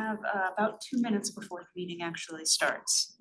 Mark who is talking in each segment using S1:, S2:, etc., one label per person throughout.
S1: have about 2 minutes before the meeting actually starts.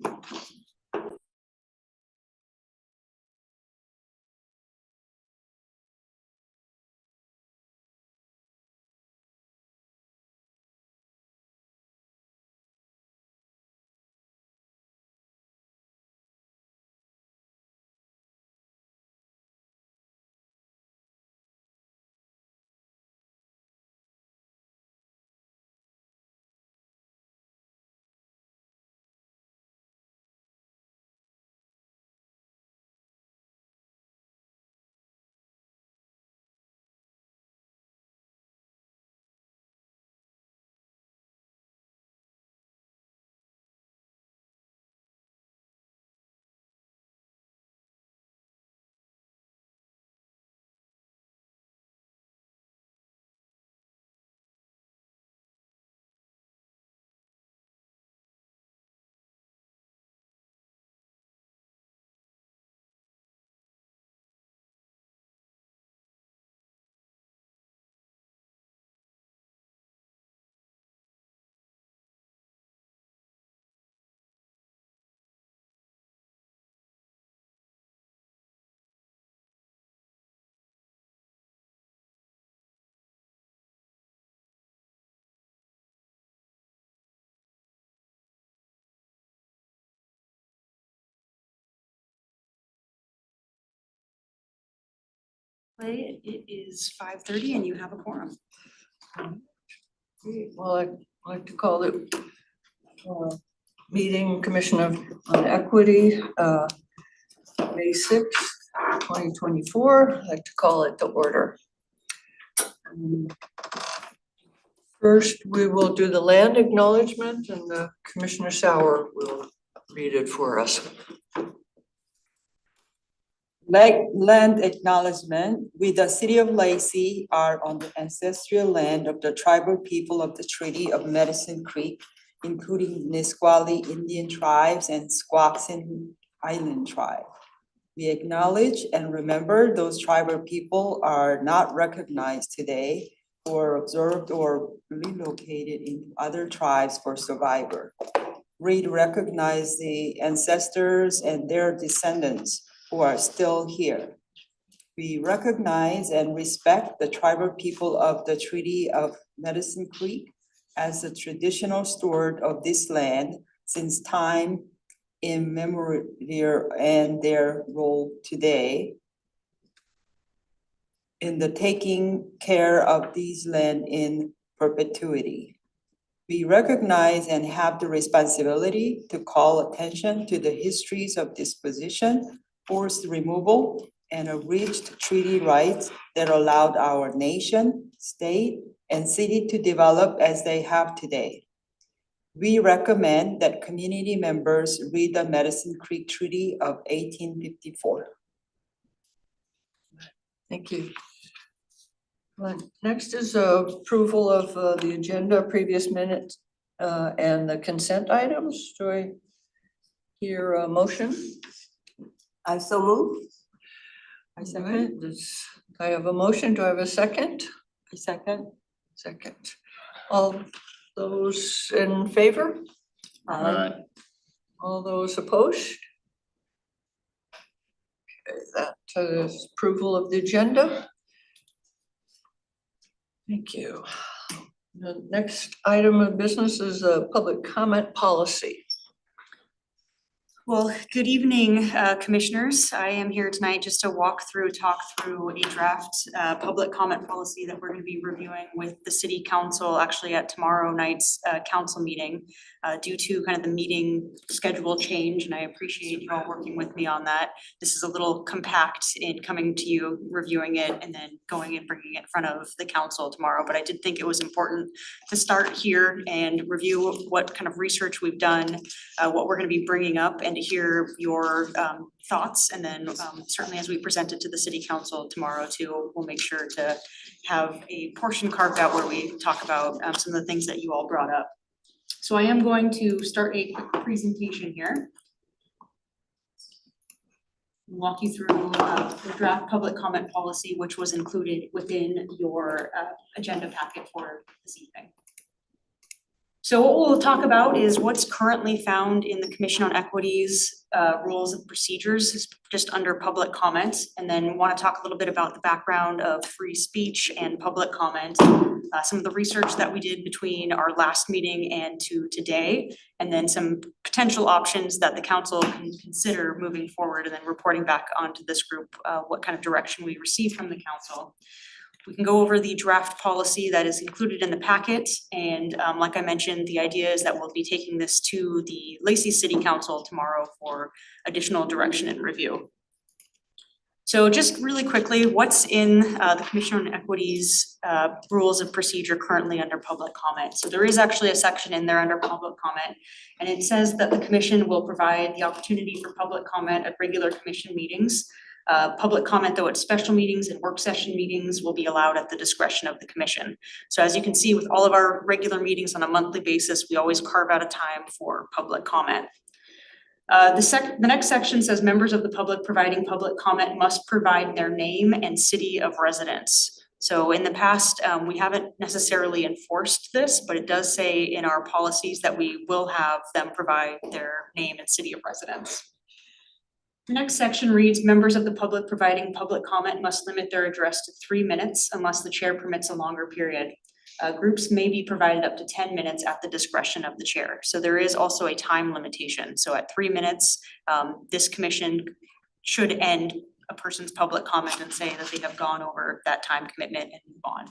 S1: It is 5:30 and you have a quorum.
S2: Well, I'd like to call it meeting Commission on Equity, May 6th, 2024. I'd like to call it to order. First, we will do the land acknowledgement and the Commissioner Sauer will read it for us.
S3: Land acknowledgement. We, the city of Lacey, are on the ancestral land of the tribal people of the Treaty of Medicine Creek, including Nisqually Indian tribes and Squaxin Island tribe. We acknowledge and remember those tribal people are not recognized today or observed or relocated into other tribes for survivor. We recognize the ancestors and their descendants who are still here. We recognize and respect the tribal people of the Treaty of Medicine Creek as the traditional steward of this land since time immemorial and their role today in the taking care of these land in perpetuity. We recognize and have the responsibility to call attention to the histories of disposition, forced removal, and abridged treaty rights that allowed our nation, state, and city to develop as they have today. We recommend that community members read the Medicine Creek Treaty of 1854.
S2: Thank you. Next is approval of the agenda, previous minutes, and the consent items. Do I hear a motion?
S4: I so move.
S2: I second. I have a motion. Do I have a second?
S3: A second.
S2: Second. All those in favor? All those opposed? Okay, that is approval of the agenda. Thank you. The next item of business is a public comment policy.
S1: Well, good evening, commissioners. I am here tonight just to talk through a draft public comment policy that we're going to be reviewing with the city council actually at tomorrow night's council meeting due to kind of the meeting schedule change, and I appreciate you all working with me on that. This is a little compact in coming to you, reviewing it, and then going and bringing it in front of the council tomorrow. But I did think it was important to start here and review what kind of research we've done, what we're going to be bringing up, and to hear your thoughts, and then certainly as we present it to the city council tomorrow too, we'll make sure to have a portion carved out where we talk about some of the things that you all brought up. So I am going to start a quick presentation here. Walk you through the draft public comment policy, which was included within your agenda packet for this evening. So what we'll talk about is what's currently found in the Commission on Equity's rules of procedures, is just under public comment, and then want to talk a little bit about the background of free speech and public comment, some of the research that we did between our last meeting and to today, and then some potential options that the council can consider moving forward, and then reporting back onto this group what kind of direction we receive from the council. We can go over the draft policy that is included in the packet, and like I mentioned, the idea is that we'll be taking this to the Lacey City Council tomorrow for additional direction and review. So just really quickly, what's in the Commission on Equity's rules of procedure currently under public comment? So there is actually a section in there under public comment, and it says that the commission will provide the opportunity for public comment at regular commission meetings. Public comment, though, at special meetings and work session meetings will be allowed at the discretion of the commission. So as you can see, with all of our regular meetings on a monthly basis, we always carve out a time for public comment. The next section says members of the public providing public comment must provide their name and city of residence. So in the past, we haven't necessarily enforced this, but it does say in our policies that we will have them provide their name and city of residence. The next section reads, members of the public providing public comment must limit their address to 3 minutes unless the chair permits a longer period. Groups may be provided up to 10 minutes at the discretion of the chair. So there is also a time limitation. So at 3 minutes, this commission should end a person's public comment and say that they have gone over that time commitment and move on.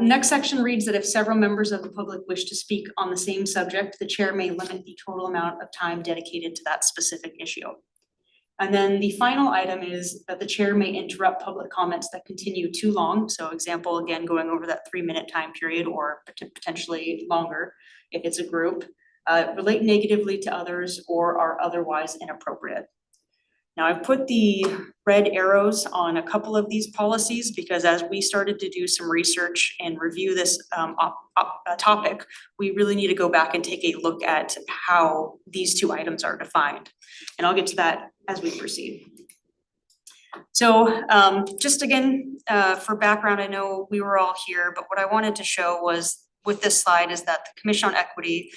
S1: Next section reads that if several members of the public wish to speak on the same subject, the chair may limit the total amount of time dedicated to that specific issue. And then the final item is that the chair may interrupt public comments that continue too long. So example, again, going over that 3-minute time period or potentially longer if it's a group, relate negatively to others or are otherwise inappropriate. Now I've put the red arrows on a couple of these policies because as we started to do some research and review this topic, we really need to go back and take a look at how these two items are defined. And I'll get to that as we proceed. So just again, for background, I know we were all here, but what I wanted to show was with this slide is that the Commission on Equity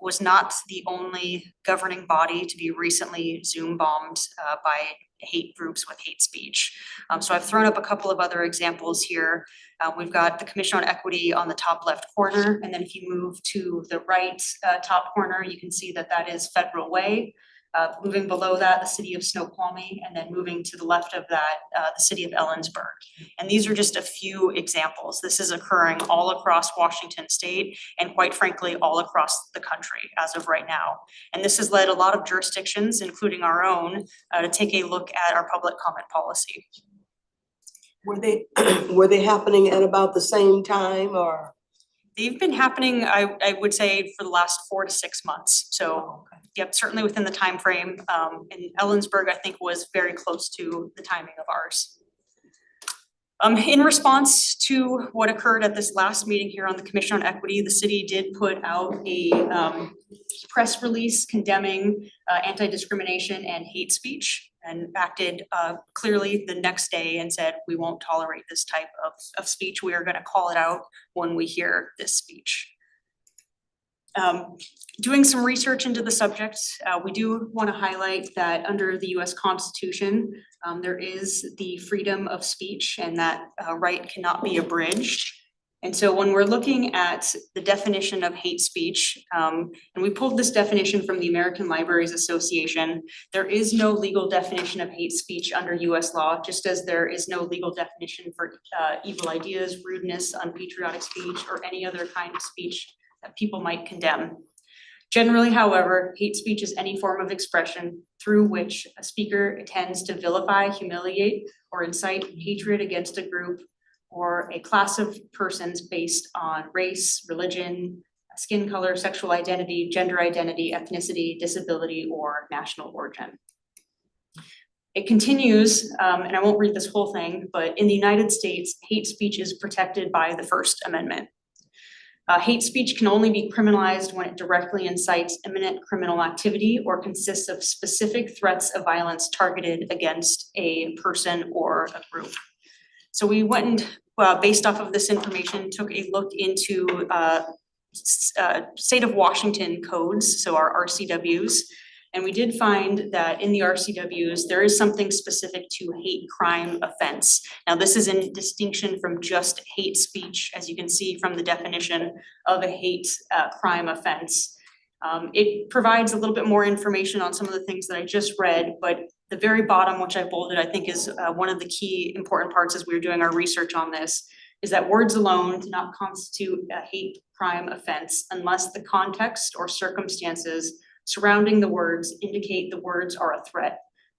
S1: was not the only governing body to be recently Zoom bombed by hate groups with hate speech. So I've thrown up a couple of other examples here. We've got the Commission on Equity on the top left corner, and then if you move to the right top corner, you can see that that is Federal Way. Moving below that, the city of Snoqualmie, and then moving to the left of that, the city of Ellensburg. And these are just a few examples. This is occurring all across Washington state and quite frankly, all across the country as of right now. And this has led a lot of jurisdictions, including our own, to take a look at our public comment policy.
S4: Were they happening at about the same time or?
S1: They've been happening, I would say, for the last 4 to 6 months. So yep, certainly within the time frame. And Ellensburg, I think, was very close to the timing of ours. In response to what occurred at this last meeting here on the Commission on Equity, the city did put out a press release condemning anti-discrimination and hate speech, and acted clearly the next day and said, we won't tolerate this type of speech. We are going to call it out when we hear this speech. Doing some research into the subject, we do want to highlight that under the US Constitution, there is the freedom of speech, and that right cannot be abridged. And so when we're looking at the definition of hate speech, and we pulled this definition from the American Libraries Association, there is no legal definition of hate speech under US law, just as there is no legal definition for evil ideas, rudeness, unpatriotic speech, or any other kind of speech that people might condemn. Generally, however, hate speech is any form of expression through which a speaker intends to vilify, humiliate, or incite hatred against a group or a class of persons based on race, religion, skin color, sexual identity, gender identity, ethnicity, disability, or national origin. It continues, and I won't read this whole thing, but in the United States, hate speech is protected by the First Amendment. Hate speech can only be criminalized when it directly incites imminent criminal activity or consists of specific threats of violence targeted against a person or a group. So we went and, based off of this information, took a look into state of Washington codes, so our RCWs. And we did find that in the RCWs, there is something specific to hate crime offense. Now, this is in distinction from just hate speech, as you can see from the definition of a hate crime offense. It provides a little bit more information on some of the things that I just read, but the very bottom, which I bolded, I think is one of the key important parts as we were doing our research on this, is that words alone do not constitute a hate crime offense unless the context or circumstances surrounding the words indicate the words are a threat.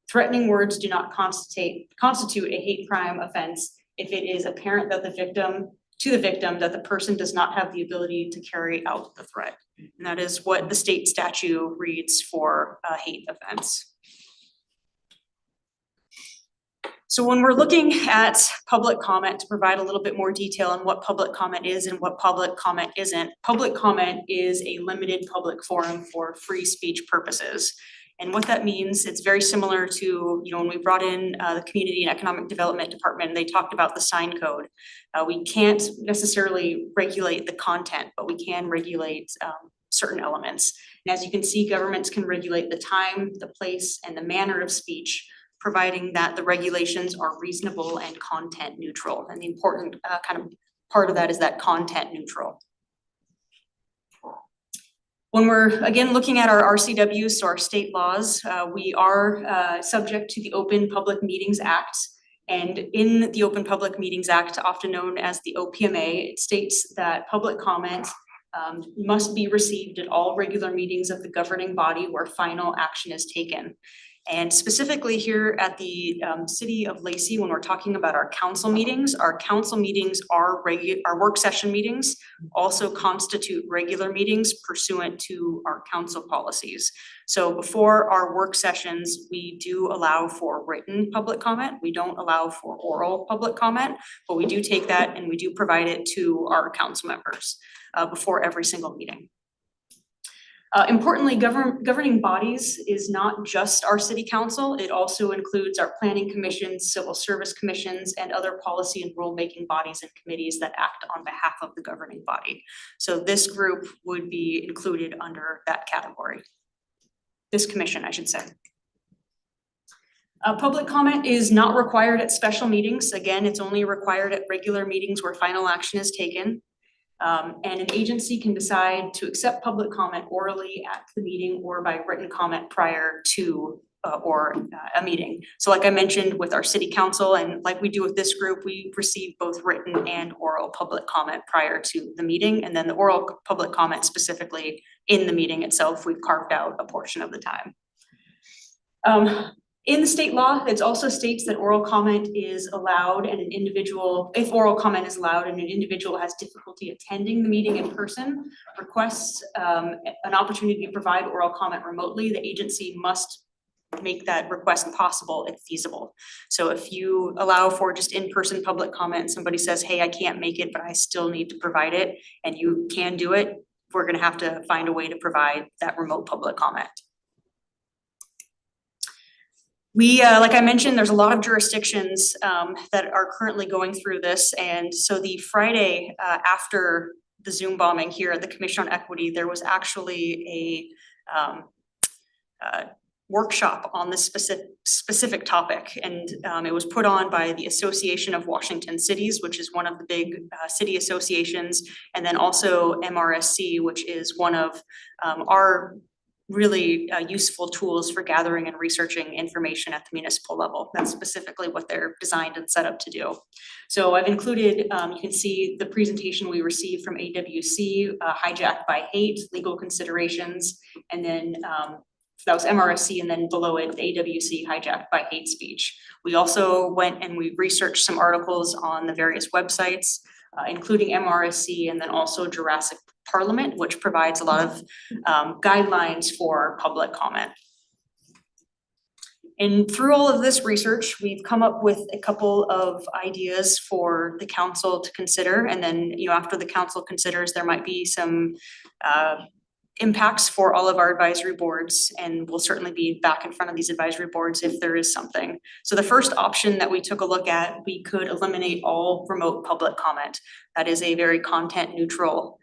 S1: Threatening words do not constitute a hate crime offense if it is apparent that the victim that the person does not have the ability to carry out the threat. And that is what the state statute reads for a hate offense. So when we're looking at public comment, to provide a little bit more detail on what public comment is and what public comment isn't, public comment is a limited public forum for free speech purposes. And what that means, it's very similar to, when we brought in the Community and Economic Development Department, they talked about the sign code. We can't necessarily regulate the content, but we can regulate certain elements. And as you can see, governments can regulate the time, the place, and the manner of speech, providing that the regulations are reasonable and content neutral. And the important kind of part of that is that content neutral. When we're again looking at our RCWs, so our state laws, we are subject to the Open Public Meetings Act. And in the Open Public Meetings Act, often known as the OPMA, it states that public comment must be received at all regular meetings of the governing body where final action is taken. And specifically here at the City of Lacey, when we're talking about our council meetings are work session meetings, also constitute regular meetings pursuant to our council policies. So before our work sessions, we do allow for written public comment. We don't allow for oral public comment, but we do take that and we do provide it to our council members before every single meeting. Importantly, governing bodies is not just our city council. It also includes our planning commissions, civil service commissions, and other policy and rulemaking bodies and committees that act on behalf of the governing body. So this group would be included under that category. This commission, I should say. Public comment is not required at special meetings. Again, it's only required at regular meetings where final action is taken. And an agency can decide to accept public comment orally at the meeting or by written comment prior to a meeting. So like I mentioned with our city council and like we do with this group, we receive both written and oral public comment prior to the meeting. And then the oral public comment specifically in the meeting itself, we've carved out a portion of the time. In the state law, it also states that oral comment is allowed and if oral comment is allowed and an individual has difficulty attending the meeting in person, requests an opportunity to provide oral comment remotely, the agency must make that request possible if feasible. So if you allow for just in-person public comment, somebody says, hey, I can't make it, but I still need to provide it, and you can do it, we're gonna have to find a way to provide that remote public comment. We, like I mentioned, there's a lot of jurisdictions that are currently going through this. And so the Friday after the Zoom bombing here at the Commission on Equity, there was actually a workshop on this specific topic. And it was put on by the Association of Washington Cities, which is one of the big city associations, and then also MRSC, which is one of our really useful tools for gathering and researching information at the municipal level. That's specifically what they're designed and set up to do. So I've included, you can see the presentation we received from AWC, Hijacked by Hate, Legal Considerations, and then that was MRSC, and then below it, AWC, Hijacked by Hate Speech. We also went and we researched some articles on the various websites, including MRSC, and then also Jurassic Parliament, which provides a lot of guidelines for public comment. And through all of this research, we've come up with a couple of ideas for the council to consider. And then, after the council considers, there might be some impacts for all of our advisory boards, and we'll certainly be back in front of these advisory boards if there is something. So the first option that we took a look at, we could eliminate all remote public comment. That is a very content neutral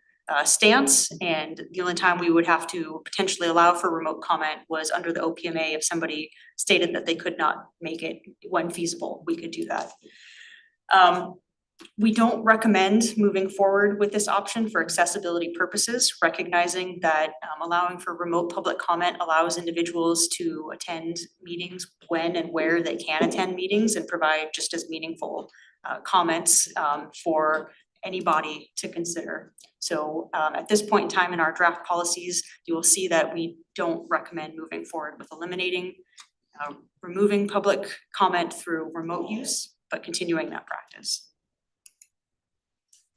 S1: stance, and the only time we would have to potentially allow for remote comment was under the OPMA if somebody stated that they could not make it when feasible, we could do that. We don't recommend moving forward with this option for accessibility purposes, recognizing that allowing for remote public comment allows individuals to attend meetings when and where they can attend meetings and provide just as meaningful comments for anybody to consider. So at this point in time in our draft policies, you will see that we don't recommend moving forward with eliminating, removing public comment through remote use, but continuing that practice.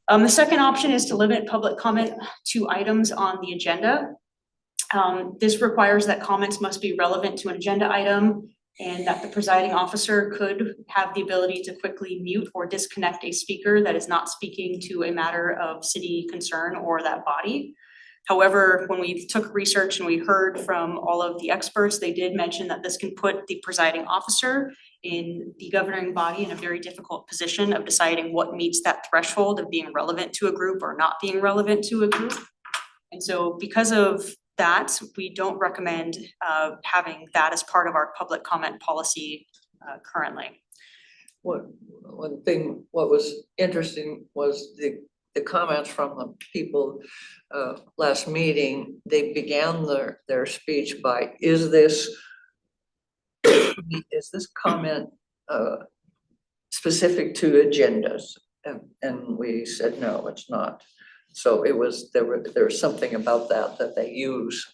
S1: The second option is to limit public comment to items on the agenda. This requires that comments must be relevant to an agenda item and that the presiding officer could have the ability to quickly mute or disconnect a speaker that is not speaking to a matter of city concern or that body. However, when we took research and we heard from all of the experts, they did mention that this can put the presiding officer in the governing body in a very difficult position of deciding what meets that threshold of being relevant to a group or not being relevant to a group. And so because of that, we don't recommend having that as part of our public comment policy currently.
S2: One thing, what was interesting was the comments from the people last meeting. They began their speech by, is this comment specific to agendas? And we said, no, it's not. So it was, there was something about that they use,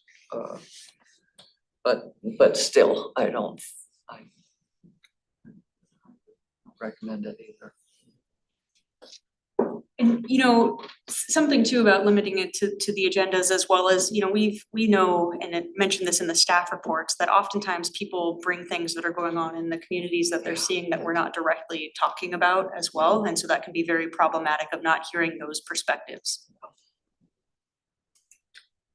S2: but still, I don't recommend it either.
S1: And something too about limiting it to the agendas, as well as, we know, and it mentioned this in the staff reports, that oftentimes people bring things that are going on in the communities that they're seeing that we're not directly talking about as well. And so that can be very problematic of not hearing those perspectives.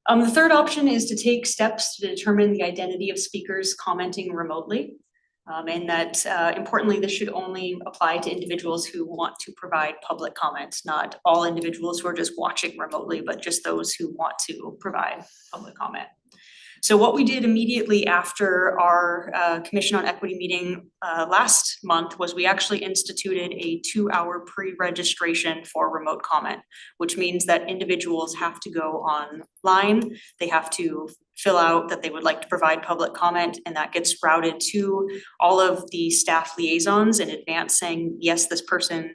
S1: The third option is to take steps to determine the identity of speakers commenting remotely. And that importantly, this should only apply to individuals who want to provide public comments, not all individuals who are just watching remotely, but just those who want to provide public comment. So what we did immediately after our Commission on Equity meeting last month was we actually instituted a 2-hour pre-registration for remote comment, which means that individuals have to go online, they have to fill out that they would like to provide public comment, and that gets routed to all of the staff liaisons in advance saying, yes, this person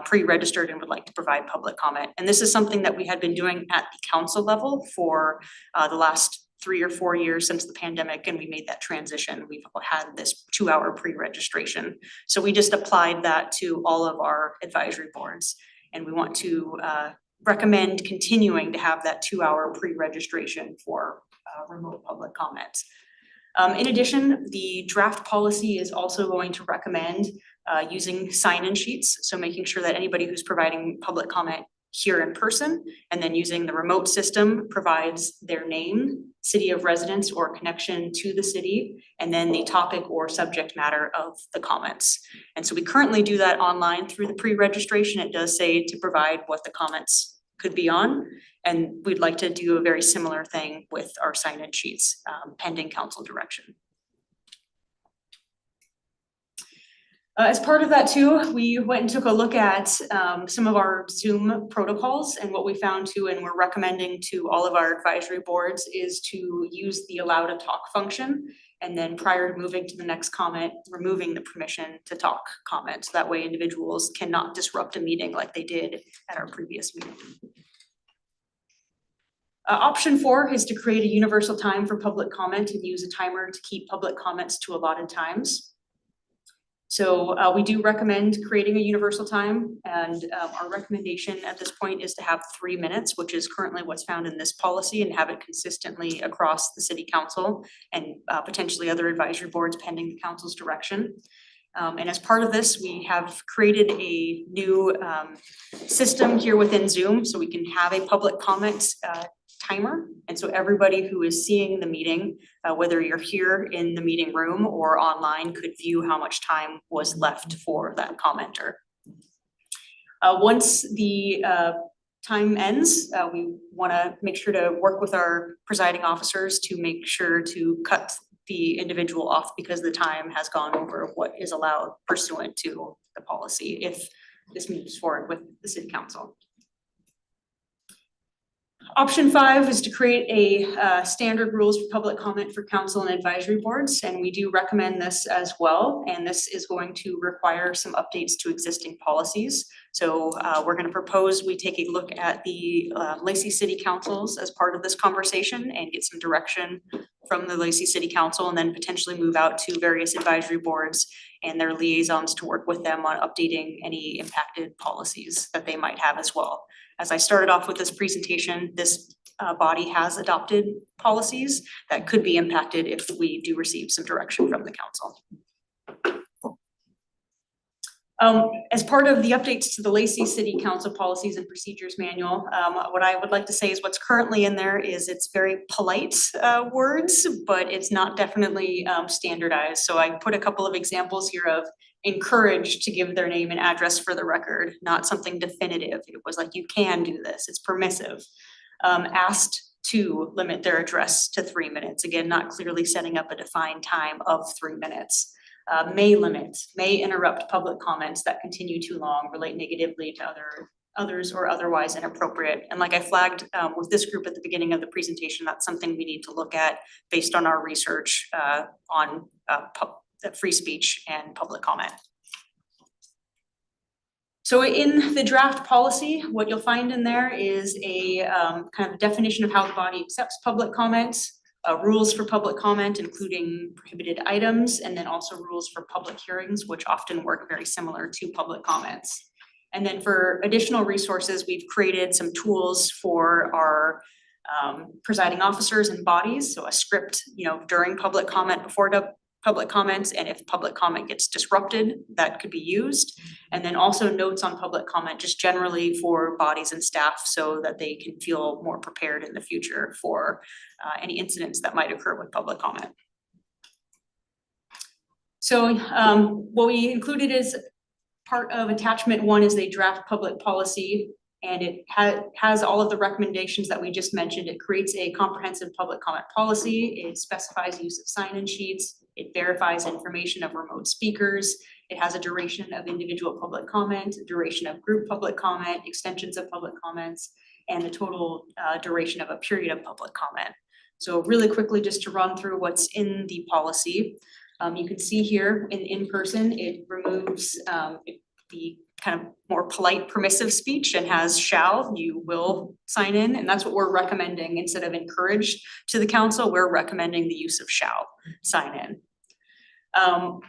S1: pre-registered and would like to provide public comment. And this is something that we had been doing at the council level for the last 3 or 4 years since the pandemic, and we made that transition. We've had this 2-hour pre-registration. So we just applied that to all of our advisory boards, and we want to recommend continuing to have that 2-hour pre-registration for remote public comments. In addition, the draft policy is also going to recommend using sign-in sheets, so making sure that anybody who's providing public comment here in person and then using the remote system provides their name, city of residence or connection to the city, and then the topic or subject matter of the comments. And so we currently do that online through the pre-registration. It does say to provide what the comments could be on, and we'd like to do a very similar thing with our sign-in sheets pending council direction. As part of that too, we went and took a look at some of our Zoom protocols, and what we found too, and we're recommending to all of our advisory boards, is to use the allow to talk function, and then prior to moving to the next comment, removing the permission to talk comment. So that way individuals cannot disrupt a meeting like they did at our previous meeting. Option 4 is to create a universal time for public comment and use a timer to keep public comments to allotted times. So we do recommend creating a universal time, and our recommendation at this point is to have 3 minutes, which is currently what's found in this policy, and have it consistently across the city council and potentially other advisory boards pending the council's direction. And as part of this, we have created a new system here within Zoom, so we can have a public comment timer. And so everybody who is seeing the meeting, whether you're here in the meeting room or online, could view how much time was left for that commenter. Once the time ends, we wanna make sure to work with our presiding officers to make sure to cut the individual off because the time has gone over what is allowed pursuant to the policy if this moves forward with the city council. Option 5 is to create a standard rules for public comment for council and advisory boards, and we do recommend this as well. And this is going to require some updates to existing policies. So we're gonna propose we take a look at the Lacey City Councils as part of this conversation and get some direction from the Lacey City Council, and then potentially move out to various advisory boards and their liaisons to work with them on updating any impacted policies that they might have as well. As I started off with this presentation, this body has adopted policies that could be impacted if we do receive some direction from the council. As part of the updates to the Lacey City Council Policies and Procedures Manual, what I would like to say is what's currently in there is it's very polite words, but it's not definitely standardized. So I put a couple of examples here of encouraged to give their name and address for the record, not something definitive. It was like, you can do this, it's permissive. Asked to limit their address to 3 minutes, again, not clearly setting up a defined time of 3 minutes. May limit, may interrupt public comments that continue too long, relate negatively to others or otherwise inappropriate. And like I flagged with this group at the beginning of the presentation, that's something we need to look at based on our research on free speech and public comment. So in the draft policy, what you'll find in there is a kind of definition of how the body accepts public comments, rules for public comment, including prohibited items, and then also rules for public hearings, which often work very similar to public comments. And then for additional resources, we've created some tools for our presiding officers and bodies. So a script, during public comment, before public comments, and if public comment gets disrupted, that could be used. And then also notes on public comment, just generally for bodies and staff so that they can feel more prepared in the future for any incidents that might occur with public comment. So what we included is part of attachment 1 is a draft public policy, and it has all of the recommendations that we just mentioned. It creates a comprehensive public comment policy. It specifies use of sign-in sheets. It verifies information of remote speakers. It has a duration of individual public comment, duration of group public comment, extensions of public comments, and the total duration of a period of public comment. So really quickly, just to run through what's in the policy. You can see here in person, it removes the kind of more polite permissive speech and has shall, you will sign in, and that's what we're recommending. Instead of encouraged to the council, we're recommending the use of shall sign in.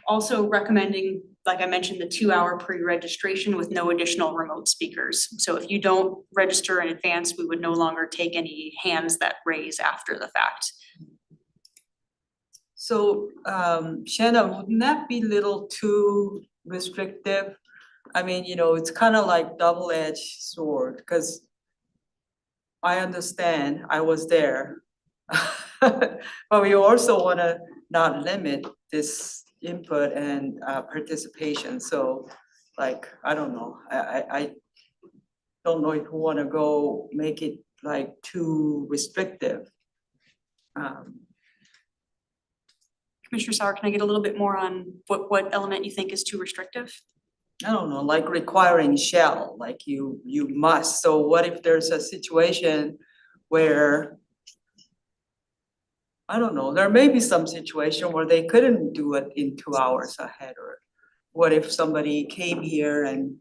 S1: Also recommending, like I mentioned, the 2-hour pre-registration with no additional remote speakers. So if you don't register in advance, we would no longer take any hands that raise after the fact.
S3: So, Shannon, wouldn't that be a little too restrictive? I mean, it's kind of like double-edged sword, because I understand, I was there. But we also want to not limit this input and participation. So like, I don't know, I don't know if we want to go make it like too restrictive.
S1: Commissioner Sauer, can I get a little bit more on what element you think is too restrictive?
S3: I don't know, like requiring shall, like you must. So what if there's a situation where, I don't know, there may be some situation where they couldn't do it in 2 hours ahead, or what if somebody came here and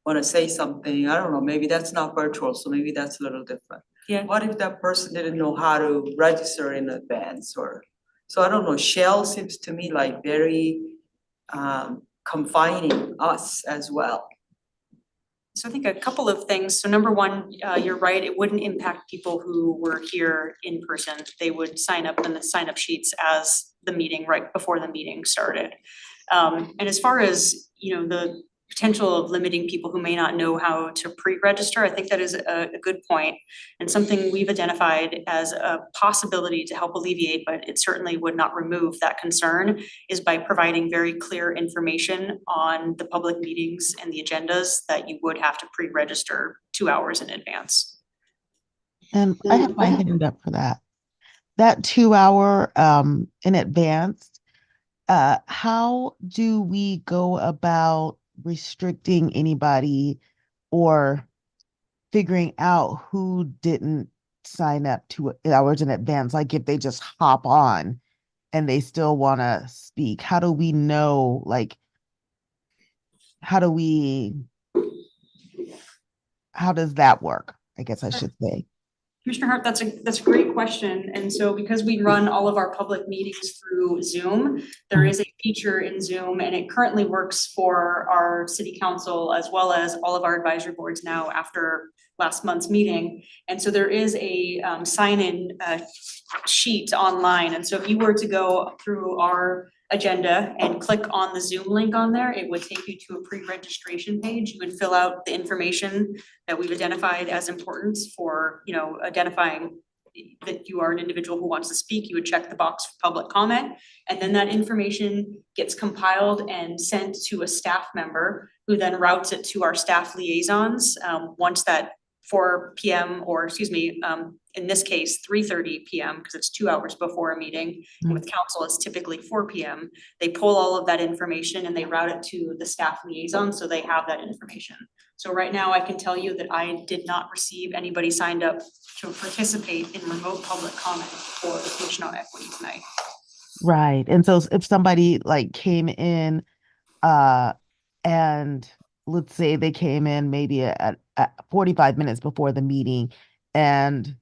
S3: want to say something, I don't know, maybe that's not virtual, so maybe that's a little different.
S1: Yeah.
S3: What if that person didn't know how to register in advance, or, so I don't know, shall seems to me like very confining us as well.
S1: So I think a couple of things. So number one, you're right, it wouldn't impact people who were here in person. They would sign up in the sign up sheets as the meeting, right before the meeting started. And as far as, the potential of limiting people who may not know how to pre-register. I think that is a good point and something we've identified as a possibility to help alleviate, but it certainly would not remove that concern, is by providing very clear information on the public meetings and the agendas that you would have to pre-register 2 hours in advance.
S5: And I have my hand up for that. That 2 hour in advance, how do we go about restricting anybody or figuring out who didn't sign up 2 hours in advance? Like if they just hop on and they still want to speak, how do we know, like, how does that work? I guess I should say.
S1: Commissioner Hart, that's a great question. And so because we run all of our public meetings through Zoom, there is a feature in Zoom, and it currently works for our city council as well as all of our advisory boards now after last month's meeting. And so there is a sign-in sheet online. And so if you were to go through our agenda and click on the Zoom link on there, it would take you to a pre-registration page. You would fill out the information that we've identified as important for, identifying that you are an individual who wants to speak. You would check the box for public comment, and then that information gets compiled and sent to a staff member who then routes it to our staff liaisons. Once that 4 p.m. or in this case, 3:30 p.m. because it's 2 hours before a meeting. And with council, it's typically 4 p.m. They pull all of that information and they route it to the staff liaison so they have that information. So right now I can tell you that I did not receive anybody signed up to participate in remote public comment for the Commission on Equity tonight.
S5: Right. And so if somebody like came in and let's say they came in maybe at 45 minutes before the meeting and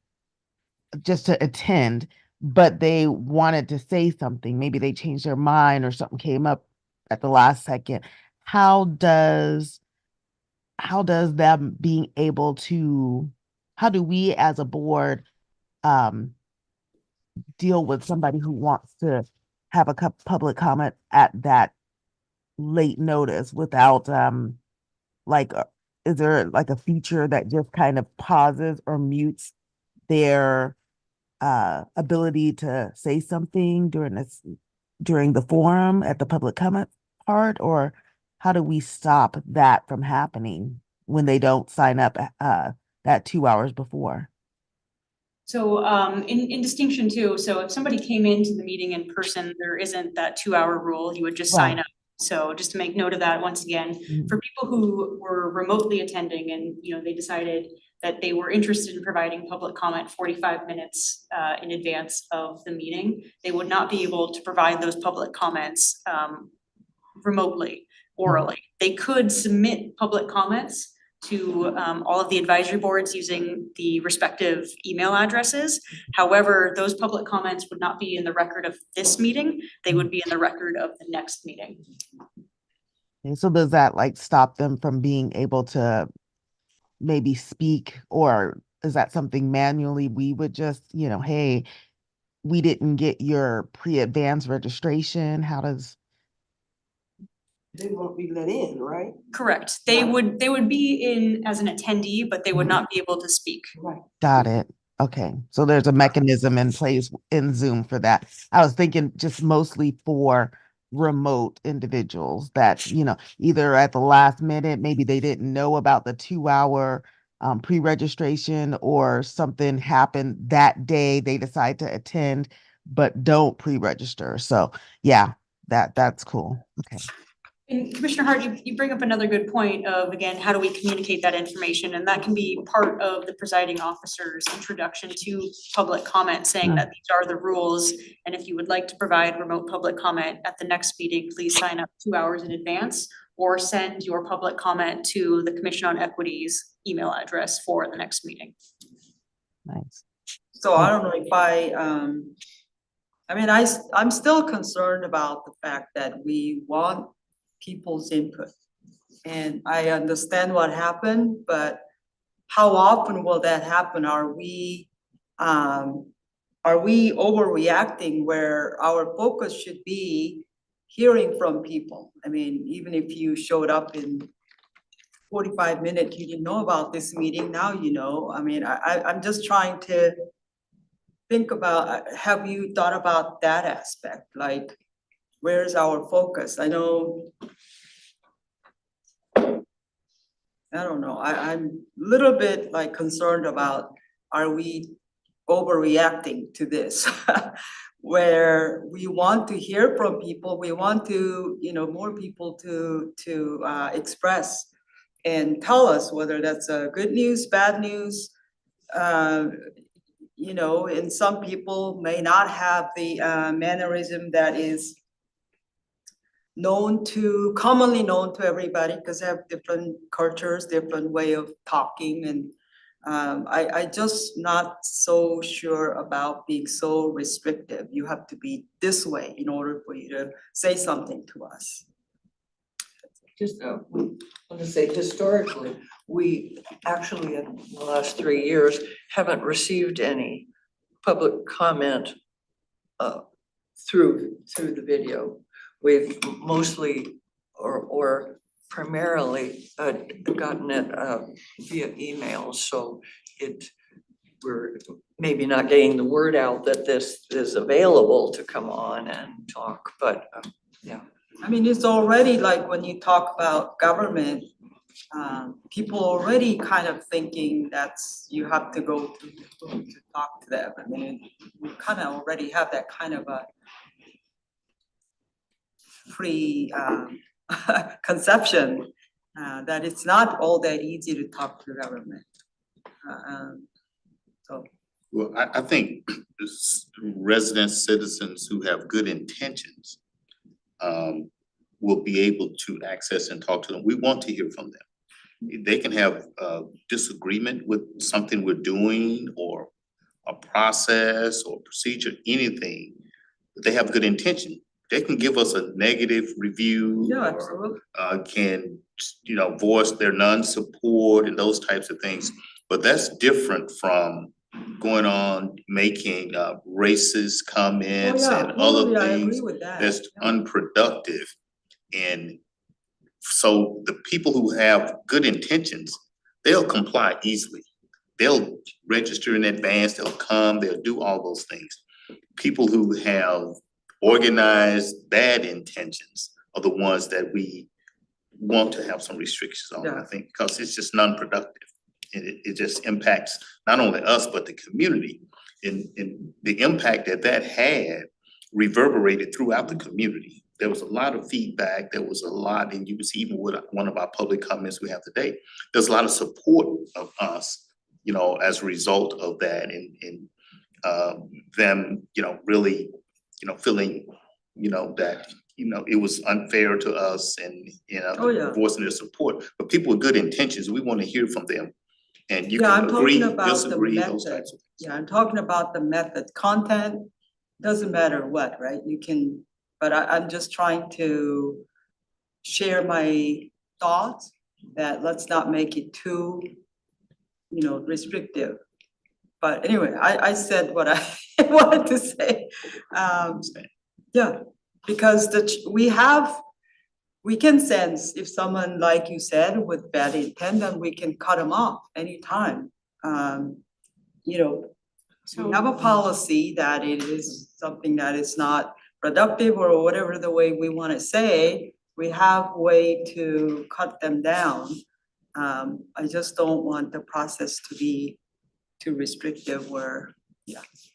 S5: just to attend, but they wanted to say something, maybe they changed their mind or something came up at the last second. How does them being able to, how do we as a board deal with somebody who wants to have a public comment at that late notice without is there like a feature that just kind of pauses or mutes their ability to say something during the forum at the public comment part? Or how do we stop that from happening when they don't sign up that 2 hours before?
S1: So in distinction too, so if somebody came into the meeting in person, there isn't that 2 hour rule, you would just sign up. So just to make note of that, once again, for people who were remotely attending and, they decided that they were interested in providing public comment 45 minutes in advance of the meeting, they would not be able to provide those public comments remotely, orally. They could submit public comments to all of the advisory boards using the respective email addresses. However, those public comments would not be in the record of this meeting. They would be in the record of the next meeting.
S5: And so does that like stop them from being able to maybe speak, or is that something manually we would just, hey, we didn't get your pre-advance registration? How does?
S4: They won't be let in, right?
S1: Correct. They would be in as an attendee, but they would not be able to speak.
S4: Right.
S5: Got it. Okay. So there's a mechanism in place in Zoom for that. I was thinking just mostly for remote individuals that, either at the last minute, maybe they didn't know about the 2 hour pre-registration, or something happened that day, they decide to attend, but don't pre-register. So yeah, that's cool. Okay.
S1: And Commissioner Hart, you bring up another good point of, again, how do we communicate that information? And that can be part of the presiding officer's introduction to public comment, saying that these are the rules. And if you would like to provide remote public comment at the next meeting, please sign up 2 hours in advance or send your public comment to the Commission on Equity's email address for the next meeting.
S5: Nice.
S3: So I don't know if I'm still concerned about the fact that we want people's input. And I understand what happened, but how often will that happen? Are we overreacting where our focus should be hearing from people? I mean, even if you showed up in 45 minutes, you didn't know about this meeting, now you know. I mean, I'm just trying to think about, have you thought about that aspect? Like, where's our focus? I know, I don't know, I'm a little bit like concerned about, are we overreacting to this? Where we want to hear from people, we want to, more people to express and tell us whether that's good news, bad news. And some people may not have the mannerism that is commonly known to everybody, because they have different cultures, different way of talking, and I just not so sure about being so restrictive. You have to be this way in order for you to say something to us.
S2: Just, I want to say historically, we actually in the last 3 years haven't received any public comment through the video. We've mostly or primarily gotten it via email, so we're maybe not getting the word out that this is available to come on and talk, but yeah.
S3: I mean, it's already like when you talk about government, people already kind of thinking you have to go to talk to them. I mean, we kind of already have that kind of a conception that it's not all that easy to talk to government.
S6: Well, I think residents, citizens who have good intentions will be able to access and talk to them. We want to hear from them. They can have disagreement with something we're doing or a process or procedure, anything, but they have good intention. They can give us a negative review.
S3: Yeah,
S6: or,
S3: absolutely.
S6: can, voice their non-support and those types of things. But that's different from going on making racist comments and other
S3: totally, I agree
S6: things
S3: with that.
S6: that's
S3: Yeah.
S6: unproductive. And so the people who have good intentions, they'll comply easily. They'll register in advance, they'll come, they'll do all those things. People who have organized bad intentions are the ones that we want to have some restrictions on, I think, because it's just non-productive. And it just impacts not only us, but the community. And the impact that had reverberated throughout the community. There was a lot of feedback, there was a lot, and you can see even with one of our public comments we have today, there's a lot of support of us, as a result of that, and them, really, feeling, that, it was unfair to us and, voicing their support. But people with good intentions, we want to hear from them. And you
S3: Yeah,
S6: can
S3: I'm
S6: agree,
S3: talking about the
S6: disagree, those
S3: method.
S6: types of things.
S3: Yeah, I'm talking about the method. Content doesn't matter what, right? You can, but I'm just trying to share my thoughts that let's not make it too, restrictive. But anyway, I said what I wanted to say. Yeah, because we can sense if someone, like you said, with bad intent, then we can cut them off anytime. We have a policy that it is something that is not productive or whatever the way we want to say, we have way to cut them down. I just don't want the process to be too restrictive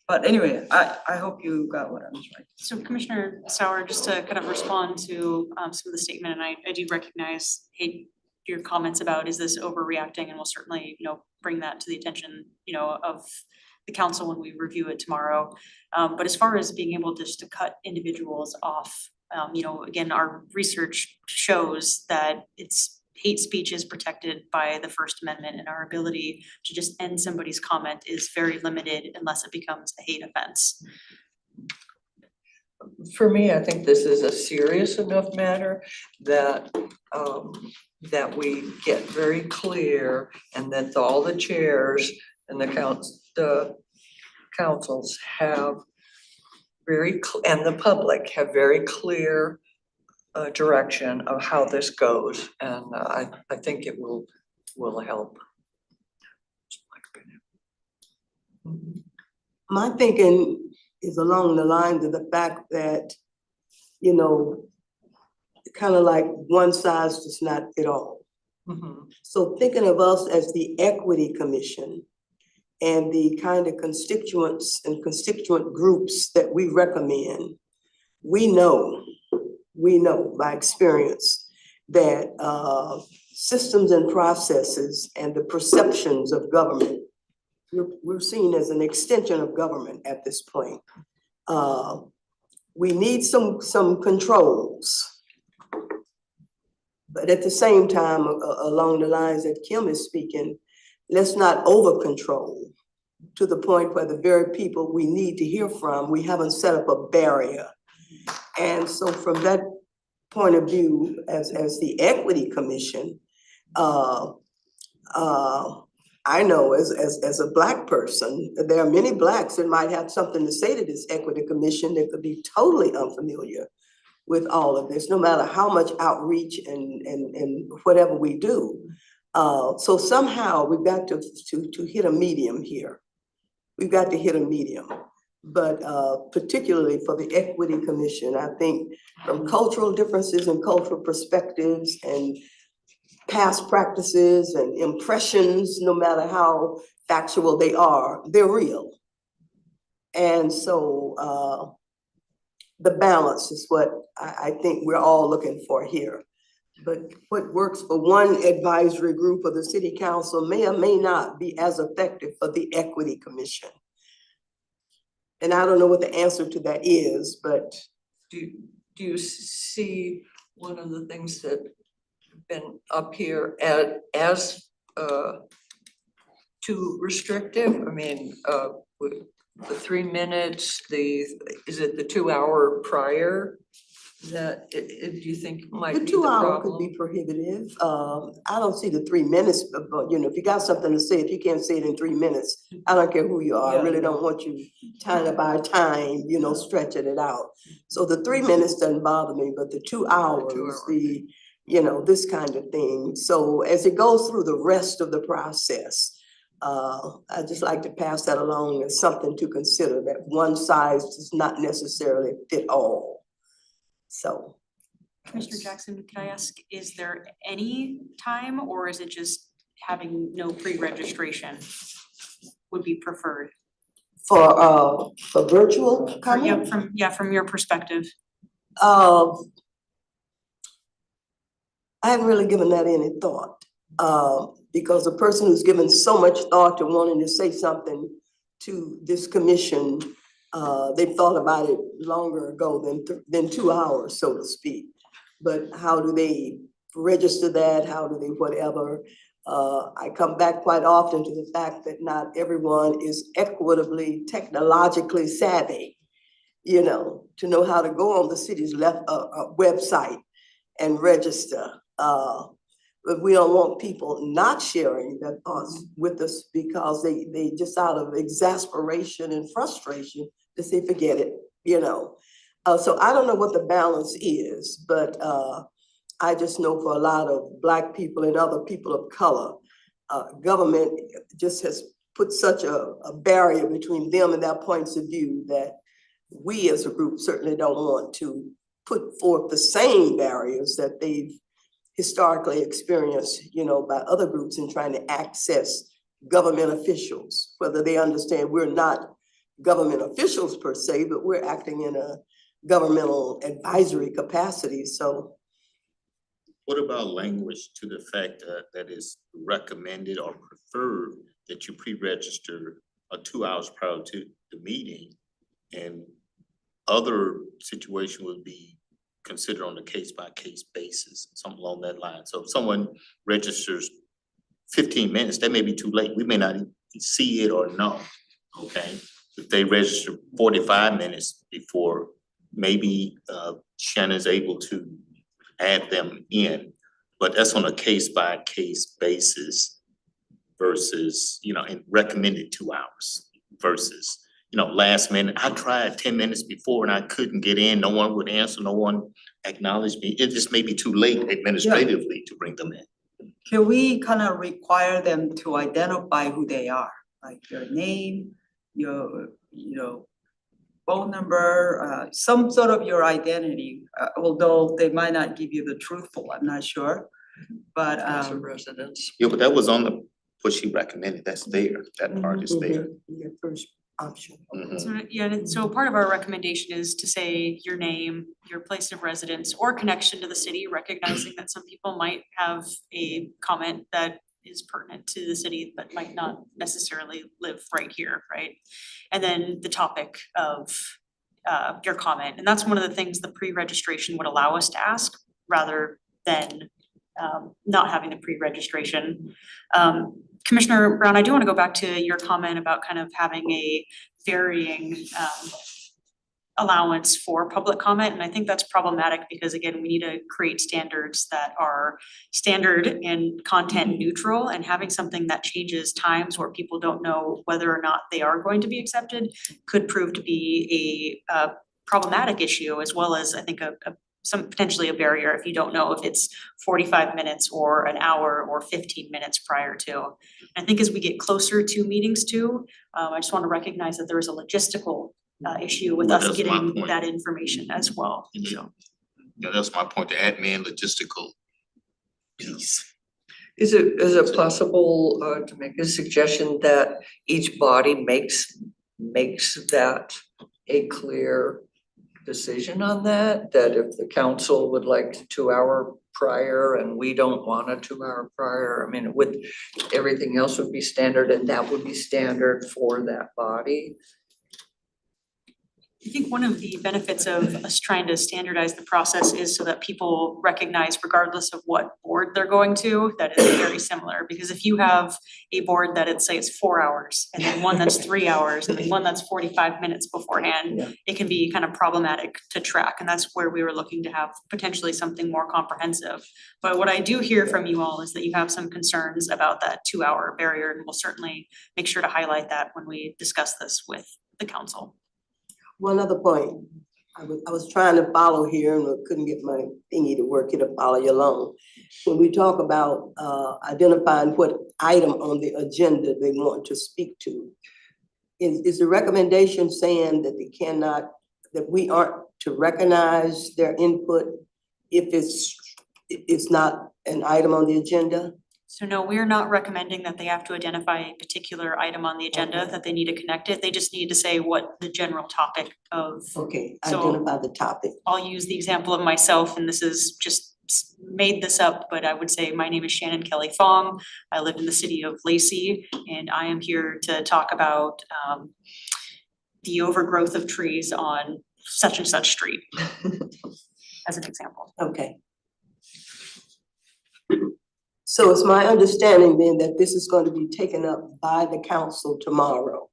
S3: but anyway, I hope you got what I'm trying.
S1: So Commissioner Sauer, just to kind of respond to some of the statement, and I do recognize, hey, your comments about is this overreacting, and we'll certainly, bring that to the attention, of the council when we review it tomorrow. But as far as being able just to cut individuals off, again, our research shows that hate speech is protected by the First Amendment, and our ability to just end somebody's comment is very limited unless it becomes a hate offense.
S2: For me, I think this is a serious enough matter that that we get very clear, and that all the chairs and the councils have and the public have very clear direction of how this goes, and I think it will help. That's my opinion.
S4: My thinking is along the lines of the fact that, you know, kind of like one size does not fit all.
S2: Mhm.
S4: So thinking of us as the Equity Commission and the kind of constituents and constituent groups that we recommend, we know by experience that systems and processes and the perceptions of government, we're seen as an extension of government at this point. We need some controls. But at the same time, along the lines that Kim is speaking, let's not over control to the point where the very people we need to hear from, we haven't set up a barrier. And so from that point of view, as the Equity Commission, I know as a Black person, there are many Blacks that might have something to say to this Equity Commission that could be totally unfamiliar with all of this, no matter how much outreach and whatever we do. So somehow we've got to hit a medium here. We've got to hit a medium. But particularly for the Equity Commission, I think from cultural differences and cultural perspectives and past practices and impressions, no matter how factual they are, they're real. And so the balance is what I think we're all looking for here. But what works for one advisory group of the city council may or may not be as effective for the Equity Commission. And I don't know what the answer to that is, but
S2: Do you see one of the things that have been up here as too restrictive? I mean, with the 3 minutes, is it the 2 hour prior that do you think might
S4: the
S2: be the
S4: 2 hour
S2: problem?
S4: could be prohibitive. I don't see the 3 minutes, but you know, if you got something to say, if you can't say it in 3 minutes, I don't care who you are. I
S2: Yeah.
S4: really don't want you tying it by time, you know, stretching it out. So the 3 minutes doesn't bother me, but the 2 hours, you know, this kind of thing. So as it goes through the rest of the process, I just like to pass that along as something to consider, that one size does not necessarily fit all. So.
S1: Commissioner Jackson, could I ask, is there any time or is it just having no pre-registration would be preferred?
S4: For virtual comment?
S1: From your perspective.
S4: I haven't really given that any thought. Because a person who's given so much thought to wanting to say something to this commission, they've thought about it longer ago than 2 hours, so to speak. But how do they register that? How do they whatever? I come back quite often to the fact that not everyone is equitably technologically savvy, you know, to know how to go on the city's website and register. But we don't want people not sharing their thoughts with us because they just out of exasperation and frustration, they say, forget it, you know. So I don't know what the balance is, but I just know for a lot of Black people and other people of color, government just has put such a barrier between them and their points of view that we as a group certainly don't want to put forth the same barriers that they've historically experienced, you know, by other groups in trying to access government officials, whether they understand we're not government officials per se, but we're acting in a governmental advisory capacity, so.
S6: What about language to the fact that is recommended or preferred that you pre-register 2 hours prior to the meeting? And other situation would be considered on a case-by-case basis, something along that line. So if someone registers 15 minutes, that may be too late. We may not even see it or know, okay? If they register 45 minutes before, maybe Shannon's able to add them in, but that's on a case-by-case basis versus, you know, and recommended 2 hours versus, last minute. I tried 10 minutes before and I couldn't get in. No one would answer, no one acknowledged me. It just may be too late administratively to bring them in.
S3: Can we kind of require them to identify who they are, like their name, your, phone number, some sort of your identity, although they might not give you the truthful, I'm not sure. But,
S2: As a residence.
S6: Yeah, but that was on what she recommended. That's there. That part is there.
S4: Your first option.
S6: Mhm.
S1: So, yeah, and so part of our recommendation is to say your name, your place of residence, or connection to the city, recognizing that some people might have a comment that is pertinent to the city, but might not necessarily live right here, right? And then the topic of your comment, and that's one of the things the pre-registration would allow us to ask, rather than not having the pre-registration. Commissioner Brown, I do want to go back to your comment about kind of having a varying allowance for public comment, and I think that's problematic because again, we need to create standards that are standard and content neutral, and having something that changes times where people don't know whether or not they are going to be accepted could prove to be a problematic issue, as well as I think some potentially a barrier if you don't know if it's 45 minutes or an hour or 15 minutes prior to. I think as we get closer to meetings too, I just want to recognize that there is a logistical issue with
S6: Well,
S1: us
S6: that's my
S1: getting
S6: point.
S1: that information as well.
S6: Yeah, that's my point, the admin logistical piece.
S2: Is it possible to make a suggestion that each body makes that a clear decision on that? That if the council would like 2 hour prior and we don't want a 2 hour prior, I mean, everything else would be standard and that would be standard for that body?
S1: I think one of the benefits of us trying to standardize the process is so that people recognize, regardless of what board they're going to, that it's very similar. Because if you have a board that it's 4 hours, and then one that's 3 hours, and then one that's 45 minutes beforehand,
S2: Yeah.
S1: it can be kind of problematic to track, and that's where we were looking to have potentially something more comprehensive. But what I do hear from you all is that you have some concerns about that 2 hour barrier, and we'll certainly make sure to highlight that when we discuss this with the council.
S4: One other point, I was trying to follow here and couldn't get my thingy to work here to follow you along. When we talk about identifying what item on the agenda they want to speak to, is the recommendation saying that that we aren't to recognize their input if it's not an item on the agenda?
S1: So no, we're not recommending that they have to identify a particular item on the agenda, that they need to connect it. They just need to say what the general topic of.
S4: Okay,
S1: So-
S4: identify the topic.
S1: I'll use the example of myself, and this is just made this up, but I would say my name is Shannon Kelly Fong. I live in the city of Lacey, and I am here to talk about the overgrowth of trees on such and such street, as an example.
S4: Okay. So it's my understanding then that this is going to be taken up by the council tomorrow.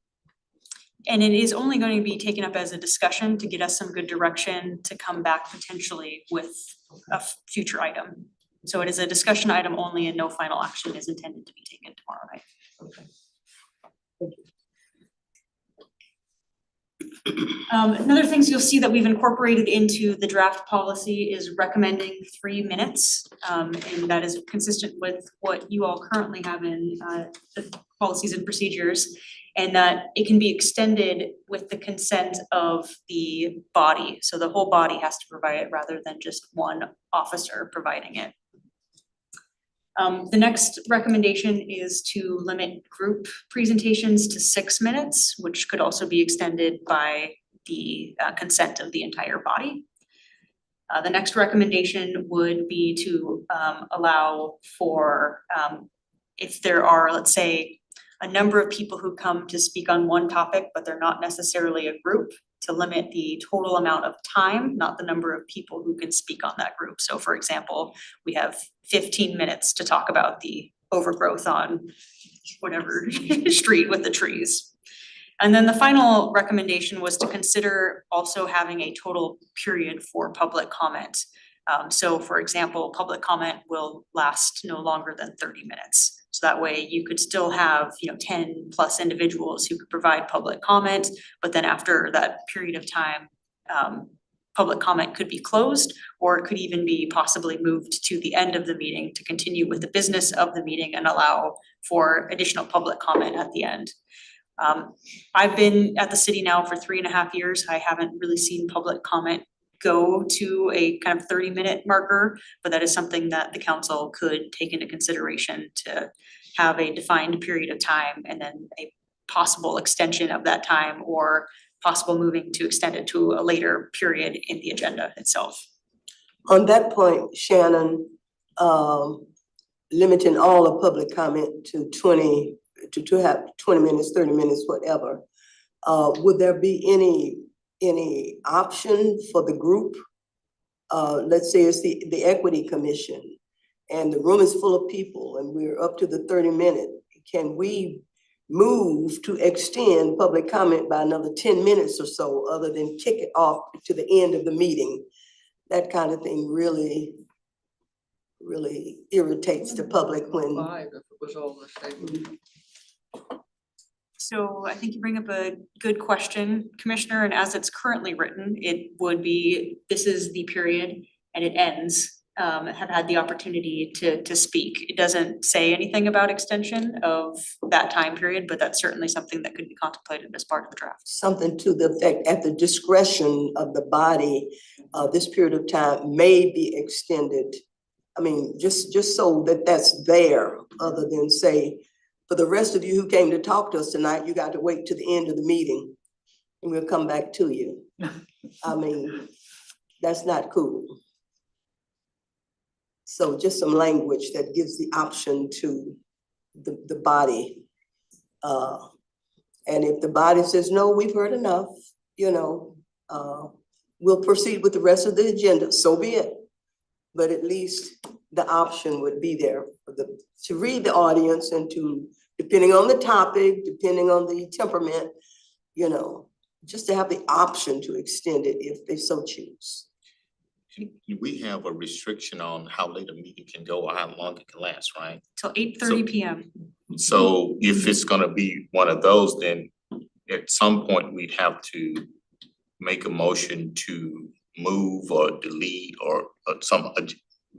S1: And it is only going to be taken up as a discussion to get us some good direction to come back potentially with a future item. So it is a discussion item only, and no final action is intended to be taken tomorrow night. Another things you'll see that we've incorporated into the draft policy is recommending 3 minutes. And that is consistent with what you all currently have in the policies and procedures. And that it can be extended with the consent of the body. So the whole body has to provide it rather than just one officer providing it. The next recommendation is to limit group presentations to 6 minutes, which could also be extended by the consent of the entire body. The next recommendation would be to allow for if there are, let's say, a number of people who come to speak on one topic, but they're not necessarily a group, to limit the total amount of time, not the number of people who can speak on that group. So for example, we have 15 minutes to talk about the overgrowth on whatever street with the trees. And then the final recommendation was to consider also having a total period for public comment. So for example, public comment will last no longer than 30 minutes. So that way you could still have, 10+ individuals who could provide public comment, but then after that period of time, public comment could be closed, or it could even be possibly moved to the end of the meeting to continue with the business of the meeting and allow for additional public comment at the end. I've been at the city now for 3.5 years. I haven't really seen public comment go to a kind of 30-minute marker, but that is something that the council could take into consideration to have a defined period of time and then a possible extension of that time, or possible moving to extend it to a later period in the agenda itself.
S4: On that point, Shannon, limiting all of public comment to 20 minutes, 30 minutes, whatever, would there be any option for the group? Let's say it's the Equity Commission and the room is full of people and we're up to the 30-minute. Can we move to extend public comment by another 10 minutes or so, other than kick it off to the end of the meeting? That kind of thing really irritates the public when.
S2: 5 if it was all the same.
S1: So I think you bring up a good question, Commissioner, and as it's currently written, it would be, this is the period and it ends. Have had the opportunity to speak. It doesn't say anything about extension of that time period, but that's certainly something that could be contemplated as part of the draft.
S4: Something to the effect, at the discretion of the body, this period of time may be extended. I mean, just so that that's there, other than say, for the rest of you who came to talk to us tonight, you got to wait to the end of the meeting and we'll come back to you. I mean, that's not cool. So just some language that gives the option to the body. And if the body says, no, we've heard enough, we'll proceed with the rest of the agenda, so be it. But at least the option would be there for to read the audience and to, depending on the topic, depending on the temperament, just to have the option to extend it if they so choose.
S6: We have a restriction on how late a meeting can go or how long it can last, right?
S1: Till 8:30 p.m.
S6: So if it's gonna be one of those, then at some point we'd have to make a motion to move or delete or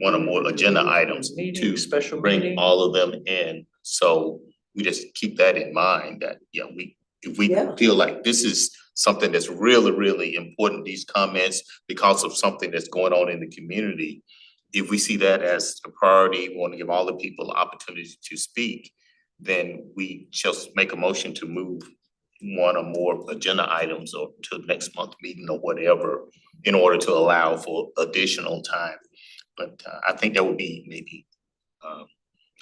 S6: one or more agenda items
S2: Meeting,
S6: to
S2: special
S6: bring
S2: meeting.
S6: all of them in. So we just keep that in mind that, if we
S4: Yeah.
S6: feel like this is something that's really, really important, these comments, because of something that's going on in the community, if we see that as a priority, we want to give all the people opportunity to speak, then we just make a motion to move one or more agenda items or to next month meeting or whatever, in order to allow for additional time. But I think that would be maybe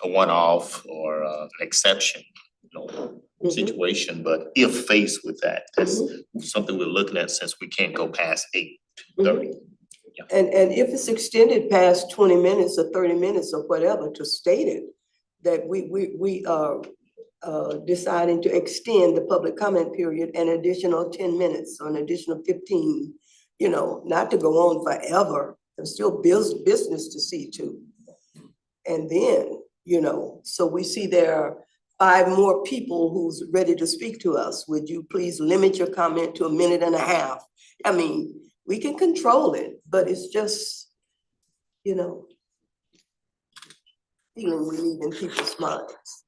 S6: a one-off or an exception, situation, but if faced with that, that's something we're looking at since we can't go past 8:30.
S4: And if it's extended past 20 minutes or 30 minutes or whatever, to state it, that we are deciding to extend the public comment period an additional 10 minutes or an additional 15, not to go on forever. There's still business to see to. And then, so we see there are 5 more people who's ready to speak to us. Would you please limit your comment to 1.5 minutes? I mean, we can control it, but it's just, feeling we leave in people's minds.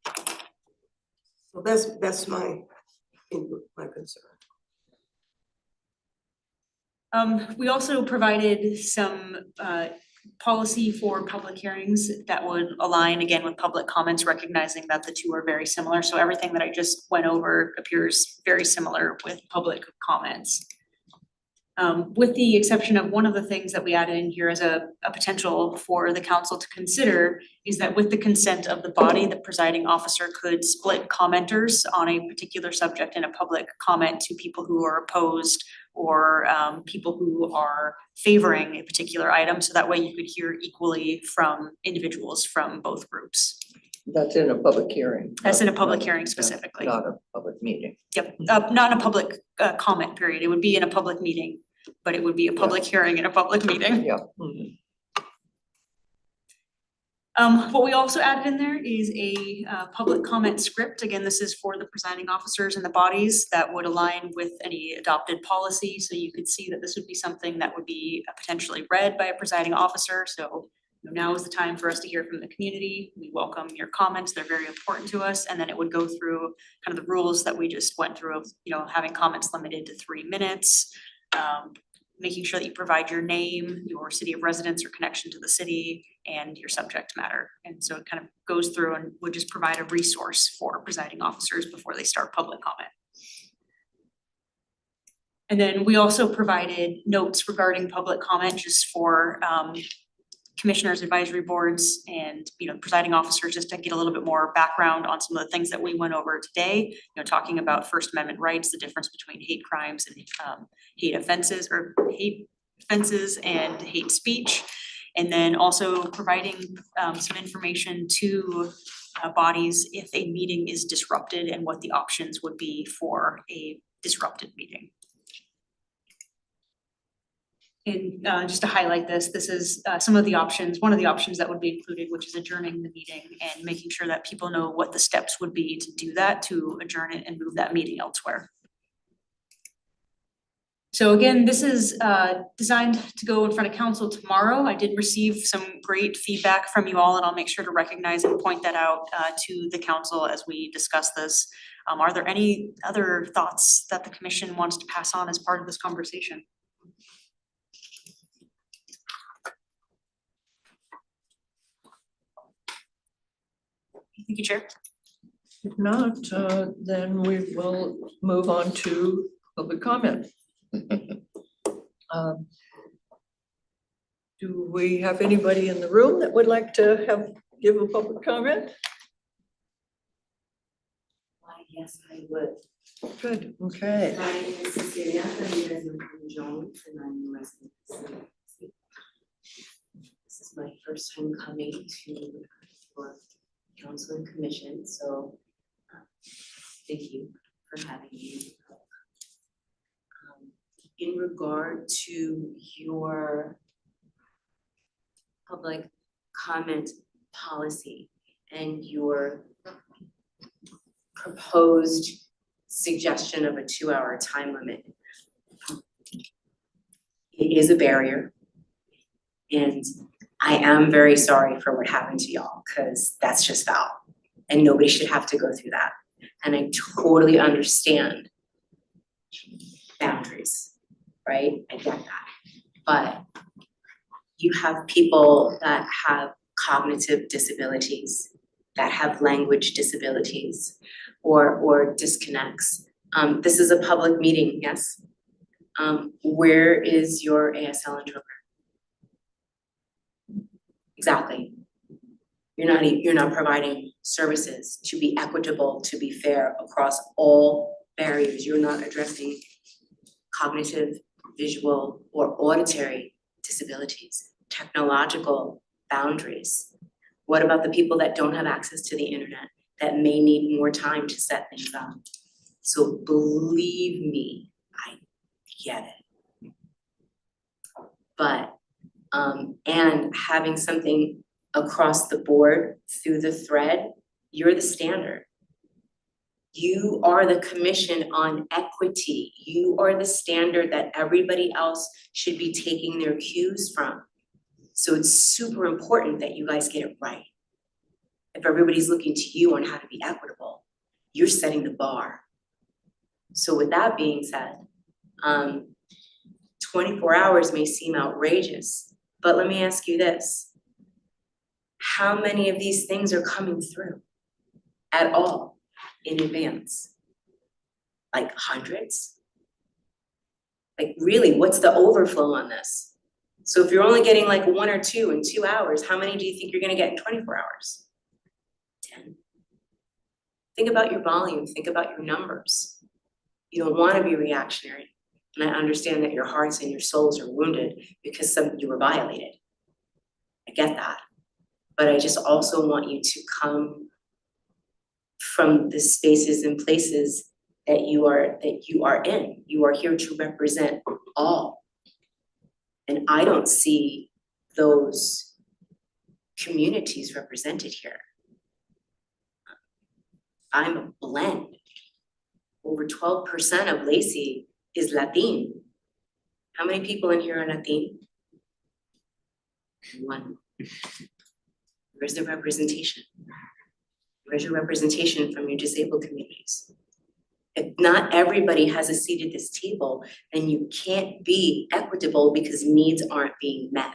S4: So that's my input, my concern.
S1: We also provided some policy for public hearings that would align again with public comments, recognizing that the two are very similar. So everything that I just went over appears very similar with public comments. With the exception of one of the things that we added in here as a potential for the council to consider is that with the consent of the body, the presiding officer could split commenters on a particular subject in a public comment to people who are opposed or people who are favoring a particular item. So that way you could hear equally from individuals from both groups.
S2: That's in a public hearing.
S1: That's in a public
S2: not-
S1: hearing specifically.
S2: Not a public meeting.
S1: Yep, not in a public comment period. It would be in a public meeting, but it would be a public hearing in a public meeting.
S2: Yeah.
S1: What we also added in there is a public comment script. Again, this is for the presiding officers and the bodies that would align with any adopted policy. So you could see that this would be something that would be potentially read by a presiding officer. So now is the time for us to hear from the community. We welcome your comments. They're very important to us. And then it would go through kind of the rules that we just went through of, having comments limited to 3 minutes. Making sure that you provide your name, your city of residence or connection to the city, and your subject matter. And so it kind of goes through and would just provide a resource for presiding officers before they start public comment. And then we also provided notes regarding public comment just for commissioners, advisory boards, and presiding officers, just to get a little bit more background on some of the things that we went over today. Talking about First Amendment rights, the difference between hate crimes and hate offenses and hate speech. And then also providing some information to bodies if a meeting is disrupted and what the options would be for a disrupted meeting. And just to highlight this is some of the options, one of the options that would be included, which is adjourning the meeting and making sure that people know what the steps would be to do that, to adjourn it and move that meeting elsewhere. So again, this is designed to go in front of council tomorrow. I did receive some great feedback from you all, and I'll make sure to recognize and point that out to the council as we discuss this. Are there any other thoughts that the commission wants to pass on as part of this conversation? Thank you, Chair.
S2: If not, then we will move on to public comment. Do we have anybody in the room that would like to give a public comment?
S7: Yes, I would.
S2: Good, okay.
S7: My name is Cecilia Ramirez Jones, and I'm a resident of City. This is my first time coming to for council and commission, so thank you for having me. In regard to your public comment policy and your proposed suggestion of a 2-hour time limit, it is a barrier. And I am very sorry for what happened to y'all, because that's just foul and nobody should have to go through that. And I totally understand boundaries, right? I get that. But you have people that have cognitive disabilities, that have language disabilities or disconnects. This is a public meeting, yes? Where is your ASL interpreter? Exactly. You're not providing services to be equitable, to be fair across all barriers. You're not addressing cognitive, visual, or auditory disabilities, technological boundaries. What about the people that don't have access to the internet, that may need more time to set things up? So believe me, I get it. But, and having something across the board through the thread, you're the standard. You are the commission on equity. You are the standard that everybody else should be taking their cues from. So it's super important that you guys get it right. If everybody's looking to you on how to be equitable, you're setting the bar. So with that being said, 24 hours may seem outrageous, but let me ask you this. How many of these things are coming through at all in advance? Like hundreds? Like really, what's the overflow on this? So if you're only getting like 1 or 2 in 2 hours, how many do you think you're gonna get in 24 hours? 10. Think about your volume, think about your numbers. You don't wanna be reactionary. And I understand that your hearts and your souls are wounded because you were violated. I get that. But I just also want you to come from the spaces and places that you are in. You are here to represent all. And I don't see those communities represented here. I'm a blend. Over 12% of Lacey is Latin. How many people in here are Latin? One. Where's the representation? Where's your representation from your disabled communities? If not everybody has a seat at this table, then you can't be equitable because needs aren't being met.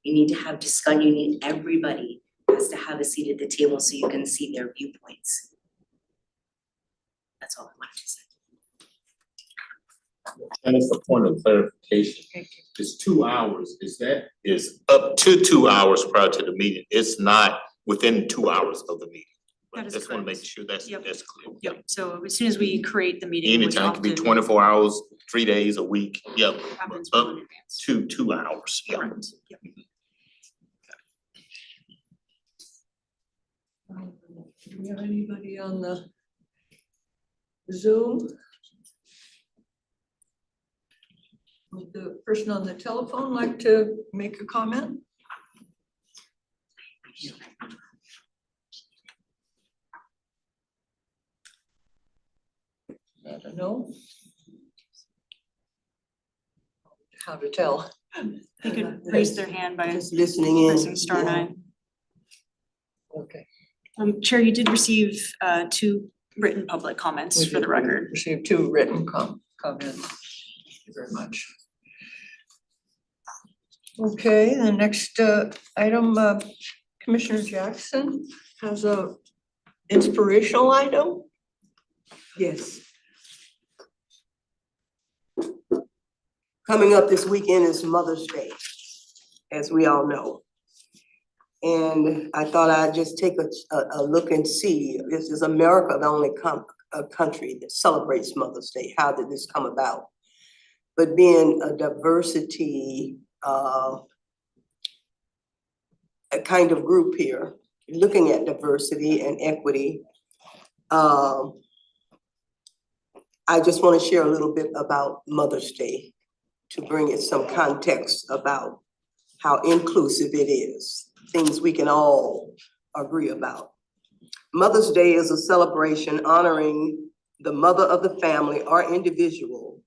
S7: You need to have discussion, you need everybody has to have a seat at the table so you can see their viewpoints. That's all I wanted to say.
S6: And it's a point of clarification. It's 2 hours, is up to 2 hours prior to the meeting. It's not within 2 hours of the meeting.
S1: That is
S6: Just wanna make
S1: correct.
S6: sure that's
S1: Yep.
S6: clear.
S1: Yep, so as soon as we create the meeting, which
S6: Anytime, it could be
S1: often
S6: 24 hours, 3 days, a week, yep,
S1: happens
S6: up
S1: well in advance.
S6: to 2 hours, yep.
S1: Correct, yep.
S2: Do we have anybody on the Zoom? Would the person on the telephone like to make a comment? I don't know. How to tell.
S1: They could raise their hand by
S4: Just listening in.
S1: pressing star
S4: yeah.
S1: 9.
S2: Okay.
S1: Chair, you did receive 2 written public comments for the record.
S2: Received 2 written comments. Thank you very much. Okay, the next item, Commissioner Jackson has a inspirational item.
S4: Yes. Coming up this weekend is Mother's Day, as we all know. And I thought I'd just take a look and see, this is America, the only country that celebrates Mother's Day. How did this come about? But being a diversity, a kind of group here, looking at diversity and equity, I just want to share a little bit about Mother's Day to bring it some context about how inclusive it is, things we can all agree about. Mother's Day is a celebration honoring the mother of the family or individual,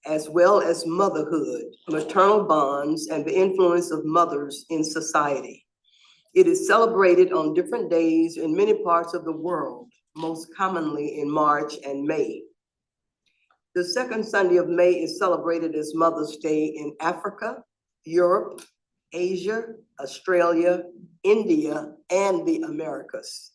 S4: as well as motherhood, maternal bonds, and the influence of mothers in society. It is celebrated on different days in many parts of the world, most commonly in March and May. The second Sunday of May is celebrated as Mother's Day in Africa, Europe, Asia, Australia, India, and the Americas.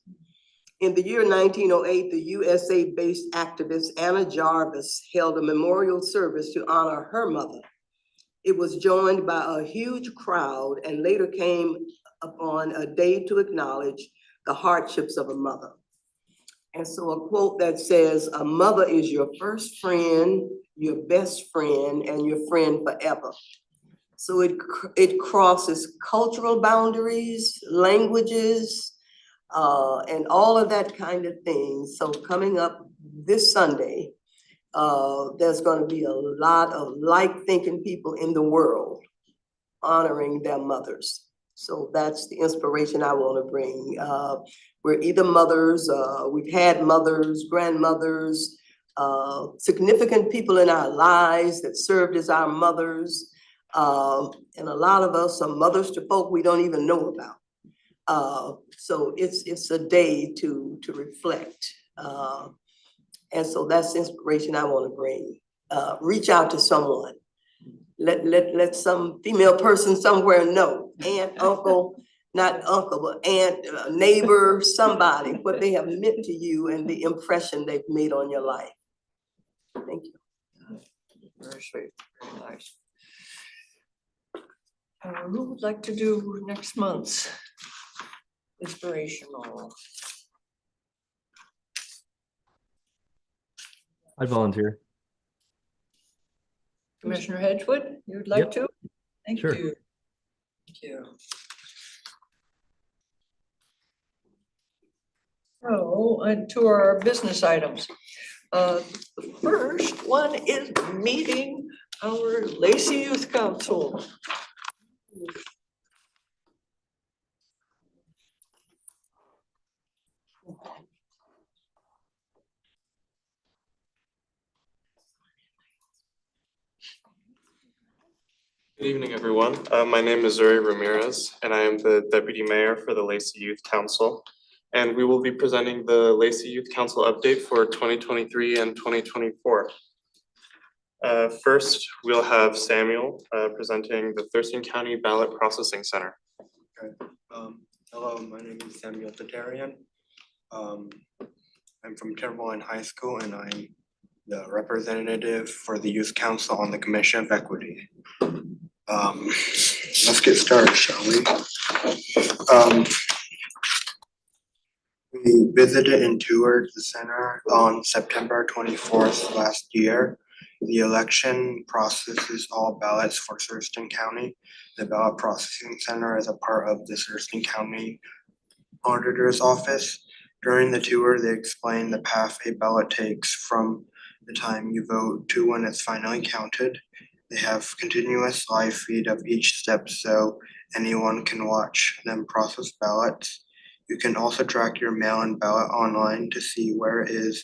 S4: In the year 1908, the USA-based activist Anna Jarvis held a memorial service to honor her mother. It was joined by a huge crowd and later came upon a day to acknowledge the hardships of a mother. And so a quote that says, "A mother is your first friend, your best friend, and your friend forever." So it crosses cultural boundaries, languages, and all of that kind of thing. So coming up this Sunday, there's gonna be a lot of like-thinking people in the world honoring their mothers. So that's the inspiration I wanna bring. We're either mothers, we've had mothers, grandmothers, significant people in our lives that served as our mothers. And a lot of us are mothers to folk we don't even know about. So it's a day to reflect. And so that's the inspiration I want to bring. Reach out to someone. Let some female person somewhere know, aunt, uncle, not uncle, but aunt, neighbor, somebody, what they have meant to you and the impression they've made on your life. Thank you.
S2: Very sweet, very nice. Who would like to do next month's inspirational?
S8: I volunteer.
S2: Commissioner Hedgewood, you would like to? Thank
S8: Sure.
S2: you. Thank you. So, to our business items. The first one is meeting our Lacey Youth Council.
S8: Good evening, everyone. My name is Zuri Ramirez, and I am the Deputy Mayor for the Lacey Youth Council. And we will be presenting the Lacey Youth Council update for 2023 and 2024. First, we'll have Samuel presenting the Thurston County Ballot Processing Center.
S9: Hello, my name is Samuel Tatarian. I'm from Timberline High School and I'm the representative for the Youth Council on the Commission of Equity. Let's get started, shall we? We visited and toured the center on September 24th last year. The election processes all ballots for Thurston County. The ballot processing center is a part of the Thurston County Auditor's Office. During the tour, they explained the path a ballot takes from the time you vote to when it's finally counted. They have continuous live feed of each step so anyone can watch them process ballots. You can also track your mail-in ballot online to see where it is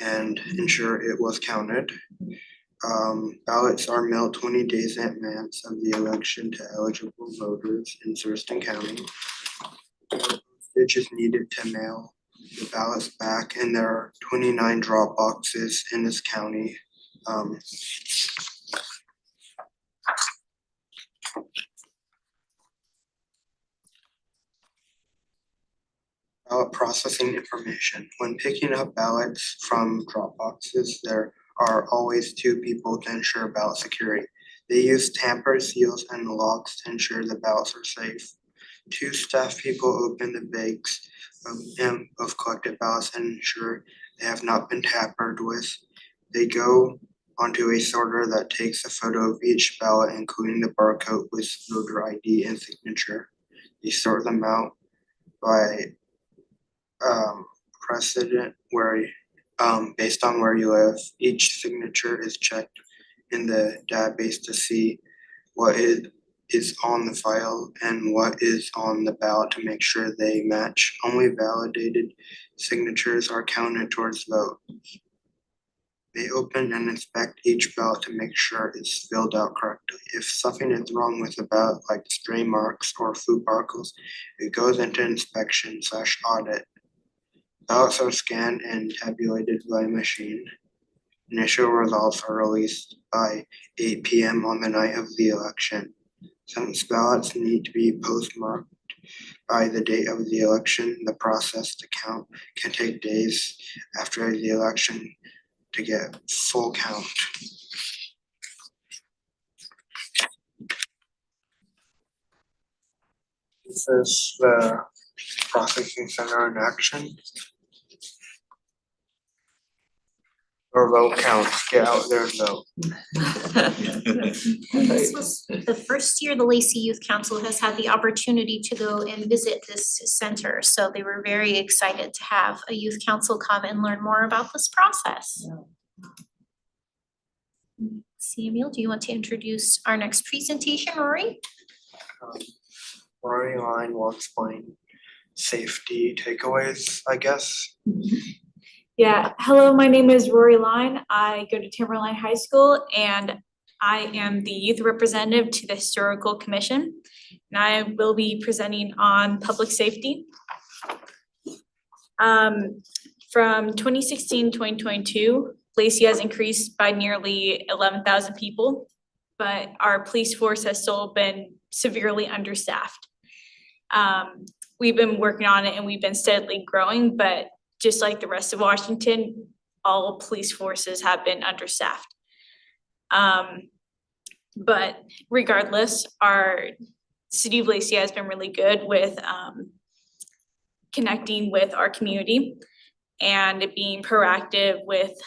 S9: and ensure it was counted. Ballots are mailed 20 days in advance of the election to eligible voters in Thurston County. Postage is needed to mail the ballots back, and there are 29 drop boxes in this county. Ballot processing information. When picking up ballots from drop boxes, there are always two people to ensure ballot security. They use tamper seals and locks to ensure the ballots are safe. Two staff people open the bags of collected ballots and ensure they have not been tampered with. They go onto a sorter that takes a photo of each ballot, including the barcode with voter ID and signature. They sort them out by precedent where based on where you live. Each signature is checked in the database to see what is on the file and what is on the ballot to make sure they match. Only validated signatures are counted towards vote. They open and inspect each ballot to make sure it's filled out correctly. If something is wrong with the ballot, like stray marks or food particles, it goes into inspection/audit. Ballots are scanned and tabulated by machine. Initial results are released by 8 p.m. on the night of the election. Since ballots need to be postmarked by the date of the election, the process to count can take days after the election to get full count. This is the processing center in action. Or vote counts, get out there and vote.
S10: This was the first year the Lacey Youth Council has had the opportunity to go and visit this center. So they were very excited to have a youth council come and learn more about this process. Samuel, do you want to introduce our next presentation, Rory?
S9: Rory Line will explain safety takeaways, I guess.
S11: Yeah, hello, my name is Rory Line. I go to Timberline High School and I am the youth representative to the Historical Commission. And I will be presenting on public safety. From 2016 to 2022, Lacey has increased by nearly 11,000 people, but our police force has still been severely understaffed. We've been working on it and we've been steadily growing, but just like the rest of Washington, all police forces have been understaffed. But regardless, our city of Lacey has been really good with connecting with our community and being proactive with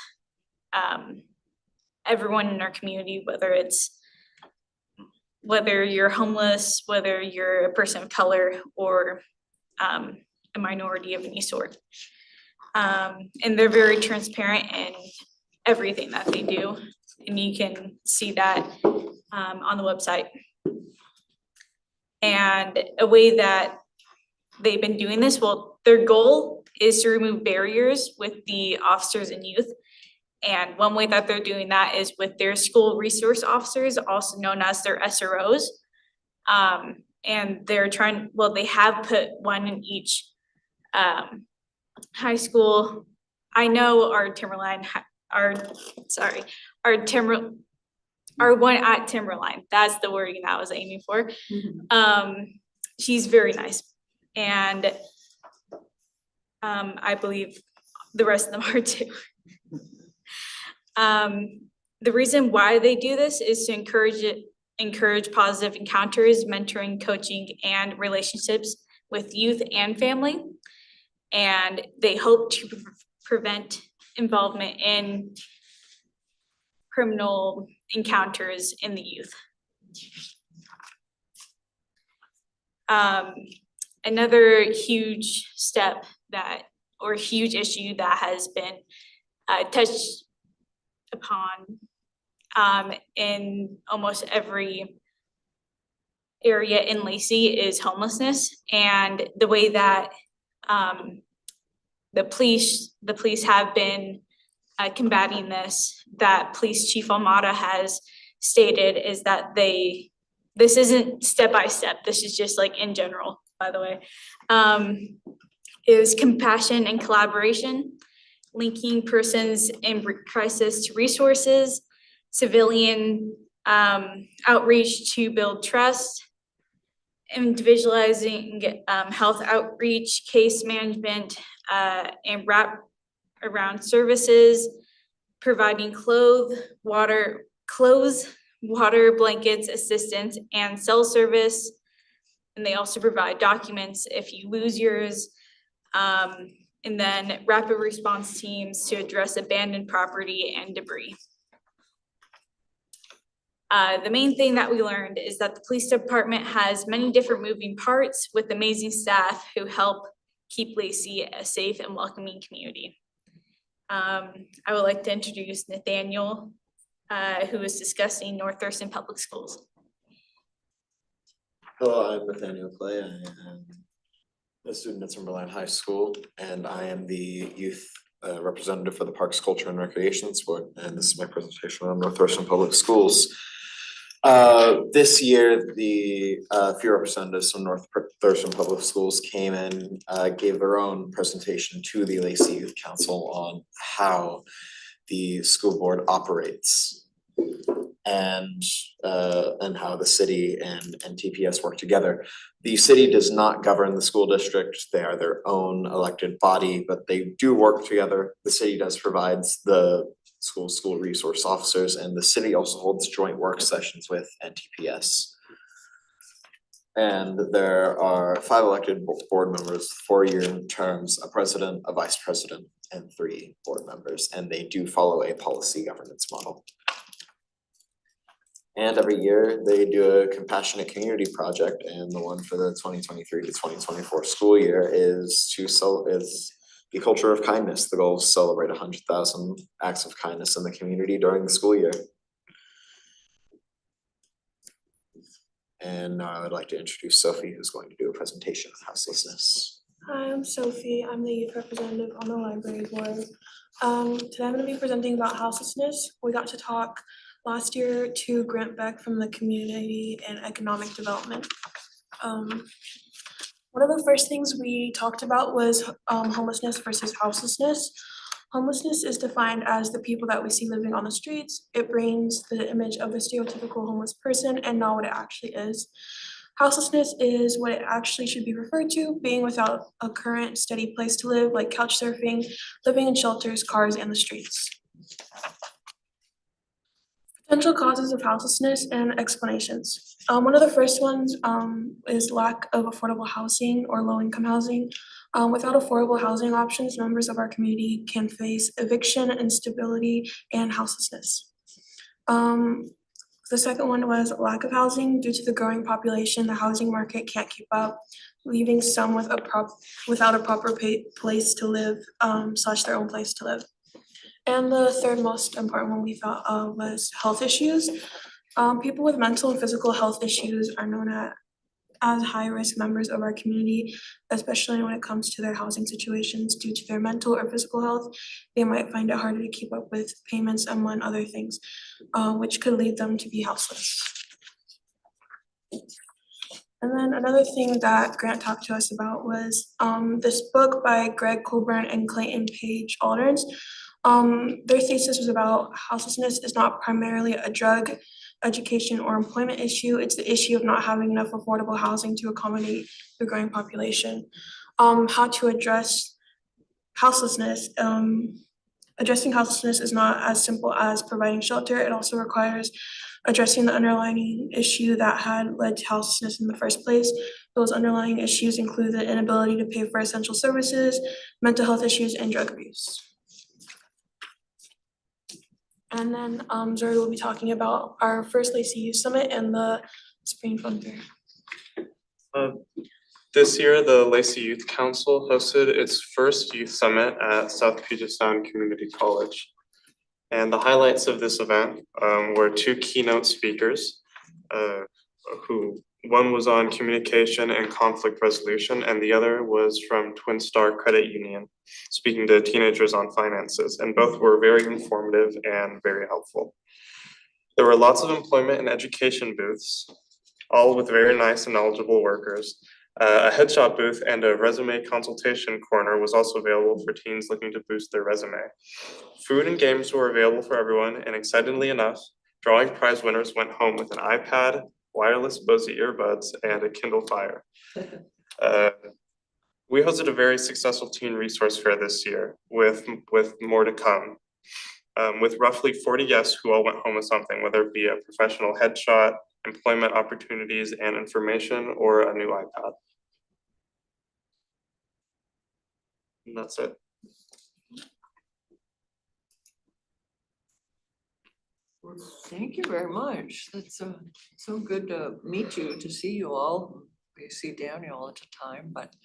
S11: everyone in our community, whether you're homeless, whether you're a person of color, or a minority of any sort. And they're very transparent in everything that they do. And you can see that on the website. And a way that they've been doing this, well, their goal is to remove barriers with the officers and youth. And one way that they're doing that is with their school resource officers, also known as their SROs. And they're trying, well, they have put one in each high school. I know our Timberline, our one at Timberline, that's the wording that I was aiming for. She's very nice. And I believe the rest of them are too. The reason why they do this is to encourage positive encounters, mentoring, coaching, and relationships with youth and family. And they hope to prevent involvement in criminal encounters in the youth. Another huge step or huge issue that has been touched upon in almost every area in Lacey is homelessness, and the way that the police have been combating this, that Police Chief Almada has stated, is that this isn't step by step, this is just like in general, by the way, is compassion and collaboration, linking persons in crisis to resources, civilian outreach to build trust, individualizing health outreach, case management, and wrap around services, providing clothes, water, blankets, assistance, and cell service. And they also provide documents if you lose yours. And then rapid response teams to address abandoned property and debris. The main thing that we learned is that the police department has many different moving parts with amazing staff who help keep Lacey a safe and welcoming community. I would like to introduce Nathaniel, who is discussing North Thurston Public Schools.
S12: Hello, I'm Nathaniel Clay. I am a student at Timberline High School, and I am the youth representative for the Parks, Culture, and Recreation Board. And this is my presentation on North Thurston Public Schools. This year, the few representatives from North Thurston Public Schools came and gave their own presentation to the Lacey Youth Council on how the school board operates and how the city and TPS work together. The city does not govern the school district. They are their own elected body, but they do work together. The city does provides the school resource officers, and the city also holds joint work sessions with NTPS. And there are 5 elected board members, 4-year terms, a president, a vice president, and 3 board members, and they do follow a policy governance model. And every year they do a compassionate community project, and the one for the 2023 to 2024 school year is the culture of kindness. The goal is to celebrate 100,000 acts of kindness in the community during the school year. And now I would like to introduce Sophie, who's going to do a presentation on houselessness.
S13: Hi, I'm Sophie. I'm the youth representative on the library board. Today I'm going to be presenting about houselessness. We got to talk last year to Grant Beck from the Community and Economic Development. One of the first things we talked about was homelessness versus houselessness. Homelessness is defined as the people that we see living on the streets. It brings the image of the stereotypical homeless person and not what it actually is. Houselessness is what it actually should be referred to, being without a current steady place to live, like couch surfing, living in shelters, cars, and the streets. Potential causes of houselessness and explanations. One of the first ones is lack of affordable housing or low-income housing. Without affordable housing options, members of our community can face eviction, instability, and houselessness. The second one was lack of housing. Due to the growing population, the housing market can't keep up, leaving some without a proper place to live, / their own place to live. And the third most important one we thought of was health issues. People with mental and physical health issues are known as high-risk members of our community, especially when it comes to their housing situations due to their mental or physical health. They might find it harder to keep up with payments, among other things, which could lead them to be houseless. And then another thing that Grant talked to us about was this book by Greg Colburn and Clayton Page Alderns. Their thesis was about houselessness is not primarily a drug, education, or employment issue. It's the issue of not having enough affordable housing to accommodate the growing population. How to address houselessness. Addressing houselessness is not as simple as providing shelter. It also requires addressing the underlying issue that had led to houselessness in the first place. Those underlying issues include the inability to pay for essential services, mental health issues, and drug abuse. And then Zuri will be talking about our first Lacey Youth Summit and the Spring Fun Fair.
S8: This year, the Lacey Youth Council hosted its first youth summit at South Puget Sound Community College. And the highlights of this event were two keynote speakers, one was on communication and conflict resolution, and the other was from Twin Star Credit Union, speaking to teenagers on finances, and both were very informative and very helpful. There were lots of employment and education booths, all with very nice and knowledgeable workers. A headshot booth and a resume consultation corner was also available for teens looking to boost their resume. Food and games were available for everyone, and excitedly enough, drawing prize winners went home with an iPad, wireless Bose earbuds, and a Kindle Fire. We hosted a very successful teen resource fair this year with more to come. With roughly 40 guests who all went home with something, whether it be a professional headshot, employment opportunities and information, or a new iPad. And that's it.
S2: Well, thank you very much. That's so good to meet you, to see you all. We see Daniel all the time, but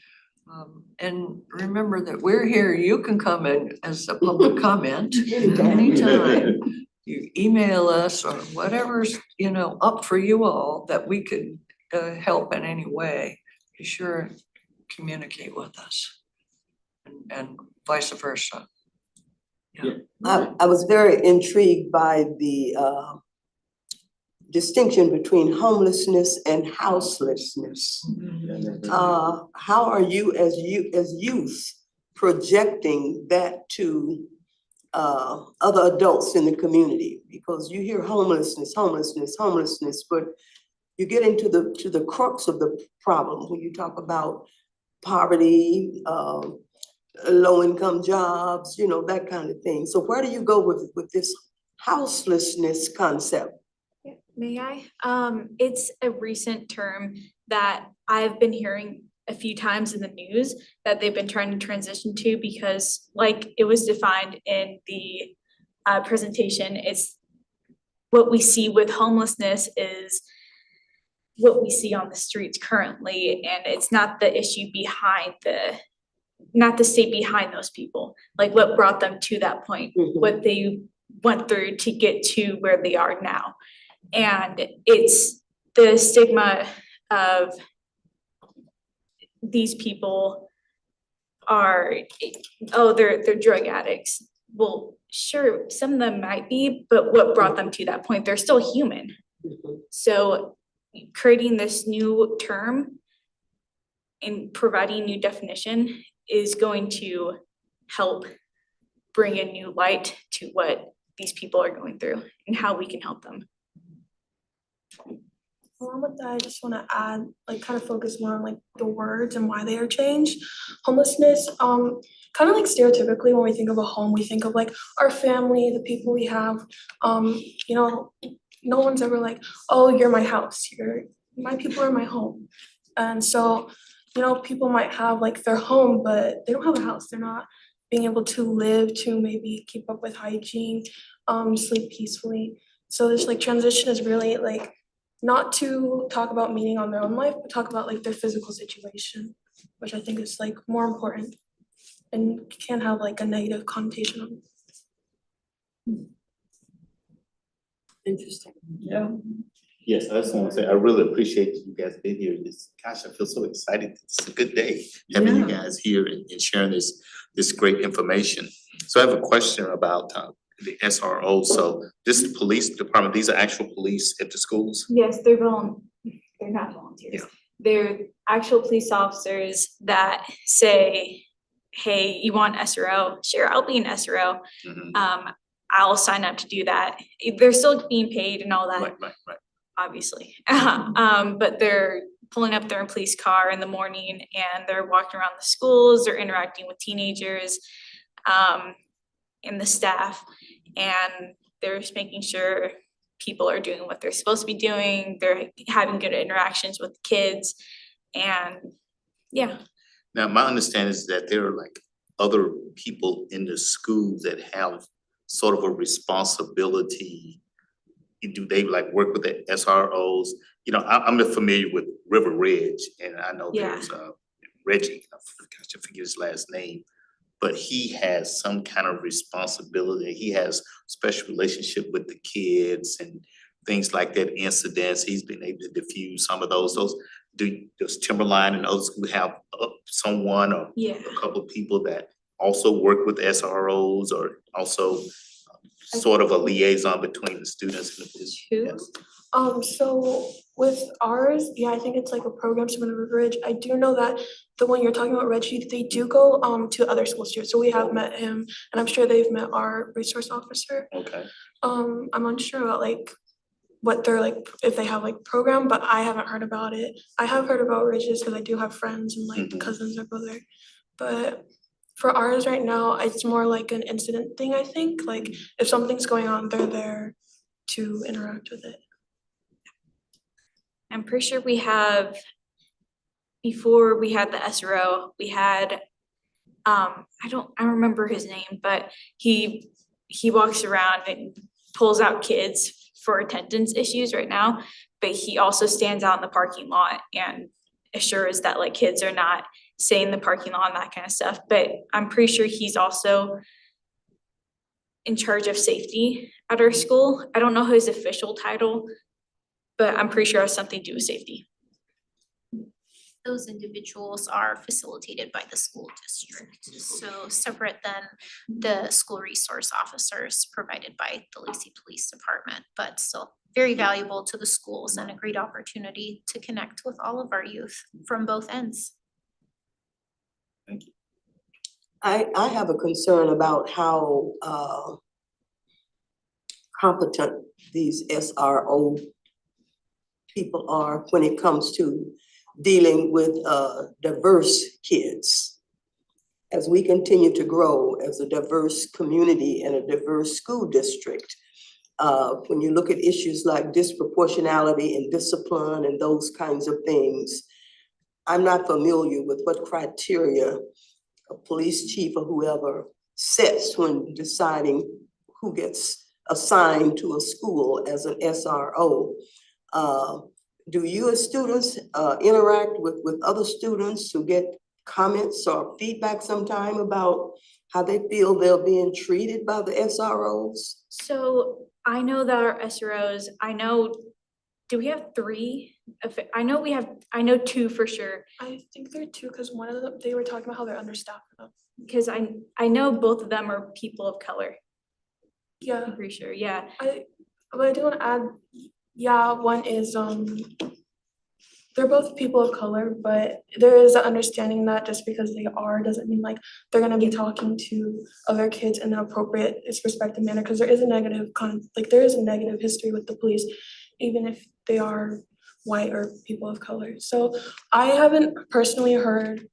S2: and remember that we're here. You can come in as a public comment anytime. You email us or whatever's, up for you all that we could help in any way. Be sure to communicate with us and vice versa. Yeah.
S4: I was very intrigued by the distinction between homelessness and houselessness. How are you as youth projecting that to other adults in the community? Because you hear homelessness, but you get into the crux of the problem when you talk about poverty, low-income jobs, that kind of thing. So where do you go with this houselessness concept?
S11: May I? It's a recent term that I've been hearing a few times in the news that they've been trying to transition to, because like it was defined in the presentation, it's what we see with homelessness is what we see on the streets currently, and it's not the issue behind not the state behind those people, like what brought them to that point, what they went through to get to where they are now. And it's the stigma of these people are, oh, they're drug addicts. Well, sure, some of them might be, but what brought them to that point? They're still human. So creating this new term and providing new definition is going to help bring a new light to what these people are going through and how we can help them.
S13: Along with that, I just want to add, kind of focus more on the words and why they are changed. Homelessness, kind of stereotypically when we think of a home, we think of our family, the people we have. No one's ever oh, you're my house. My people are my home. And so, people might have their home, but they don't have a house. They're not being able to live, to maybe keep up with hygiene, sleep peacefully. So this transition is really not to talk about meaning on their own life, but talk about their physical situation, which I think is more important and can have a negative connotation on it.
S4: Interesting.
S2: Yeah.
S6: Yes, I just want to say, I really appreciate you guys being here. Gosh, I feel so excited. It's a good day having you guys here and sharing this great information. So I have a question about the SRO. So this is police department, these are actual police at the schools?
S11: Yes, they're not volunteers.
S6: Yeah.
S11: They're actual police officers that say, hey, you want SRO? Sure, I'll be an SRO.
S6: Mhm.
S11: I'll sign up to do that. They're still being paid and all that,
S6: Right.
S11: obviously. But they're pulling up their police car in the morning and they're walking around the schools, they're interacting with teenagers, and the staff. And they're just making sure people are doing what they're supposed to be doing, they're having good interactions with kids, and yeah.
S6: Now, my understanding is that there are like other people in the schools that have sort of a responsibility. Do they like work with the SROs? You know, I'm familiar with River Ridge, and I know
S11: Yeah.
S6: there's Reggie, I forget his last name, but he has some kind of responsibility. He has special relationship with the kids and things like that, incidents. He's been able to diffuse some of those. Does Timberline and others who have someone or
S11: Yeah.
S6: a couple of people that also work with SROs or also sort of a liaison between the students and the police?
S11: Who?
S6: Yes.
S13: So with ours, yeah, I think it's like a program similar to River Ridge. I do know that the one you're talking about, Reggie, they do go to other schools too. So we have met him and I'm sure they've met our resource officer.
S6: Okay.
S13: I'm unsure about like what they're like, if they have like program, but I haven't heard about it. I have heard about Ridges because I do have friends and like
S6: Mhm.
S13: cousins that go there. But for ours right now, it's more like an incident thing, I think. Like if something's going on, they're there to interact with it.
S11: I'm pretty sure we have, before we had the SRO, we had, I don't remember his name, but he walks around and pulls out kids for attendance issues right now, but he also stands out in the parking lot and assures that like kids are not staying in the parking lot and that kind of stuff. But I'm pretty sure he's also in charge of safety at our school. I don't know his official title, but I'm pretty sure it has something to do with safety.
S10: Those individuals are facilitated by the school district, so separate than the school resource officers provided by the Lacey Police Department, but still very valuable to the schools and a great opportunity to connect with all of our youth from both ends.
S6: Thank you.
S4: I have a concern about how competent these SRO people are when it comes to dealing with diverse kids. As we continue to grow as a diverse community and a diverse school district, when you look at issues like disproportionality and discipline and those kinds of things, I'm not familiar with what criteria a police chief or whoever sets when deciding who gets assigned to a school as an SRO. Do you as students interact with other students to get comments or feedback sometime about how they feel they're being treated by the SROs?
S11: So I know that our SROs, do we have 3? I know 2 for sure,
S13: I think there are 2 because one of them, they were talking about how they're understaffed.
S11: because I know both of them are people of color.
S13: Yeah,
S11: I'm pretty sure, yeah.
S13: but I do want to add, yeah, one is they're both people of color, but there is an understanding that just because they are doesn't mean like they're gonna be talking to other kids in an appropriate, respectful manner, because there is a negative there is a negative history with the police, even if they are white or people of color. So I haven't personally heard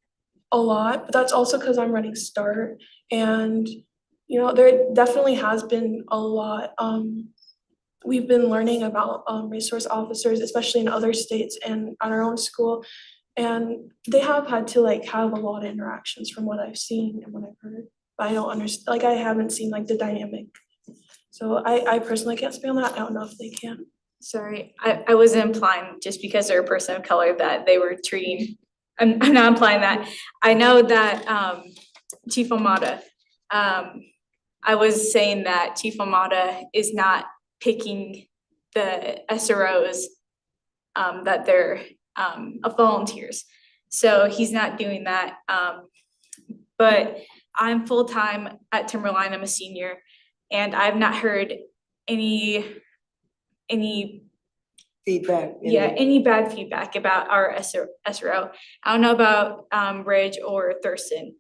S13: a lot, but that's also because I'm running START, and you know, there definitely has been a lot. We've been learning about resource officers, especially in other states and on our own school. And they have had to like have a lot of interactions from what I've seen and what I've heard. But I don't understand, like I haven't seen like the dynamic. So I personally can't speak on that. I don't know if they can.
S11: Sorry, I wasn't implying just because they're a person of color that they were treating, I'm not implying that. I know that Chief Omada, I was saying that Chief Omada is not picking the SROs that they're of volunteers. So he's not doing that. But I'm full-time at Timberline, I'm a senior, and I've not heard any
S4: Feedback.
S11: any bad feedback about our SRO. I don't know about Ridge or Thurston.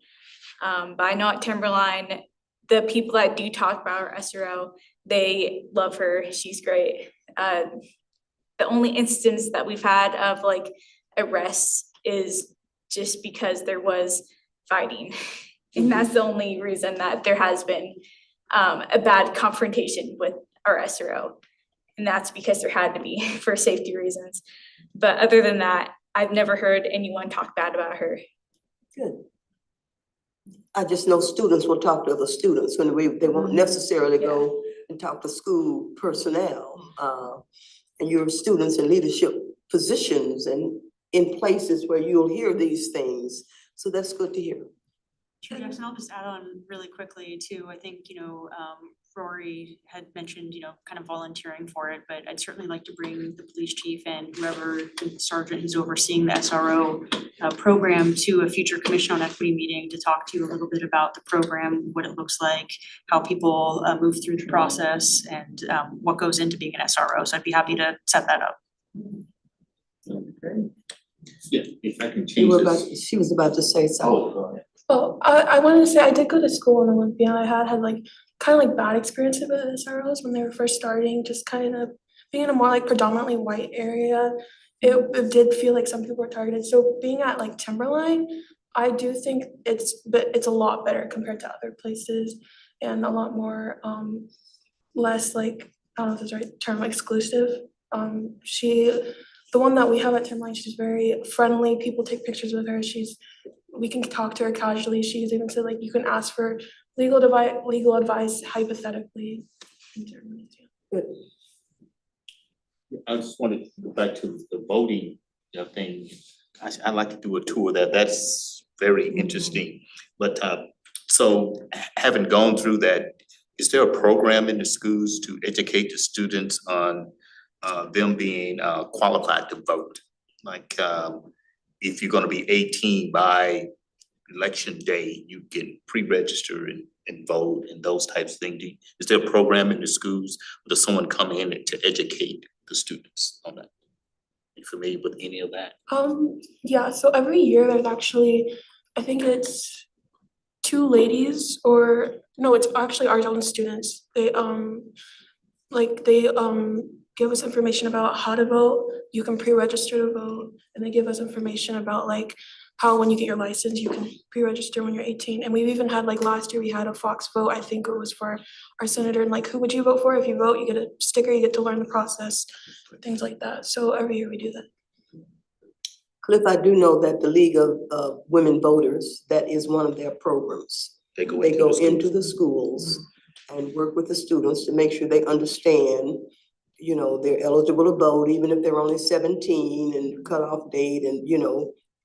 S11: But I know at Timberline, the people that do talk about our SRO, they love her, she's great. The only instance that we've had of like arrests is just because there was fighting. And that's the only reason that there has been a bad confrontation with our SRO. And that's because there had to be for safety reasons. But other than that, I've never heard anyone talk bad about her.
S4: Good. I just know students will talk to other students when they won't necessarily go and talk to school personnel. And your students in leadership positions and in places where you'll hear these things. So that's good to hear.
S1: Sure, Jackson, I'll just add on really quickly too. I think, Rory had mentioned, kind of volunteering for it, but I'd certainly like to bring the police chief and whoever the sergeant who's overseeing the SRO program to a future Commission on Equity meeting to talk to you a little bit about the program, what it looks like, how people move through the process, and what goes into being an SRO. So I'd be happy to set that up.
S6: Yeah, if I can change this.
S4: She was about to say something.
S6: Oh, go ahead.
S13: Oh, I wanted to say I did go to school in Olympia. I had like kind of like bad experiences with SROs when they were first starting, just kind of being in a more like predominantly white area. It did feel like some people were targeted. So being at like Timberline, I do think it's a lot better compared to other places and a lot more less like, I don't know if that's the right term, exclusive. The one that we have at Timberline, she's very friendly. People take pictures with her. We can talk to her casually. She's even said like you can ask for legal advice hypothetically.
S4: Good.
S6: I just wanted to go back to the voting thing. I'd like to do a tour there. That's very interesting. But so having gone through that, is there a program in the schools to educate the students on them being qualified to vote? Like if you're gonna be 18 by election day, you can pre-register and vote and those types of things. Is there a program in the schools? Or does someone come in to educate the students on that? Are you familiar with any of that?
S13: Yeah, so every year there's actually, I think it's 2 ladies, or no, it's actually our own students. They give us information about how to vote. You can pre-register to vote, and they give us information about like how when you get your license, you can pre-register when you're 18. And we've even had like last year we had a Fox vote. I think it was for our senator, and like who would you vote for? If you vote, you get a sticker, you get to learn the process, things like that. So every year we do that.
S4: Cliff, I do know that the League of Women Voters, that is one of their programs.
S6: They go
S4: into the schools and work with the students to make sure they understand, they're eligible to vote, even if they're only 17, and cutoff date, and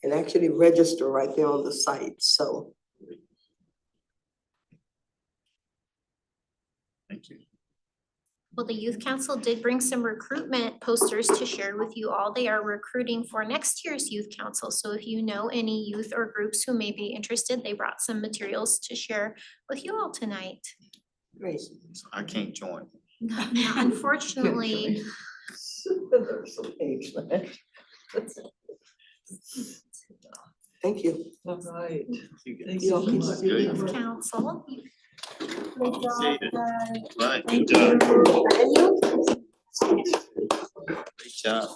S4: and actually register right there on the site. So.
S6: Thank you.
S10: Well, the youth council did bring some recruitment posters to share with you all. They are recruiting for next year's youth council. So if you know any youth or groups who may be interested, they brought some materials to share with you all tonight.
S4: Great.
S6: So I can't join.
S10: Unfortunately.
S2: There's some age limit.
S4: Thank you.
S2: All right.
S6: Thank
S4: you all keep
S6: Good.
S10: Youth council.
S6: Right, good job. Great job.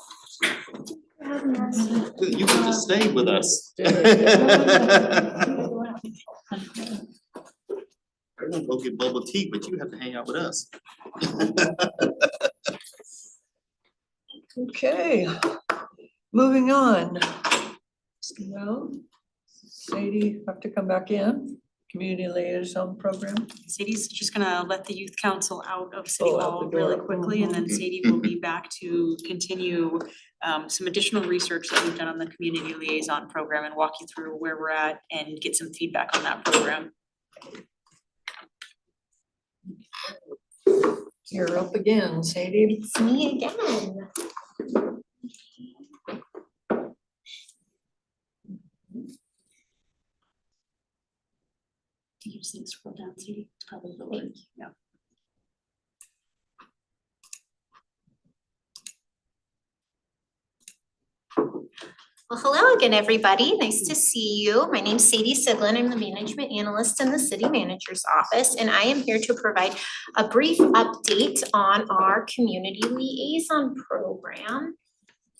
S6: Good, you can just stay with us. We're gonna go get bubble tea, but you have to hang out with us.
S2: Okay, moving on. Well, Sadie, have to come back in, community liaison program.
S1: Sadie's just gonna let the youth council out of City
S2: Oh, out
S1: Hall
S2: the door.
S1: really quickly, and then Sadie will be back to continue some additional research that we've done on the community liaison program and walk you through where we're at and get some feedback on that program.
S2: You're up again, Sadie.
S10: It's me again.
S1: just need to scroll down, see, probably the one, yeah.
S10: Well, hello again, everybody. Nice to see you. My name's Sadie Siglin. I'm the management analyst in the city manager's office, and I am here to provide a brief update on our community liaison program.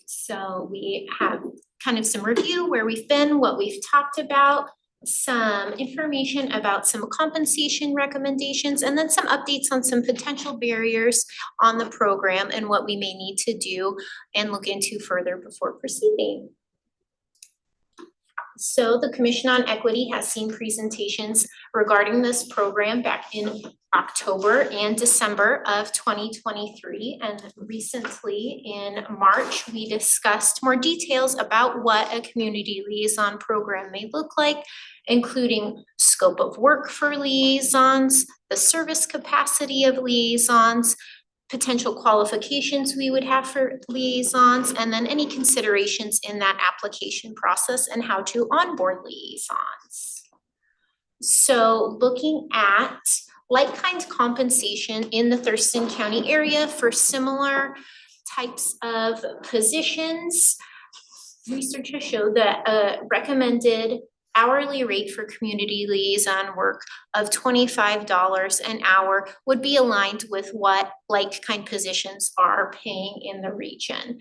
S10: So we have kind of some review where we've been, what we've talked about, some information about some compensation recommendations, and then some updates on some potential barriers on the program and what we may need to do and look into further before proceeding. So the Commission on Equity has seen presentations regarding this program back in October and December of 2023. And recently in March, we discussed more details about what a community liaison program may look like, including scope of work for liaisons, the service capacity of liaisons, potential qualifications we would have for liaisons, and then any considerations in that application process and how to onboard liaisons. So looking at like-kind compensation in the Thurston County area for similar types of positions, research has showed that a recommended hourly rate for community liaison work of $25 an hour would be aligned with what like-kind positions are paying in the region.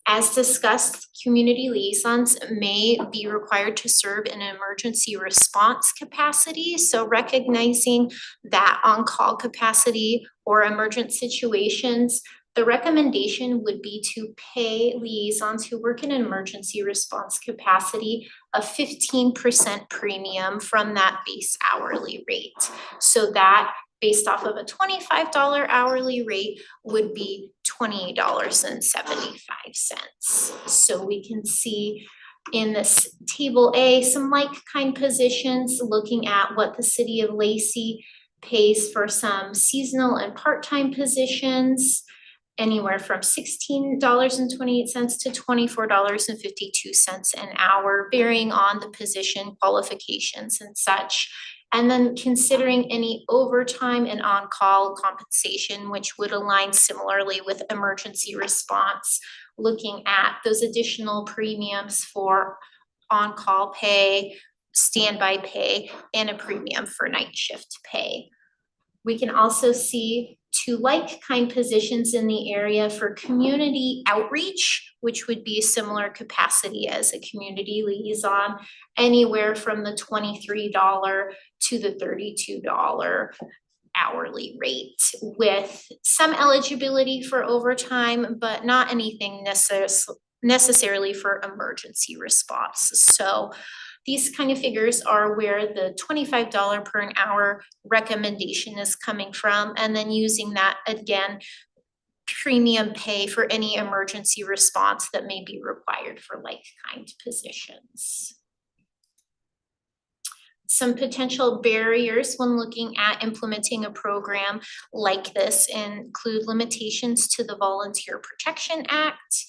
S10: As discussed, community liaisons may be required to serve in an emergency response capacity. So recognizing that on-call capacity or emergent situations, the recommendation would be to pay liaisons who work in an emergency response capacity a 15% premium from that base hourly rate. So that, based off of a $25 hourly rate, would be $28.75. So we can see in this table A some like-kind positions, looking at what the city of Lacey pays for some seasonal and part-time positions, anywhere from $16.28 to $24.52 an hour, varying on the position qualifications and such. And then considering any overtime and on-call compensation, which would align similarly with emergency response, looking at those additional premiums for on-call pay, standby pay, and a premium for night shift pay. We can also see two like-kind positions in the area for community outreach, which would be a similar capacity as a community liaison, anywhere from the $23 to the $32 hourly rate, with some eligibility for overtime, but not anything necessarily for emergency response. So these kind of figures are where the $25 per an hour recommendation is coming from, and then using that again, premium pay for any emergency response that may be required for like-kind positions. Some potential barriers when looking at implementing a program like this include limitations to the Volunteer Protection Act,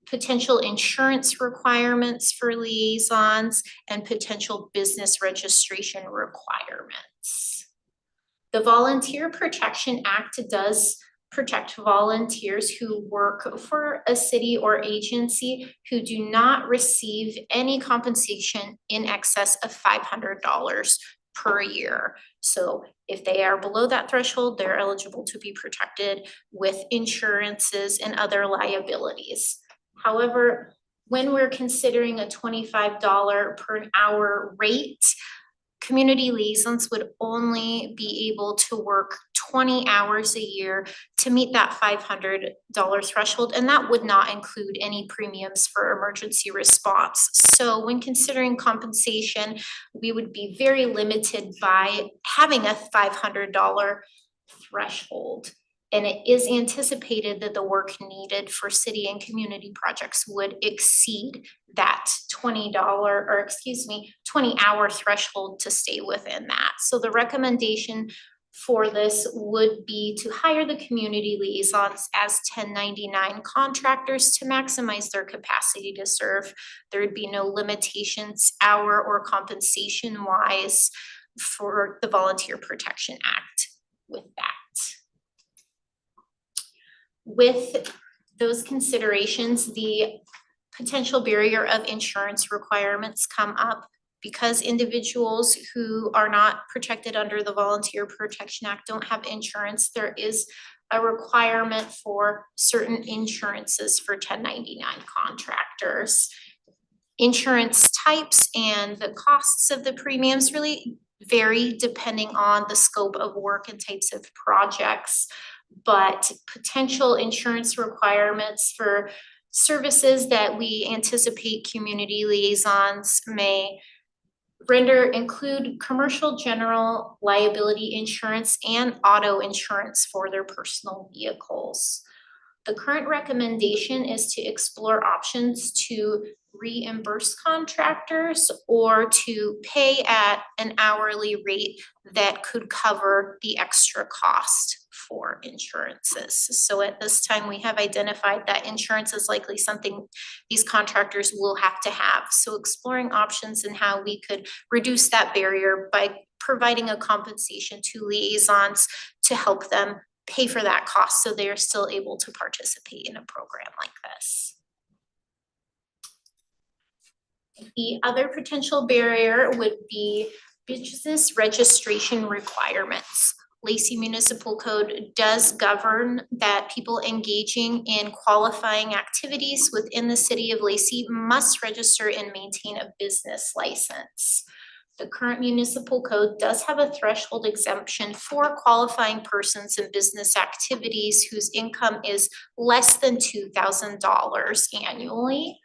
S10: potential insurance requirements for liaisons, and potential business registration requirements. The Volunteer Protection Act does protect volunteers who work for a city or agency who do not receive any compensation in excess of $500 per year. So if they are below that threshold, they're eligible to be protected with insurances and other liabilities. However, when we're considering a $25 per hour rate, community liaisons would only be able to work 20 hours a year to meet that $500 threshold, and that would not include any premiums for emergency response. So when considering compensation, we would be very limited by having a $500 threshold. And it is anticipated that the work needed for city and community projects would exceed that $20-hour threshold to stay within that. So the recommendation for this would be to hire the community liaisons as 1099 contractors to maximize their capacity to serve. There would be no limitations hour or compensation wise for the Volunteer Protection Act with that. With those considerations, the potential barrier of insurance requirements come up because individuals who are not protected under the Volunteer Protection Act don't have insurance. There is a requirement for certain insurances for 1099 contractors. Insurance types and the costs of the premiums really vary depending on the scope of work and types of projects. But potential insurance requirements for services that we anticipate community liaisons may include commercial general liability insurance and auto insurance for their personal vehicles. The current recommendation is to explore options to reimburse contractors or to pay at an hourly rate that could cover the extra cost for insurances. So at this time, we have identified that insurance is likely something these contractors will have to have. So exploring options and how we could reduce that barrier by providing a compensation to liaisons to help them pay for that cost so they are still able to participate in a program like this. The other potential barrier would be business registration requirements. Lacey Municipal Code does govern that people engaging in qualifying activities within the city of Lacey must register and maintain a business license. The current municipal code does have a threshold exemption for qualifying persons in business activities whose income is less than $2,000 annually.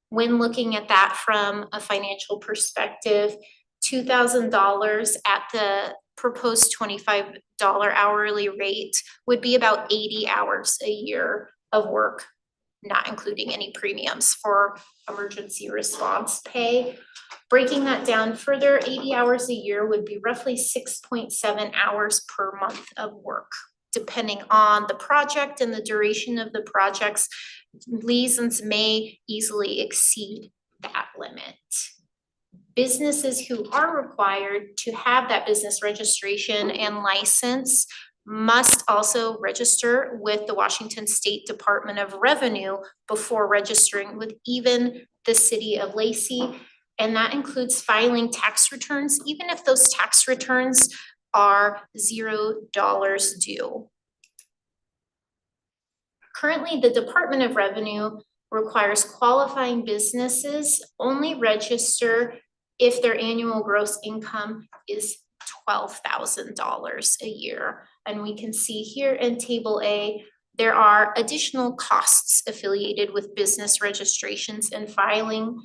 S10: When looking at that from a financial perspective, $2,000 at the proposed $25 hourly rate would be about 80 hours a year of work, not including any premiums for emergency response pay. Breaking that down further, 80 hours a year would be roughly 6.7 hours per month of work. Depending on the project and the duration of the projects, liaisons may easily exceed that limit. Businesses who are required to have that business registration and license must also register with the Washington State Department of Revenue before registering with even the city of Lacey. And that includes filing tax returns, even if those tax returns are $0 due. Currently, the Department of Revenue requires qualifying businesses only register if their annual gross income is $12,000 a year. And we can see here in Table A, there are additional costs affiliated with business registrations and filing,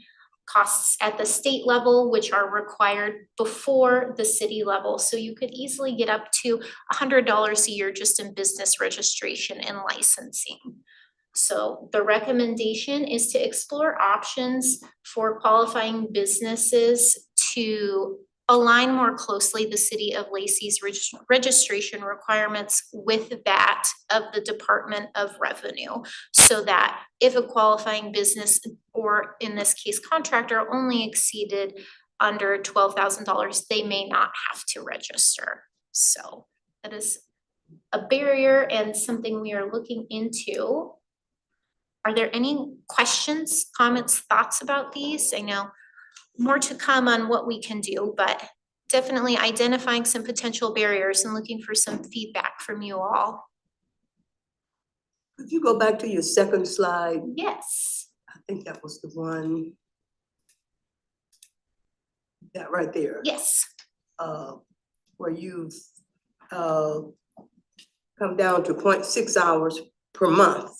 S10: costs at the state level, which are required before the city level. So you could easily get up to $100 a year just in business registration and licensing. So the recommendation is to explore options for qualifying businesses to align more closely the city of Lacey's registration requirements with that of the Department of Revenue, so that if a qualifying business, or in this case contractor, only exceeded under $12,000, they may not have to register. So that is a barrier and something we are looking into. Are there any questions, comments, thoughts about these? I know more to come on what we can do, but definitely identifying some potential barriers and looking for some feedback from you all.
S4: Could you go back to your second slide?
S10: Yes.
S4: I think that was the one. That right there.
S10: Yes.
S4: Where you've come down to 0.6 hours per month.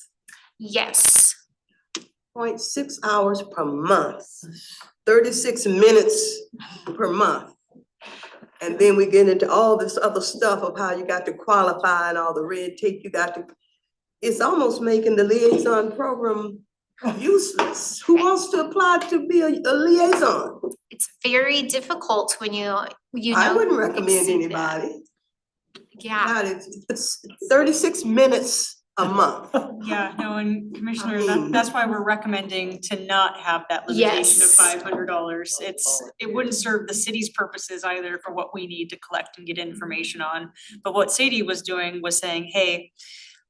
S10: Yes.
S4: 0.6 hours per month, 36 minutes per month. And then we get into all this other stuff of how you got to qualify and all the red tape you got to, it's almost making the liaison program useless. Who wants to apply to be a liaison?
S10: It's very difficult when you know.
S4: I wouldn't recommend anybody.
S10: Yeah.
S4: God, it's 36 minutes a month.
S1: Yeah, no, and Commissioner,
S4: mean-
S1: that's why we're recommending to not have that limitation of
S10: Yes.
S1: $500. It wouldn't serve the city's purposes either for what we need to collect and get information on. But what Sadie was doing was saying, hey,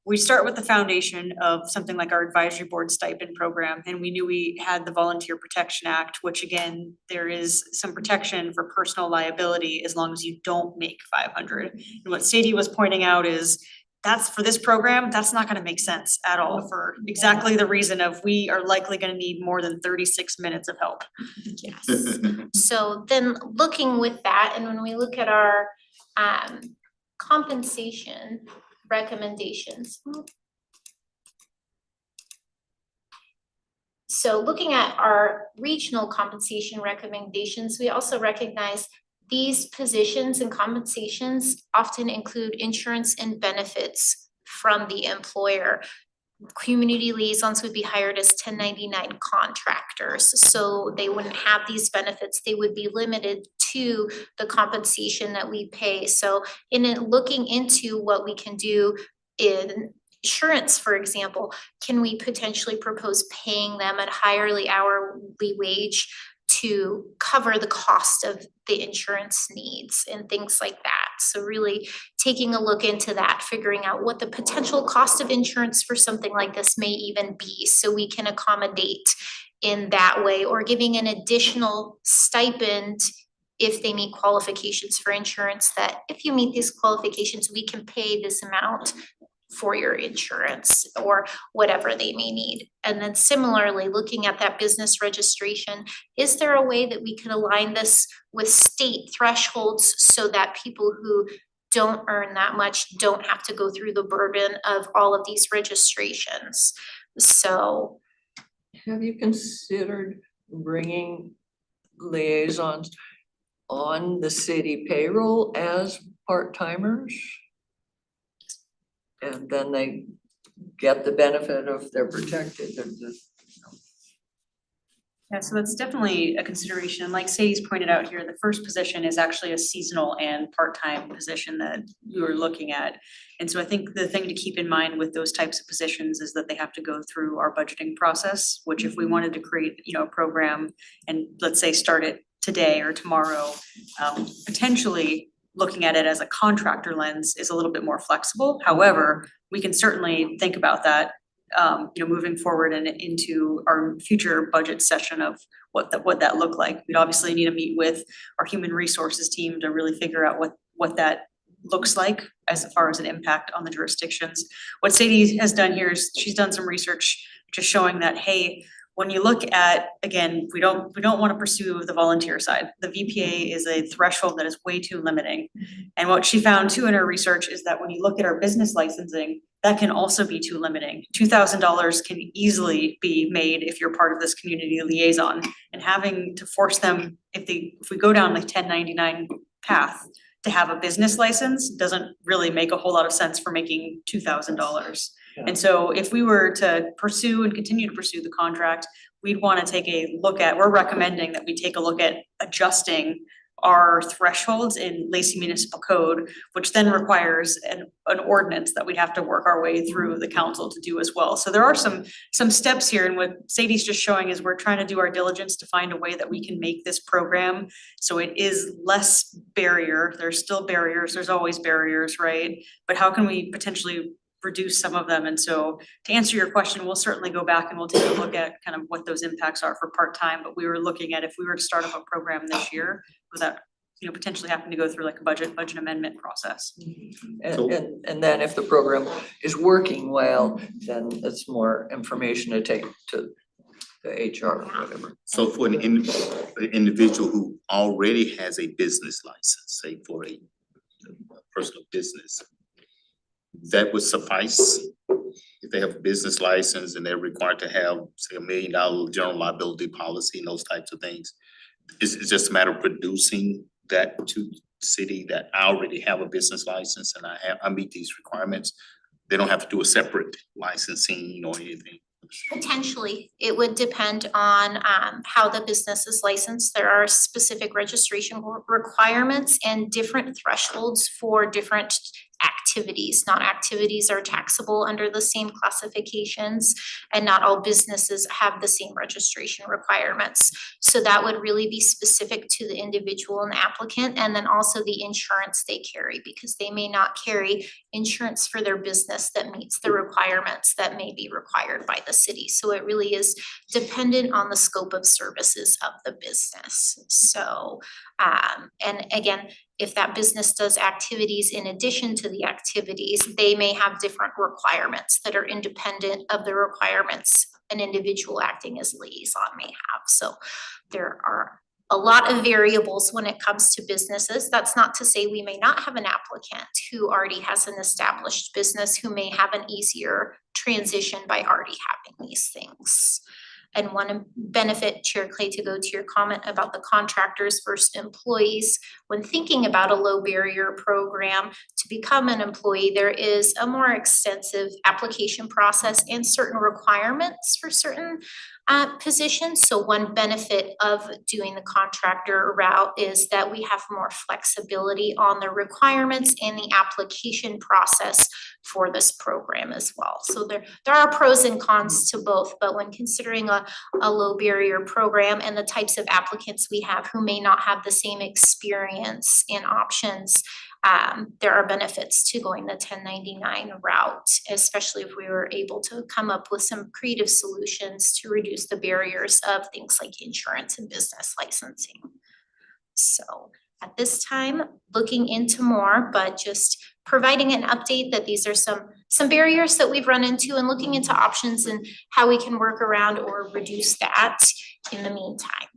S1: we start with the foundation of something like our advisory board stipend program, and we knew we had the Volunteer Protection Act, which again, there is some protection for personal liability as long as you don't make 500. And what Sadie was pointing out is that's for this program, that's not gonna make sense at all for exactly the reason of we are likely gonna need more than 36 minutes of help.
S10: Yes. So then looking with that, and when we look at our compensation recommendations. So looking at our regional compensation recommendations, we also recognize these positions and compensations often include insurance and benefits from the employer. Community liaisons would be hired as 1099 contractors, so they wouldn't have these benefits, they would be limited to the compensation that we pay. So in looking into what we can do in insurance, for example, can we potentially propose paying them at higher hourly wage to cover the cost of the insurance needs and things like that? So really taking a look into that, figuring out what the potential cost of insurance for something like this may even be, so we can accommodate in that way, or giving an additional stipend if they meet qualifications for insurance, that if you meet these qualifications, we can pay this amount for your insurance or whatever they may need. And then similarly, looking at that business registration, is there a way that we can align this with state thresholds so that people who don't earn that much don't have to go through the burden of all of these registrations? So
S2: Have you considered bringing liaisons on the city payroll as part-timers? And then they get the benefit of they're protected,
S1: Yeah, so that's definitely a consideration. Like Sadie's pointed out here, the first position is actually a seasonal and part-time position that you are looking at. And so I think the thing to keep in mind with those types of positions is that they have to go through our budgeting process, which if we wanted to create, a program and let's say start it today or tomorrow, potentially looking at it as a contractor lens is a little bit more flexible. However, we can certainly think about that moving forward and into our future budget session of what that looked like. We'd obviously need to meet with our human resources team to really figure out what that looks like as far as an impact on the jurisdictions. What Sadie has done here is she's done some research just showing that, hey, when you look at, again, we don't want to pursue the volunteer side. The VPA is a threshold that is way too limiting. And what she found too in her research is that when you look at our business licensing, that can also be too limiting. $2,000 can easily be made if you're part of this community liaison, and having to force them, if we go down the 1099 path, to have a business license doesn't really make a whole lot of sense for making $2,000. And so if we were to pursue and continue to pursue the contract, we'd want to take a look at, we're recommending that we take a look at adjusting our thresholds in Lacey Municipal Code, which then requires an ordinance that we'd have to work our way through the council to do as well. So there are some steps here, and what Sadie's just showing is we're trying to do our diligence to find a way that we can make this program so it is less barrier. There's still barriers, there's always barriers, right? But how can we potentially reduce some of them? And so to answer your question, we'll certainly go back and we'll take a look at kind of what those impacts are for part-time, but we were looking at if we were to start up a program this year without, potentially having to go through like a budget amendment process.
S2: and then if the program is working well, then it's more information to take to the HR or whatever.
S6: So for an individual who already has a business license, say for a personal business, that would suffice? If they have a business license and they're required to have, say, $1 million general liability policy and those types of things, it's just a matter of producing that to the city that I already have a business license and I meet these requirements. They don't have to do a separate licensing or anything.
S10: potentially, it would depend on how the business is licensed. There are specific registration requirements and different thresholds for different activities. Not activities are taxable under the same classifications, and not all businesses have the same registration requirements. So that would really be specific to the individual and applicant, and then also the insurance they carry, because they may not carry insurance for their business that meets the requirements that may be required by the city. So it really is dependent on the scope of services of the business. So, and again, if that business does activities in addition to the activities, they may have different requirements that are independent of the requirements an individual acting as liaison may have. So there are a lot of variables when it comes to businesses. That's not to say we may not have an applicant who already has an established business who may have an easier transition by already having these things. And one benefit, Chair Clay, to go to your comment about the contractors versus employees, when thinking about a low barrier program, to become an employee, there is a more extensive application process and certain requirements for certain positions. So one benefit of doing the contractor route is that we have more flexibility on the requirements and the application process for this program as well. So there are pros and cons to both, but when considering a low barrier program and the types of applicants we have who may not have the same experience and options, there are benefits to going the 1099 route, especially if we were able to come up with some creative solutions to reduce the barriers of things like insurance and business licensing. So at this time, looking into more, but just providing an update that these are some barriers that we've run into, and looking into options and how we can work around or reduce that in the meantime.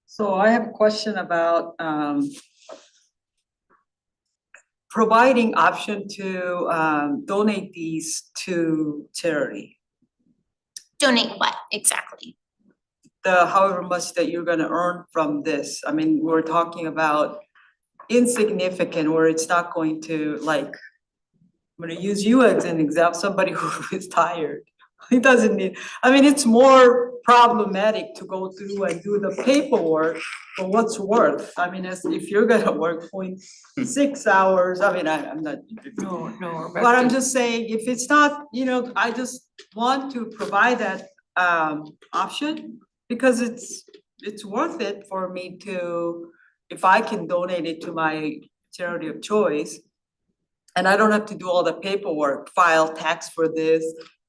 S3: So I have a question about providing option to donate these to charity.
S10: Donate what exactly?
S3: The however much that you're gonna earn from this. I mean, we're talking about insignificant, where it's not going to, like, I'm gonna use you as an example, somebody who is tired. He doesn't need, I mean, it's more problematic to go through and do the paperwork for what's worth. I mean, as if you're gonna work 0.6 hours, I mean, I'm not.
S2: No.
S3: But I'm just saying, if it's not, you know, I just want to provide that option, because it's worth it for me to, if I can donate it to my charity of choice. And I don't have to do all the paperwork, file tax for this,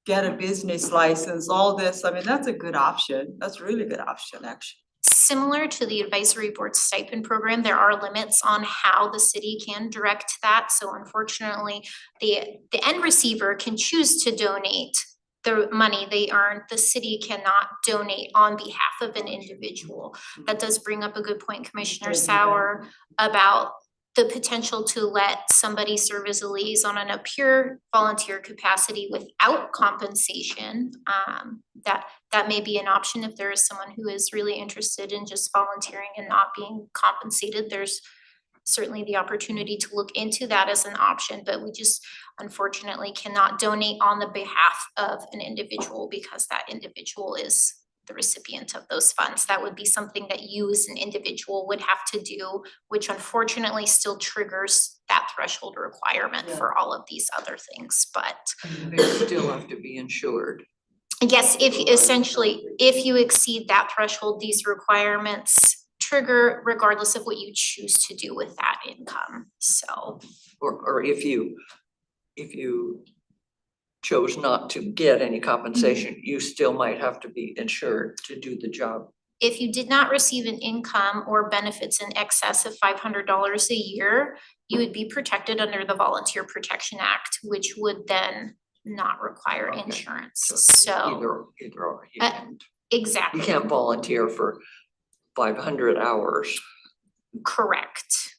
S3: get a business license, all this. I mean, that's a good option. That's a really good option, actually.
S10: Similar to the advisory board stipend program, there are limits on how the city can direct that. So unfortunately, the end receiver can choose to donate the money they earn. The city cannot donate on behalf of an individual. That does bring up a good point, Commissioner Sauer, about the potential to let somebody serve as a liaison on a pure volunteer capacity without compensation. That may be an option if there is someone who is really interested in just volunteering and not being compensated. There's certainly the opportunity to look into that as an option, but we just unfortunately cannot donate on the behalf of an individual because that individual is the recipient of those funds. That would be something that you as an individual would have to do, which unfortunately still triggers that threshold requirement for all of these other things, but.
S2: They still have to be insured.
S10: Yes, if you exceed that threshold, these requirements trigger regardless of what you choose to do with that income, so.
S2: Or if you chose not to get any compensation, you still might have to be insured to do the job.
S10: If you did not receive an income or benefits in excess of $500 a year, you would be protected under the Volunteer Protection Act, which would then not require insurance, so.
S2: Either or, you can't.
S10: Exactly.
S2: You can't volunteer for 500 hours.
S10: Correct.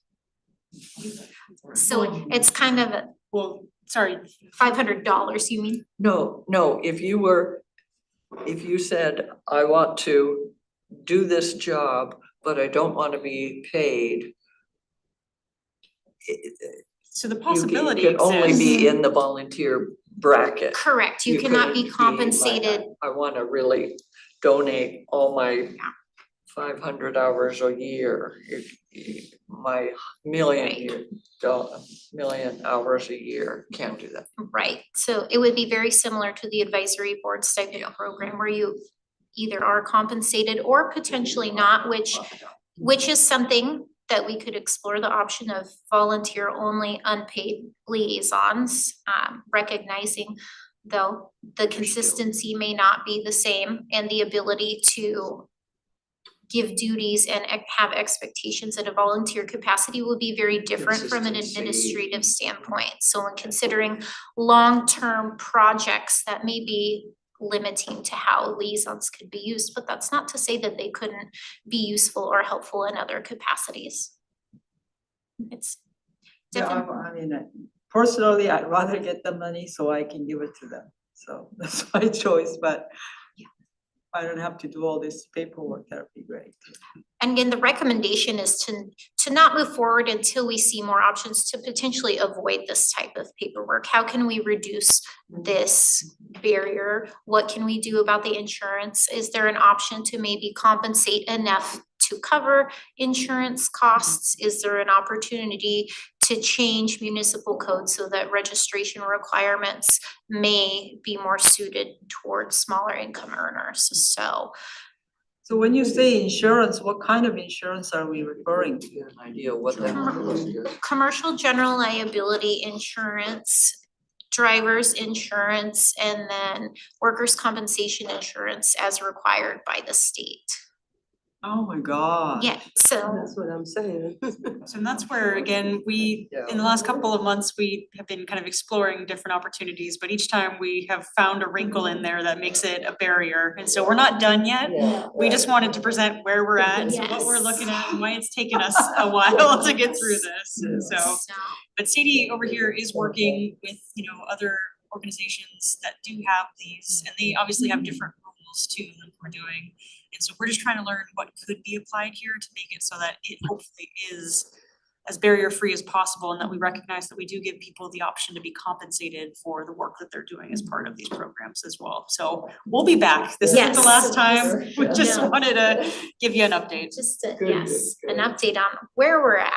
S10: So it's kind of a.
S1: Well, sorry.
S10: $500, you mean?
S2: No, if you said, I want to do this job, but I don't want to be paid.
S1: So the possibility
S2: You could only be
S1: exists.
S2: in the volunteer bracket.
S10: Correct, you cannot be
S2: couldn't
S10: compensated.
S2: I wanna really donate all my 500 hours a year. My million hours a year, can't do that.
S10: Right, so it would be very similar to the advisory board stipend program where you either are compensated or potentially not, which is something that we could explore the option of volunteer only unpaid liaisons, recognizing though the consistency may not be the same and the ability to give duties and have expectations in a volunteer capacity will be very different from an
S2: Consistency.
S10: administrative standpoint. So when considering long-term projects, that may be limiting to how liaisons could be used, but that's not to say that they couldn't be useful or helpful in other capacities. It's
S3: Yeah,
S10: definitely.
S3: I mean, personally, I'd rather get the money so I can give it to them. So that's my choice, but if I don't have to do all this paperwork, that'd be great.
S10: And again, the recommendation is to not move forward until we see more options to potentially avoid this type of paperwork. How can we reduce this barrier? What can we do about the insurance? Is there an option to maybe compensate enough to cover insurance costs? Is there an opportunity to change municipal code so that registration requirements may be more suited towards smaller income earners?
S3: So when you say insurance, what kind of insurance are we referring to?
S2: An idea what that
S10: Commercial general liability insurance, driver's insurance, and then workers' compensation insurance as required by the state.
S3: Oh my God.
S10: Yeah, so
S4: That's what I'm saying.
S1: So that's where, again, we, in the last couple of months, we have been kind of exploring different opportunities, but each time we have found a wrinkle in there that makes it a barrier. And so we're not done yet.
S2: Yeah,
S1: We just wanted to present where we're at, so what we're looking at and why it's taken us a while to get through this, so. But Sadie over here is working with, other organizations that do have these, and they obviously have different rules too than we're doing. And so we're just trying to learn what could be applied here to make it so that it hopefully is as barrier-free as possible, and that we recognize that we do give people the option to be compensated for the work that they're doing as part of these programs as well. So we'll be back. This isn't the
S10: Yes.
S1: last time. We just
S10: No.
S1: wanted to give you an update.
S10: just a,
S2: Good,
S10: yes,
S2: good,
S10: an
S2: good.
S10: update on where we're at.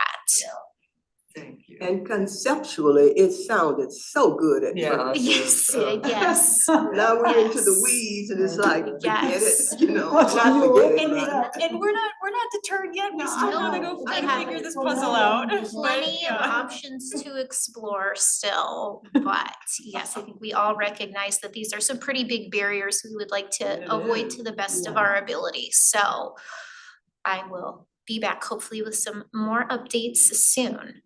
S2: Thank you.
S4: And conceptually, it sounded so good at
S2: Yeah.
S4: first.
S10: Yes, yes.
S4: Now we're into the
S10: Yes.
S4: weeds and it's like, forget
S10: Yes.
S4: it, not forget it,
S1: And,
S4: but.
S1: and we're not deterred yet. We still wanna go
S10: We
S1: try to
S10: have
S1: figure this puzzle out. But,
S10: Plenty of
S1: yeah.
S10: options to explore still, but yes, I think we all recognize that these are some pretty big barriers we would like to avoid to the best of our ability. So I will be back hopefully with some more updates soon.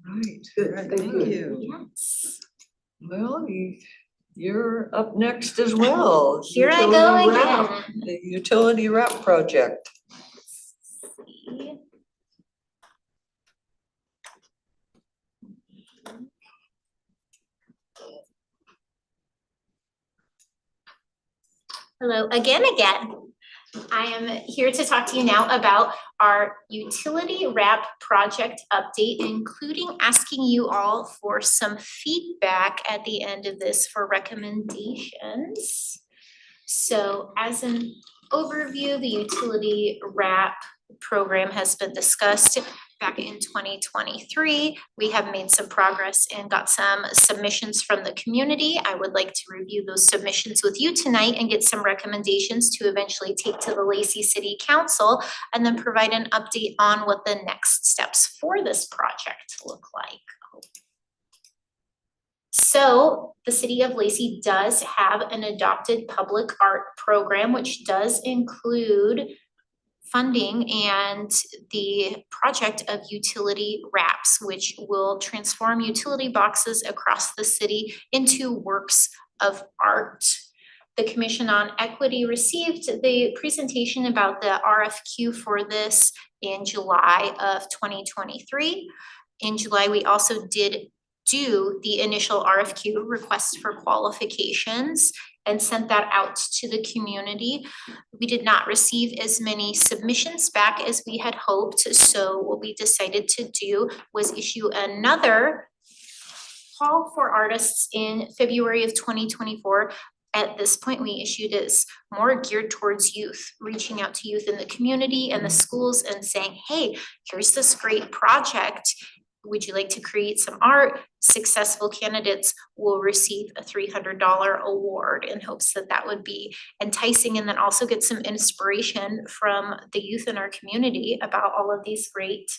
S2: Right.
S4: Good,
S3: Right,
S4: thank
S3: thank
S4: you.
S3: you.
S10: Yes.
S2: Well, you're up next as well.
S10: Here I go
S2: Utility wrap,
S10: again.
S2: The utility wrap project.
S10: See. Hello again. I am here to talk to you now about our utility wrap project update, including asking you all for some feedback at the end of this for recommendations. So as an overview, the utility wrap program has been discussed back in 2023. We have made some progress and got some submissions from the community. I would like to review those submissions with you tonight and get some recommendations to eventually take to the Lacey City Council, and then provide an update on what the next steps for this project look like. So the city of Lacey does have an adopted public art program, which does include funding and the project of utility wraps, which will transform utility boxes across the city into works of art. The Commission on Equity received the presentation about the RFQ for this in July of 2023. In July, we also did do the initial RFQ, request for qualifications, and sent that out to the community. We did not receive as many submissions back as we had hoped, so what we decided to do was issue another call for artists in February of 2024, at this point we issued is more geared towards youth, reaching out to youth in the community and the schools and saying, hey, here's this great project. Would you like to create some art? Successful candidates will receive a $300 award in hopes that that would be enticing, and then also get some inspiration from the youth in our community about all of these great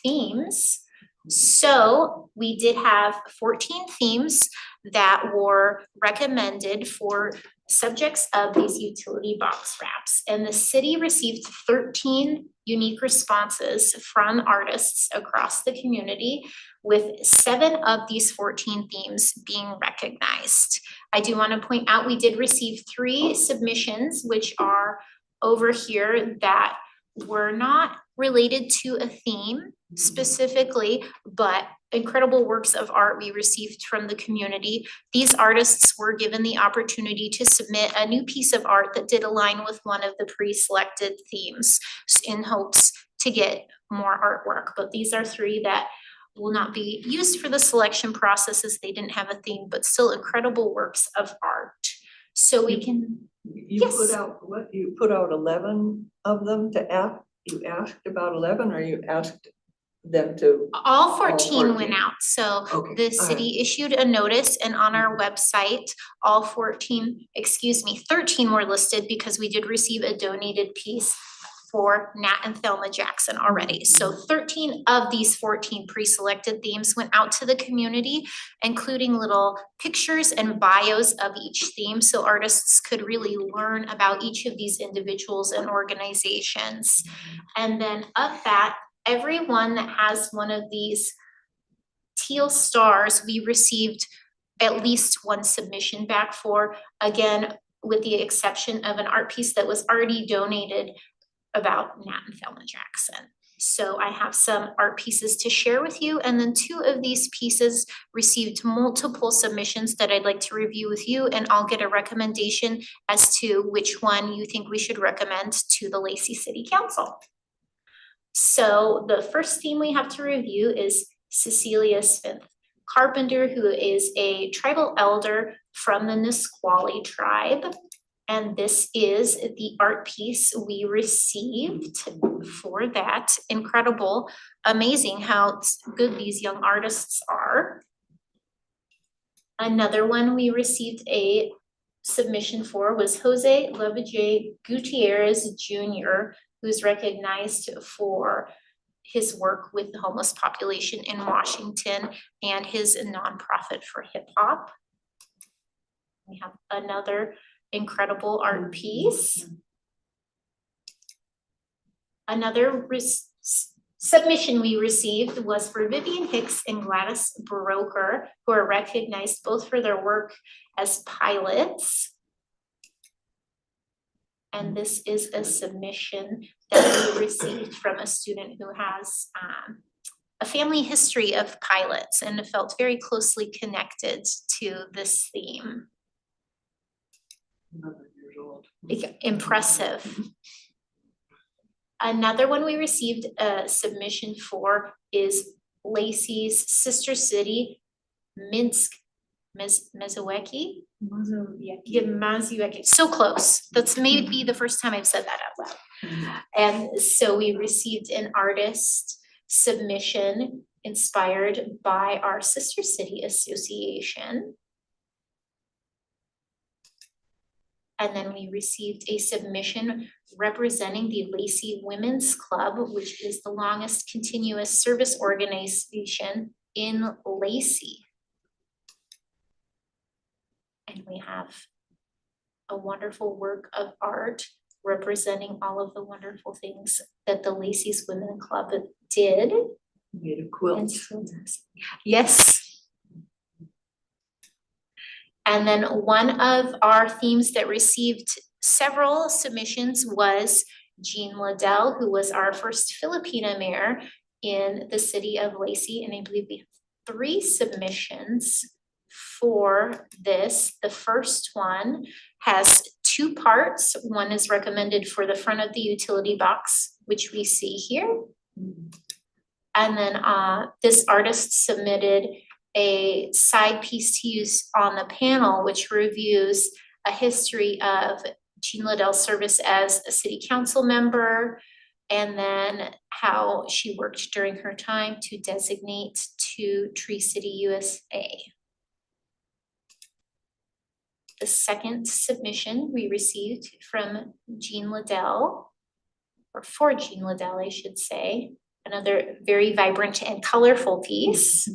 S10: themes. So we did have 14 themes that were recommended for subjects of these utility box wraps, and the city received 13 unique responses from artists across the community, with 7 of these 14 themes being recognized. I do want to point out we did receive 3 submissions, which are over here, that were not related to a theme specifically, but incredible works of art we received from the community. These artists were given the opportunity to submit a new piece of art that did align with one of the pre-selected themes in hopes to get more artwork. But these are 3 that will not be used for the selection process as they didn't have a theme, but still incredible works of art. So we can,
S2: You
S10: Yes.
S2: put out, what, you put out 11 of them to ask, you asked about 11, or you asked them to?
S10: all 14 went
S2: 14.
S10: out, so
S2: Okay,
S10: the
S2: all right.
S10: city issued a notice, and on our website, all 13 were listed because we did receive a donated piece for Nat and Thelma Jackson already. So 13 of these 14 pre-selected themes went out to the community, including little pictures and bios of each theme, so artists could really learn about each of these individuals and organizations. And then of that, everyone that has one of these teal stars, we received at least 1 submission back for, again, with the exception of an art piece that was already donated about Nat and Thelma Jackson. So I have some art pieces to share with you, and then 2 of these pieces received multiple submissions that I'd like to review with you, and I'll get a recommendation as to which one you think we should recommend to the Lacey City Council. So the first theme we have to review is Cecilia Smith Carpenter, who is a tribal elder from the Nisqually tribe. And this is the art piece we received for that. Incredible, amazing how good these young artists are. Another one we received a submission for was Jose Levaje Gutierrez Jr., who's recognized for his work with the homeless population in Washington and his nonprofit for hip hop. We have another incredible art piece. Another submission we received was for Vivian Hicks and Gladys Broker, who are recognized both for their work as pilots. And this is a submission that we received from a student who has a family history of pilots and felt very closely connected to this theme.
S2: 11 years old.
S10: Impressive. Another one we received a submission for is Lacey's sister city, Minsk, Mazueki. So close. That's maybe the first time I've said that out loud. And so we received an artist submission inspired by our Sister City Association. And then we received a submission representing the Lacey Women's Club, which is the longest continuous service organization in Lacey. And we have a wonderful work of art representing all of the wonderful things that the Lacey's Women Club did.
S2: Made a quilt.
S10: Yes. And then one of our themes that received several submissions was Jean Liddell, who was our first Filipina mayor in the city of Lacey. And I believe we have 3 submissions for this. The first one has 2 parts. One is recommended for the front of the utility box, which we see here. And then this artist submitted a side piece to use on the panel, which reviews a history of Jean Liddell's service as a city council member, and then how she worked during her time to designate to Tree City USA. The second submission we received from Jean Liddell, or for Jean Liddell, I should say, another very vibrant and colorful piece.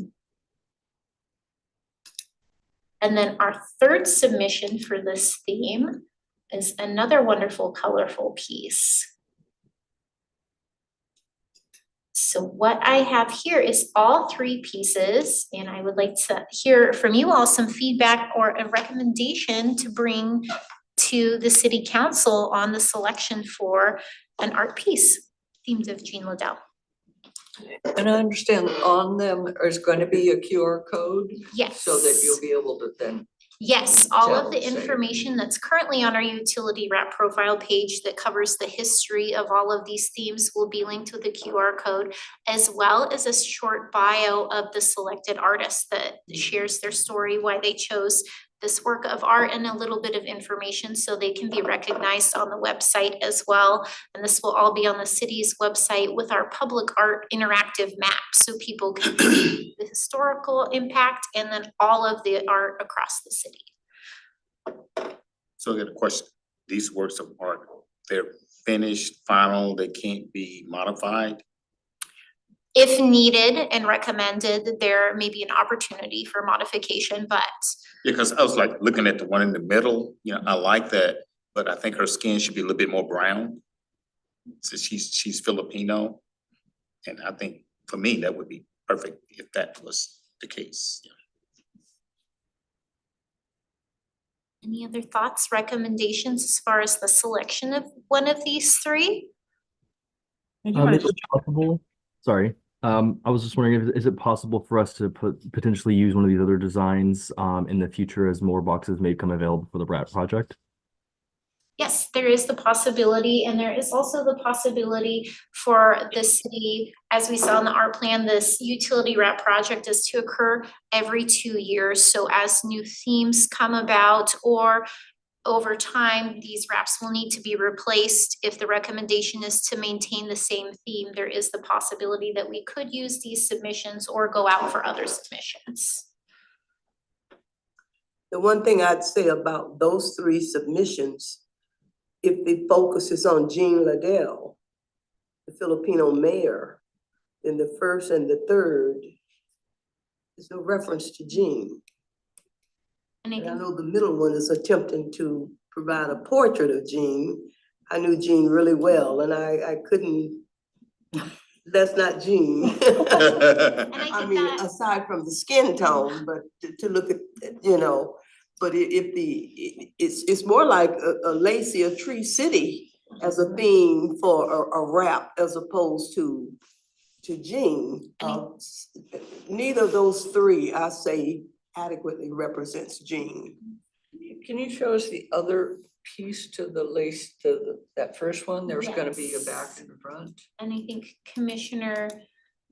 S10: And then our third submission for this theme is another wonderful, colorful piece. So what I have here is all three pieces, and I would like to hear from you all some feedback or a recommendation to bring to the city council on the selection for an art piece themed of Jean Liddell.
S2: And I understand on them is going to be a QR code,
S10: Yes.
S2: so that you'll be able to then.
S10: Yes, all of the
S2: Tell, say.
S10: information that's currently on our utility wrap profile page that covers the history of all of these themes will be linked with a QR code, as well as a short bio of the selected artist that shares their story, why they chose this work of art, and a little bit of information so they can be recognized on the website as well. And this will all be on the city's website with our public art interactive map, so people can see the historical impact and then all of the art across the city.
S6: So I got a question. These works of art, they're finished, final, they can't be modified?
S10: If needed and recommended, there may be an opportunity for modification, but
S6: Because I was like looking at the one in the middle, you know, I like that, but I think her skin should be a little bit more brown. So she's Filipino. And I think for me, that would be perfect if that was the case.
S10: any other thoughts, recommendations as far as the selection of one of these three?
S14: Is it possible? Sorry, I was just wondering, is it possible for us to potentially use one of these other designs in the future as more boxes may become available for the BRAT project?
S10: Yes, there is the possibility, and there is also the possibility for the city, as we saw in the art plan, this utility wrap project is to occur every 2 years. So as new themes come about or over time, these wraps will need to be replaced. If the recommendation is to maintain the same theme, there is the possibility that we could use these submissions or go out for other submissions.
S4: The one thing I'd say about those three submissions, if the focus is on Jean Liddell, the Filipino mayor, then the first and the third is no reference to Jean. And I know the middle one is attempting to provide a portrait of Jean. I knew Jean really well, and I couldn't, that's not Jean. I mean, aside from the skin tone, but to look at, you know, but it's more like a Lacey, a Tree City as a theme for a wrap as opposed to Jean. Neither of those three, I say, adequately represents Jean.
S2: Can you show us the other piece to the lace, that first one? There's gonna be a back to the front.
S10: And I think Commissioner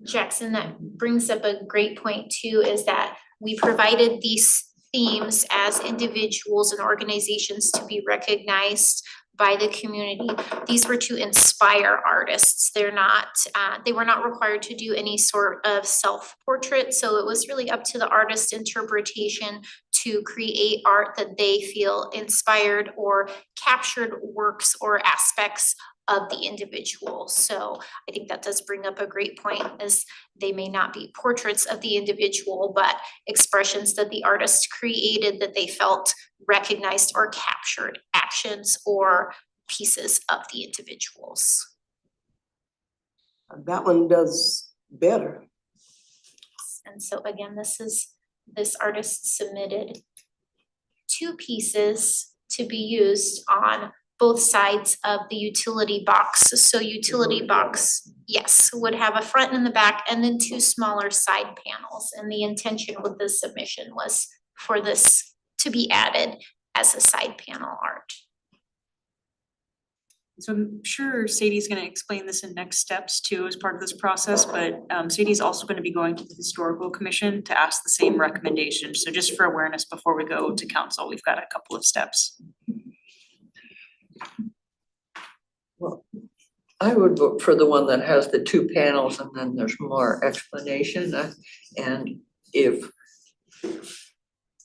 S10: Jackson, that brings up a great point too, is that we provided these themes as individuals and organizations to be recognized by the community. These were to inspire artists. They're not, they were not required to do any sort of self-portrait. So it was really up to the artist's interpretation to create art that they feel inspired or captured works or aspects of the individual. So I think that does bring up a great point, as they may not be portraits of the individual, but expressions that the artist created that they felt recognized or captured actions or pieces of the individuals.
S4: That one does better.
S10: And so again, this artist submitted 2 pieces to be used on both sides of the utility box. So utility box, yes, would have a front and the back, and then 2 smaller side panels. And the intention with this submission was for this to be added as a side panel art.
S1: So I'm sure Sadie's gonna explain this in next steps too as part of this process, but Sadie's also gonna be going to the historical commission to ask the same recommendation. So just for awareness, before we go to council, we've got a couple of steps.
S2: Well, I would vote for the one that has the two panels and then there's more explanation. And if,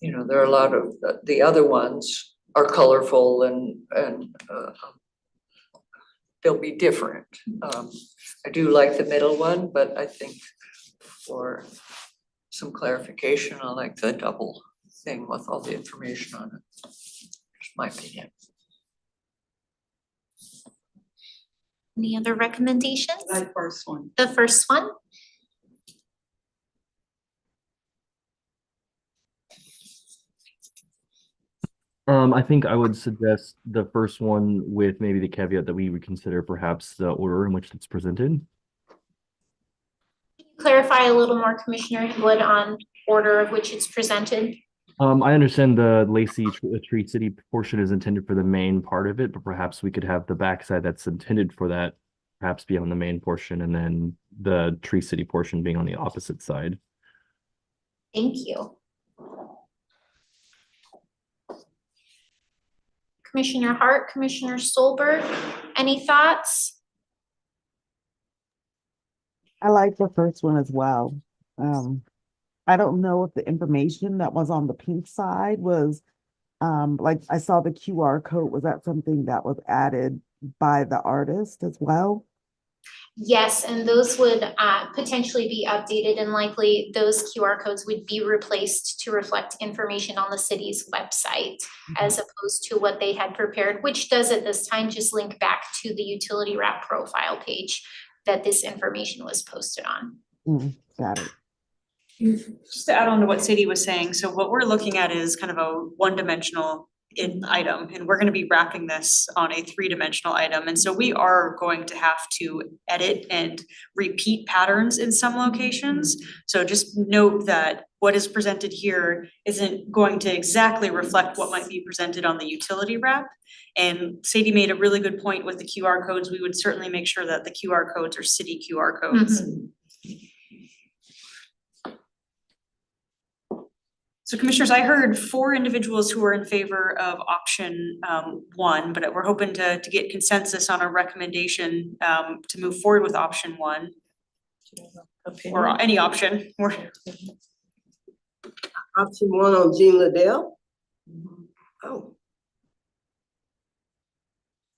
S2: you know, there are a lot of, the other ones are colorful and they'll be different. I do like the middle one, but I think for some clarification, I like the double thing with all the information on it. Just my opinion.
S10: Any other recommendations?
S3: The first one.
S10: The first one?
S14: I think I would suggest the first one with maybe the caveat that we would consider perhaps the order in which it's presented.
S10: Clarify a little more, Commissioner Wood, on order of which it's presented.
S14: I understand the Lacey Tree City portion is intended for the main part of it, but perhaps we could have the backside that's intended for that perhaps be on the main portion and then the Tree City portion being on the opposite side.
S10: Thank you. Commissioner Hart, Commissioner Stolberg, any thoughts?
S5: I like the first one as well. I don't know if the information that was on the pink side was, like I saw the QR code, was that something that was added by the artist as well?
S10: Yes, and those would potentially be updated and likely those QR codes would be replaced to reflect information on the city's website as opposed to what they had prepared, which does at this time just link back to the utility wrap profile page that this information was posted on.
S5: Got it.
S1: Just to add on to what Sadie was saying, so what we're looking at is kind of a one-dimensional item, and we're gonna be wrapping this on a three-dimensional item. And so we are going to have to edit and repeat patterns in some locations. So just note that what is presented here isn't going to exactly reflect what might be presented on the utility wrap. And Sadie made a really good point with the QR codes. We would certainly make sure that the QR codes are city QR codes. So commissioners, I heard 4 individuals who are in favor of option 1, but we're hoping to get consensus on a recommendation to move forward with option 1. Or any option.
S4: Option 1 on Jean Liddell? Oh.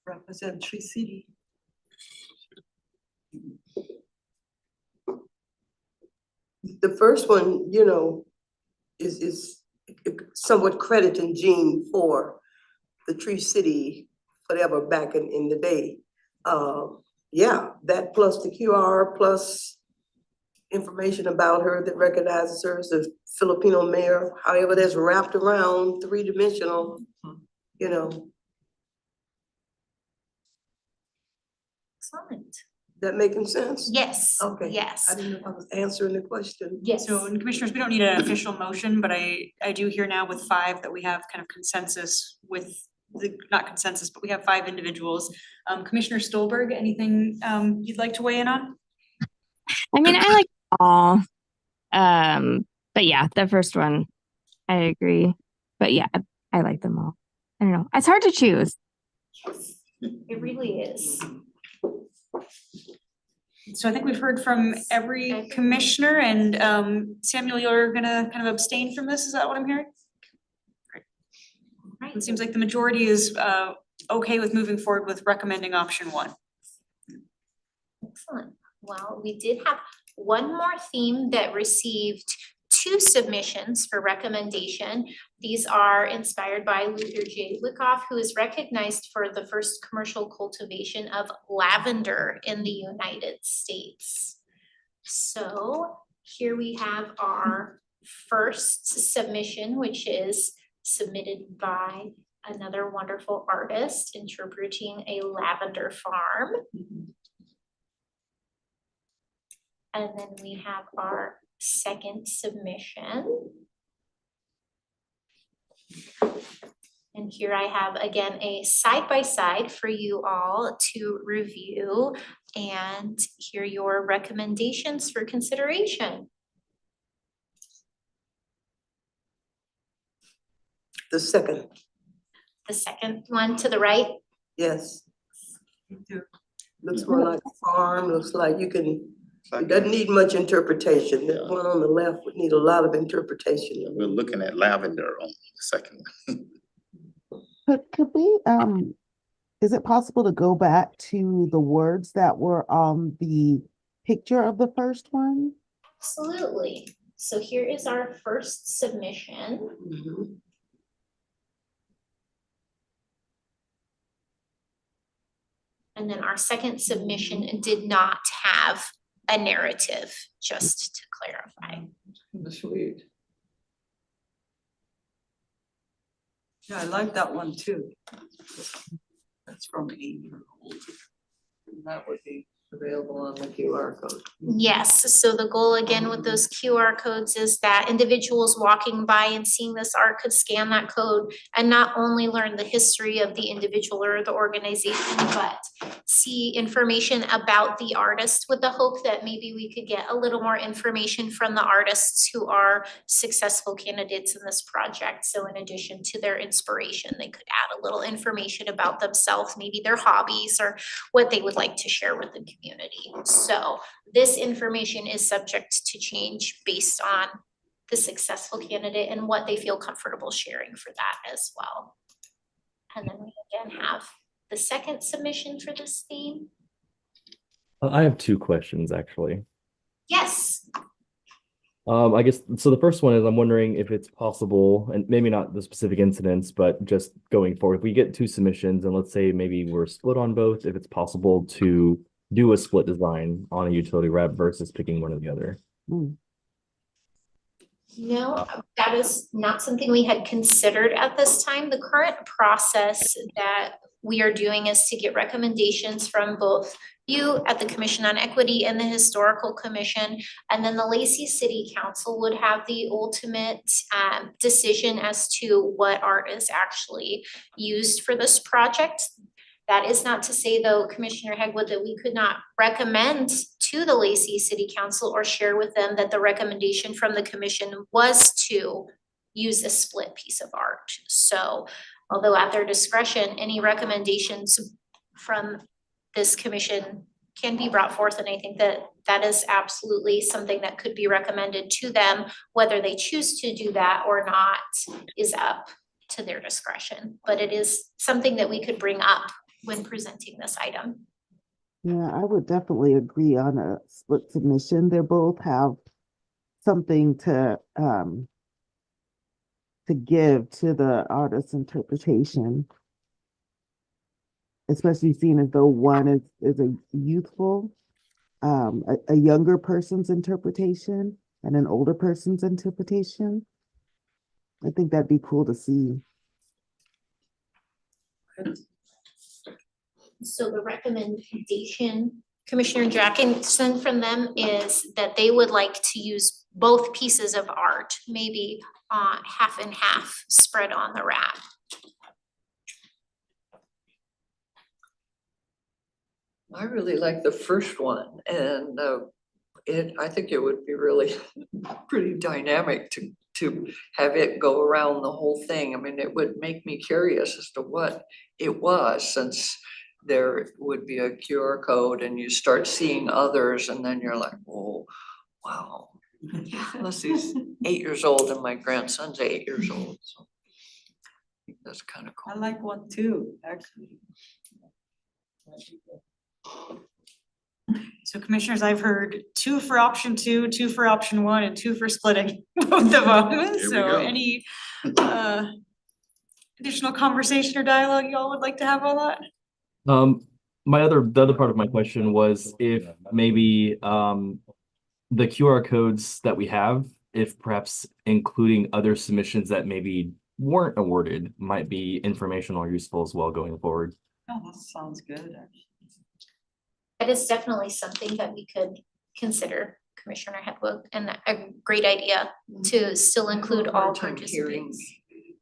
S3: Represent Tree City.
S4: The first one, you know, is somewhat crediting Jean for the Tree City, whatever, back in the day. Yeah, that plus the QR plus information about her that recognizes her as a Filipino mayor, however that's wrapped around three-dimensional, you know.
S10: Excellent.
S4: That making sense?
S10: Yes.
S4: Okay.
S10: Yes.
S4: I didn't know if I was answering the question.
S10: Yes.
S1: So, and commissioners, we don't need an official motion, but I do hear now with 5 that we have kind of consensus with the, not consensus, but we have 5 individuals. Commissioner Stolberg, anything you'd like to weigh in on?
S15: I mean, I like all, but yeah, the first one, I agree. But yeah, I like them all. I don't know. It's hard to choose.
S10: It really is.
S1: So I think we've heard from every commissioner, and Samuel, you're gonna kind of abstain from this, is that what I'm hearing?
S10: Right.
S1: It seems like the majority is okay with moving forward with recommending option 1.
S10: Excellent. Well, we did have one more theme that received 2 submissions for recommendation. These are inspired by Luther J. Wyckoff, who is recognized for the first commercial cultivation of lavender in the United States. So here we have our first submission, which is submitted by another wonderful artist interpreting a lavender farm. And then we have our second submission. And here I have again a side by side for you all to review and hear your recommendations for consideration.
S4: The second,
S10: The second one to the right.
S4: yes. Looks more like a farm, looks like you can, it doesn't need much interpretation. The one on the left would need a lot of interpretation.
S6: We're looking at lavender on the second one.
S5: Could we, is it possible to go back to the words that were on the picture of the first one?
S10: Absolutely. So here is our first submission.
S4: Mhm.
S10: And then our second submission did not have a narrative, just to clarify.
S2: Sweet.
S3: Yeah, I like that one too. That's from 8-year-old.
S2: That would be available on the QR code.
S10: Yes, so the goal again with those QR codes is that individuals walking by and seeing this art could scan that code and not only learn the history of the individual or the organization, but see information about the artist, with the hope that maybe we could get a little more information from the artists who are successful candidates in this project. So in addition to their inspiration, they could add a little information about themselves, maybe their hobbies or what they would like to share with the community. So this information is subject to change based on the successful candidate and what they feel comfortable sharing for that as well. And then we again have the second submission for this theme.
S14: I have two questions actually.
S10: Yes.
S14: I guess, so the first one is I'm wondering if it's possible, and maybe not the specific incidents, but just going forward, if we get two submissions and let's say maybe we're split on both, if it's possible to do a split design on a utility rep versus picking one or the other.
S10: No, that is not something we had considered at this time. The current process that we are doing is to get recommendations from both you at the Commission on Equity and the Historical Commission. And then the Lacey City Council would have the ultimate decision as to what art is actually used for this project. That is not to say though, Commissioner Hegwood, that we could not recommend to the Lacey City Council or share with them that the recommendation from the commission was to use a split piece of art. So although at their discretion, any recommendations from this commission can be brought forth, and I think that that is absolutely something that could be recommended to them. Whether they choose to do that or not is up to their discretion, but it is something that we could bring up when presenting this item.
S5: Yeah, I would definitely agree on a split submission. They both have something to give to the artist's interpretation. Especially seeing as though one is a youthful, a younger person's interpretation and an older person's interpretation. I think that'd be cool to see.
S10: So the recommendation, Commissioner Jackson, from them is that they would like to use both pieces of art, maybe half and half spread on the wrap.
S2: I really like the first one, and I think it would be really pretty dynamic to have it go around the whole thing. I mean, it would make me curious as to what it was, since there would be a QR code and you start seeing others and then you're like, oh, wow. Unless he's 8 years old and my grandson's 8 years old, so I think that's kind of cool.
S3: I like one too, actually.
S1: So commissioners, I've heard 2 for option 2, 2 for option 1, and 2 for splitting both of them. So
S6: go.
S1: any additional conversation or dialogue y'all would like to have on that?
S14: The other part of my question was if maybe the QR codes that we have, if perhaps including other submissions that maybe weren't awarded might be informational or useful as well going forward.
S3: Oh, that sounds good, actually.
S10: That is definitely something that we could consider, Commissioner Hegwood, and a great idea to still include all
S2: Hard time hearing
S10: participants.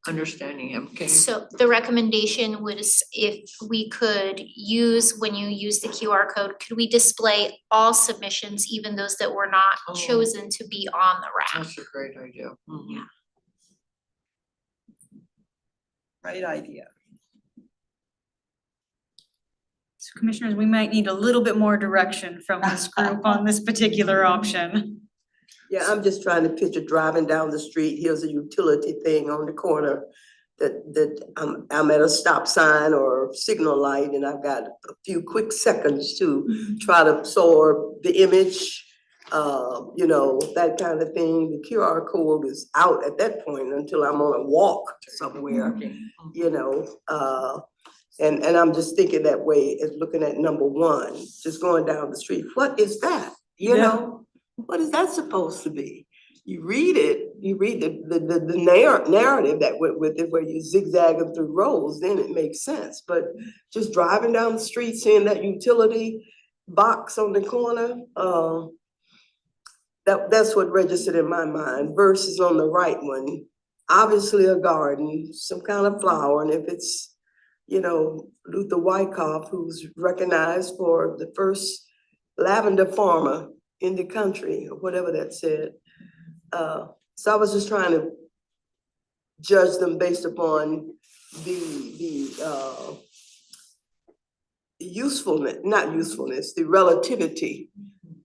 S2: understanding him. Can you?
S10: So the recommendation was if we could use, when you use the QR code, could we display all submissions, even those that were not
S2: Oh.
S10: chosen to be on the wrap?
S2: That's a great idea. Mhm.
S10: Yeah.
S3: Right idea.
S1: So commissioners, we might need a little bit more direction from this group on this particular option.
S4: Yeah, I'm just trying to picture driving down the street, here's a utility thing on the corner that I'm at a stop sign or signal light and I've got a few quick seconds to try to absorb the image, you know, that kind of thing. The QR code is out at that point until I'm on a walk somewhere, you know, and I'm just thinking that way as looking at number one, just going down the street. What is that? You know, what is that supposed to be? You read it, you read the narrative that went with it, where you zigzagging through rows, then it makes sense. But just driving down the street, seeing that utility box on the corner, that's what registered in my mind. Versus on the right one, obviously a garden, some kind of flower, and if it's, you know, Luther Wyckoff, who's recognized for the first lavender farmer in the country, or whatever that said. So I was just trying to judge them based upon the usefulness, not usefulness, the relativity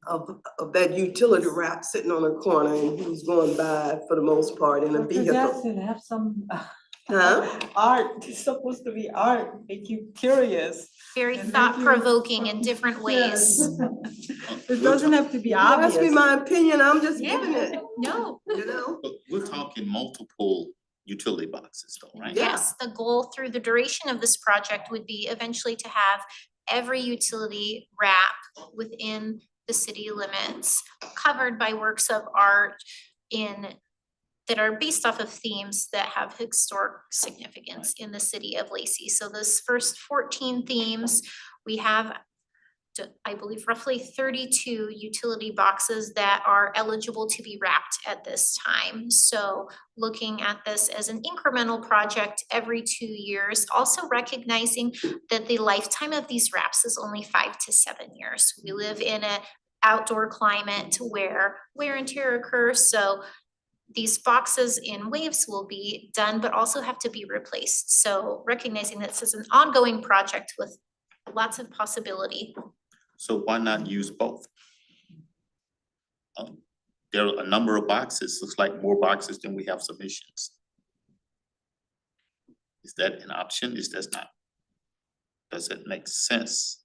S4: of that utility wrap sitting on a corner and who's going by for the most part in a vehicle.
S3: Jackson, have some
S4: Huh?
S3: art, it's supposed to be art, make you curious.
S10: Very
S3: And
S10: thought
S3: make you-
S10: provoking in different ways.
S3: It doesn't have to be
S4: You ask me
S3: obvious.
S4: my opinion, I'm just
S10: Yeah.
S4: giving it,
S10: No,
S4: you know?
S6: But we're talking multiple utility boxes though, right?
S4: Yeah.
S10: yes, the goal through the duration of this project would be eventually to have every utility wrap within the city limits covered by works of art that are based off of themes that have historic significance in the city of Lacey. So those first 14 themes, we have, I believe, roughly 32 utility boxes that are eligible to be wrapped at this time. So looking at this as an incremental project every 2 years, also recognizing that the lifetime of these wraps is only 5 to 7 years. We live in an outdoor climate where wear and tear occurs, so these boxes in waves will be done, but also have to be replaced. So recognizing that this is an ongoing project with lots of possibility.
S6: So why not use both? There are a number of boxes, looks like more boxes than we have submissions. Is that an option? Is that not? Does it make sense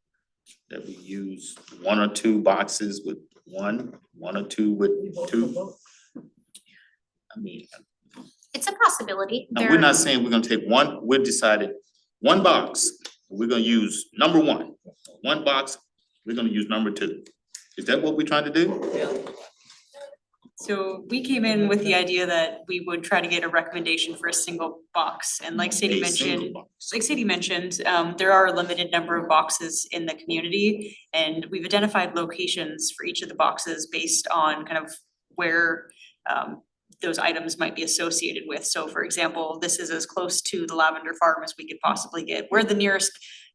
S6: that we use one or two boxes with one or two with two? I mean,
S10: It's a possibility.
S6: and we're not saying we're gonna take one, we've decided one box, we're gonna use number one. One box, we're gonna use number two. Is that what we're trying to do?
S2: Yeah.
S1: So we came in with the idea that we would try to get a recommendation for a single box, and like Sadie
S6: A single
S1: mentioned,
S6: box.
S1: like Sadie mentioned, there are a limited number of boxes in the community. And we've identified locations for each of the boxes based on kind of where those items might be associated with. So for example, this is as close to the lavender farm as we could possibly get. Where the nearest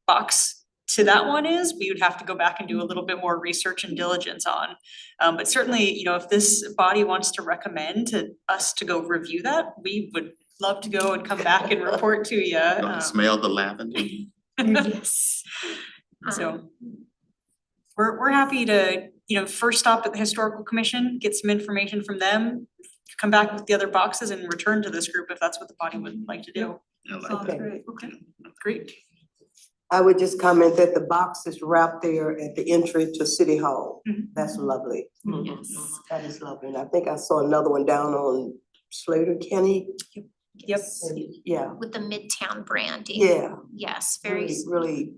S1: box to that one is, we would have to go back and do a little bit more research and diligence on. But certainly, you know, if this body wants to recommend to us to go review that, we would love to go and come back and report to you.
S6: Gonna smell the lavender.
S1: Yes. So we're happy to, you know, first stop at the historical commission, get some information from them, come back with the other boxes and return to this group if that's what the body would like to do.
S6: I like
S3: Sounds
S6: that.
S3: great.
S1: Okay, great.
S4: I would just comment that the box is wrapped there at the entry to City Hall.
S1: Mhm.
S4: That's lovely.
S10: Yes.
S4: That is lovely. And I think I saw another one down on Slater Kenny.
S1: Yep.
S4: Yeah,
S10: With the Midtown branding.
S4: yeah,
S10: Yes, very,
S4: really, really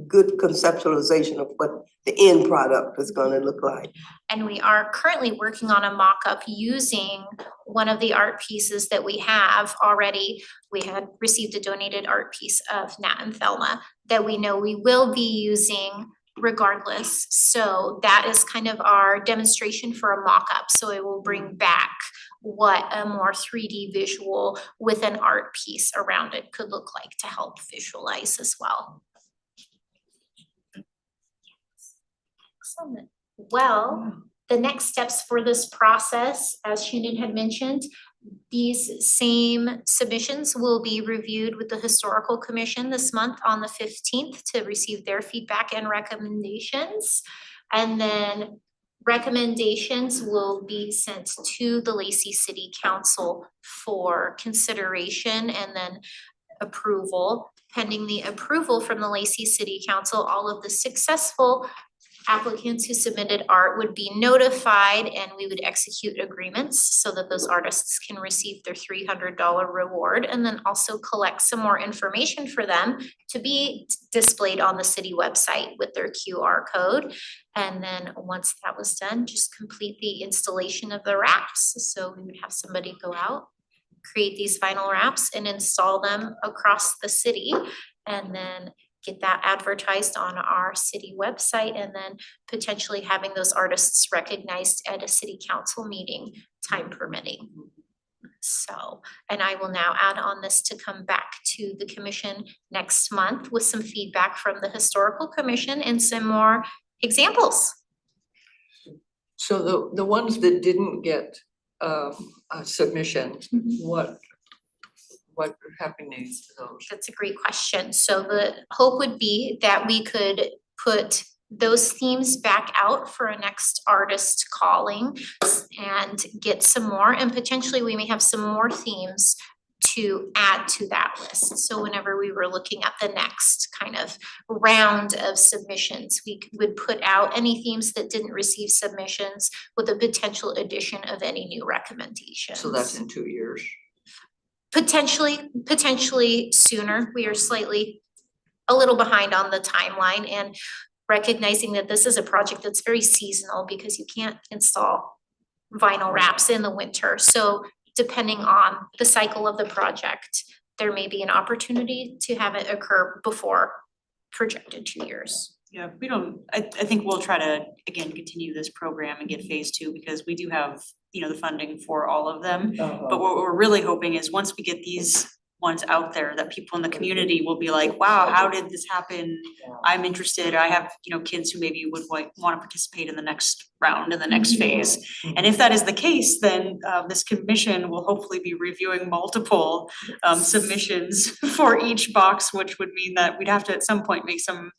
S4: good conceptualization of what the end product is gonna look like.
S10: and we are currently working on a mock-up using one of the art pieces that we have already. We had received a donated art piece of Nat and Thelma that we know we will be using regardless. So that is kind of our demonstration for a mock-up. So it will bring back what a more 3D visual with an art piece around it could look like to help visualize as well. Excellent. Well, the next steps for this process, as Shannon had mentioned, these same submissions will be reviewed with the Historical Commission this month on the 15th to receive their feedback and recommendations. And then recommendations will be sent to the Lacey City Council for consideration and then approval. Pending the approval from the Lacey City Council, all of the successful applicants who submitted art would be notified and we would execute agreements so that those artists can receive their $300 reward, and then also collect some more information for them to be displayed on the city website with their QR code. And then once that was done, just complete the installation of the wraps. So we would have somebody go out, create these vinyl wraps and install them across the city, and then get that advertised on our city website, and then potentially having those artists recognized at a city council meeting, time permitting. So, and I will now add on this to come back to the commission next month with some feedback from the Historical Commission and some more examples.
S2: So the ones that didn't get a submission, what happened to those?
S10: That's a great question. So the hope would be that we could put those themes back out for a next artist calling and get some more, and potentially we may have some more themes to add to that list. So whenever we were looking at the next kind of round of submissions, we would put out any themes that didn't receive submissions with a potential addition of any new recommendations.
S2: So that's in 2 years.
S10: Potentially sooner. We are slightly a little behind on the timeline, and recognizing that this is a project that's very seasonal because you can't install vinyl wraps in the winter. So depending on the cycle of the project, there may be an opportunity to have it occur before projected 2 years.
S1: Yeah, we don't, I think we'll try to, again, continue this program and get phase 2 because we do have, the funding for all of them. But what we're really hoping is once we get these ones out there, that people in the community will be like, wow, how did this happen? I'm interested. I have, kids who maybe would want to participate in the next round, in the next phase. And if that is the case, then this commission will hopefully be reviewing multiple submissions for each box, which would mean that we'd have to at some point make some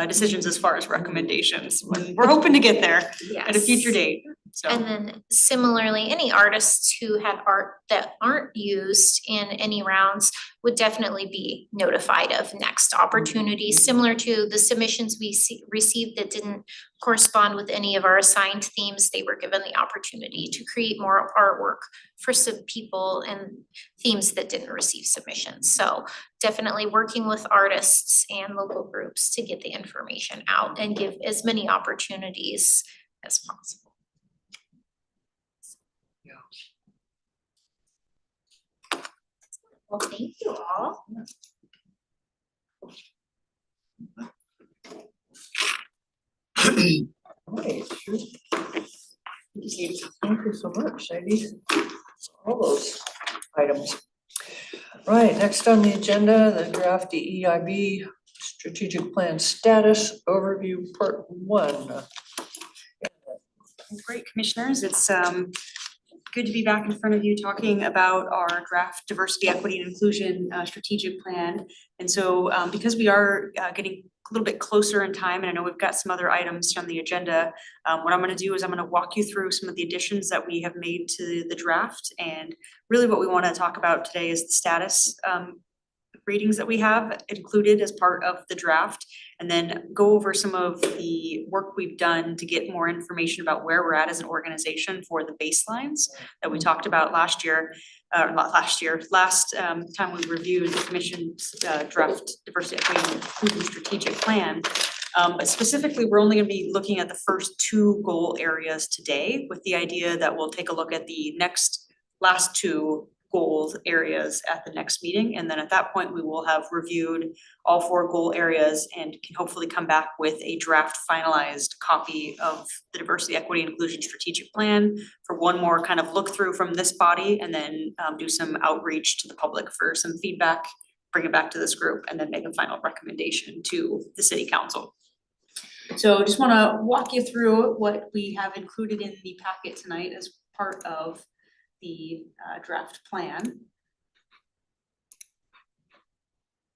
S1: decisions as far as recommendations. We're hoping to get there at a future date. So.
S10: And then similarly, any artists who had art that aren't used in any rounds would definitely be notified of next opportunities, similar to the submissions we received that didn't correspond with any of our assigned themes. They were given the opportunity to create more artwork for some people and themes that didn't receive submissions. So definitely working with artists and local groups to get the information out and give as many opportunities as possible. Well, thank you all.
S2: Okay, sure. Thank you so much, Sadie. All those items. Right, next on the agenda, the draft DEIB strategic plan status overview part 1.
S1: Great, commissioners. It's good to be back in front of you talking about our draft diversity, equity, and inclusion strategic plan. And so because we are getting a little bit closer in time, and I know we've got some other items on the agenda, what I'm going to do is I'm going to walk you through some of the additions that we have made to the draft. And really what we want to talk about today is the status readings that we have included as part of the draft, and then go over some of the work we've done to get more information about where we're at as an organization for the baselines that we talked about last year, last time we reviewed the commission's draft diversity, equity, and inclusion strategic plan. But specifically, we're only going to be looking at the first 2 goal areas today, with the idea that we'll take a look at the last 2 goals areas at the next meeting. And then at that point, we will have reviewed all 4 goal areas and can hopefully come back with a draft finalized copy of the diversity, equity, and inclusion strategic plan for one more kind of look through from this body, and then do some outreach to the public for some feedback, bring it back to this group, and then make a final recommendation to the city council. So just wanna walk you through what we have included in the packet tonight as part of the draft plan.